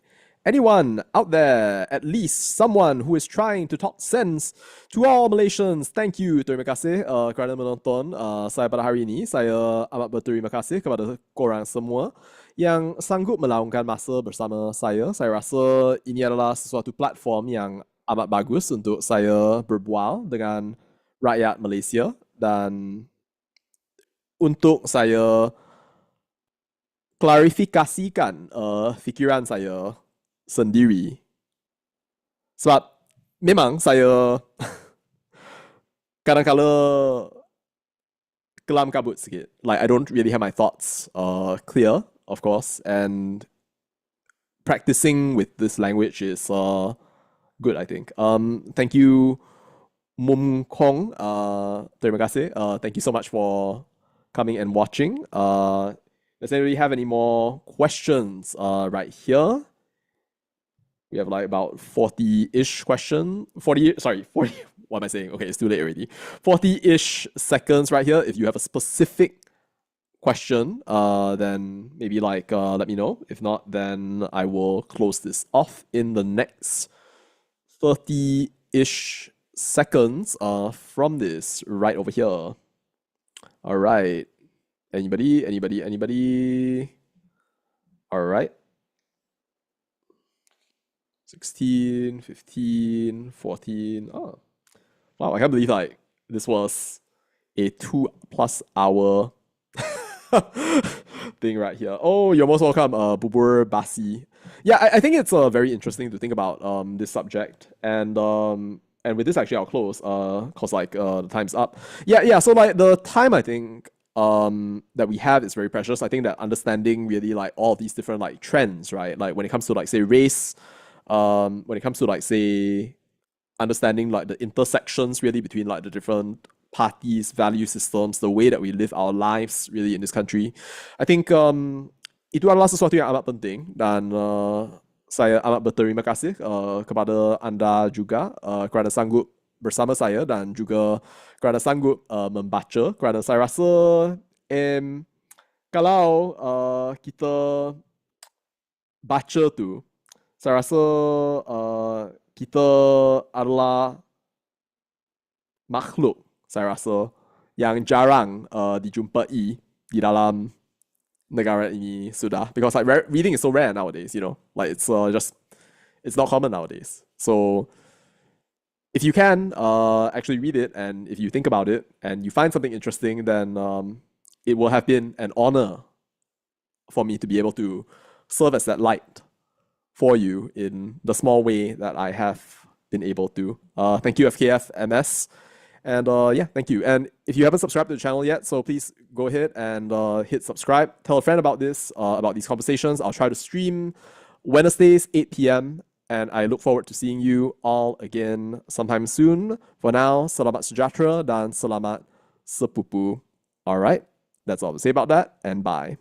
Anyone out there, at least someone who is trying to talk sense to all Malaysians. Thank you. Terima kasih kerana menonton saya pada hari ini. Saya amat berterima kasih kepada korang semua yang sanggup meluangkan masa bersama saya. Saya rasa ini adalah sesuatu platform yang amat bagus untuk saya berbual dengan rakyat Malaysia dan untuk saya klarifikasikan fikiran saya sendiri. Sebab memang saya kadang-kala kelam kabut sikit. Like I don't really have my thoughts clear, of course, and practicing with this language is good, I think. Thank you, Mum Kong. Terima kasih. Thank you so much for coming and watching. Does anybody have any more questions right here? We have like about 40-ish question. 40, sorry, 40. What am I saying? Okay, it's too late already. 40-ish seconds right here. If you have a specific question, then maybe like let me know. If not, then I will close this off in the next 30-ish seconds from this right over here. All right. Anybody? All right. 16, 15, 14. Oh, wow. I can't believe like this was a 2+ hour thing right here. Oh, you're most welcome, Bubur Basi. Yeah, I think it's very interesting to think about this subject. And with this actually I'll close cause like the time's up. Yeah, so like the time I think that we have is very precious. I think that understanding really like all these different like trends, right? Like when it comes to like say race, when it comes to like say understanding like the intersections really between like the different parties, value systems, the way that we live our lives really in this country. I think itu adalah sesuatu yang amat penting dan saya amat berterima kasih kepada anda juga kerana sanggup bersama saya dan juga kerana sanggup membaca kerana saya rasa kalau kita baca tu saya rasa kita adalah makhluk saya rasa yang jarang dijumpai di dalam negara ini sudah because like reading is so rare nowadays, you know, like it's it's not common nowadays. So if you can actually read it and if you think about it and you find something interesting, then it will have been an honor for me to be able to serve as that light for you in the small way that I have been able to. Thank you, FKFMS. And yeah, thank you. And if you haven't subscribed to the channel yet, so please go ahead and hit subscribe. Tell a friend about this, about these conversations. I'll try to stream Wednesdays, 8 p.m. And I look forward to seeing you all again sometime soon. For now, selamat sejahtera dan selamat sepupu. All right, that's all to say about that, and bye.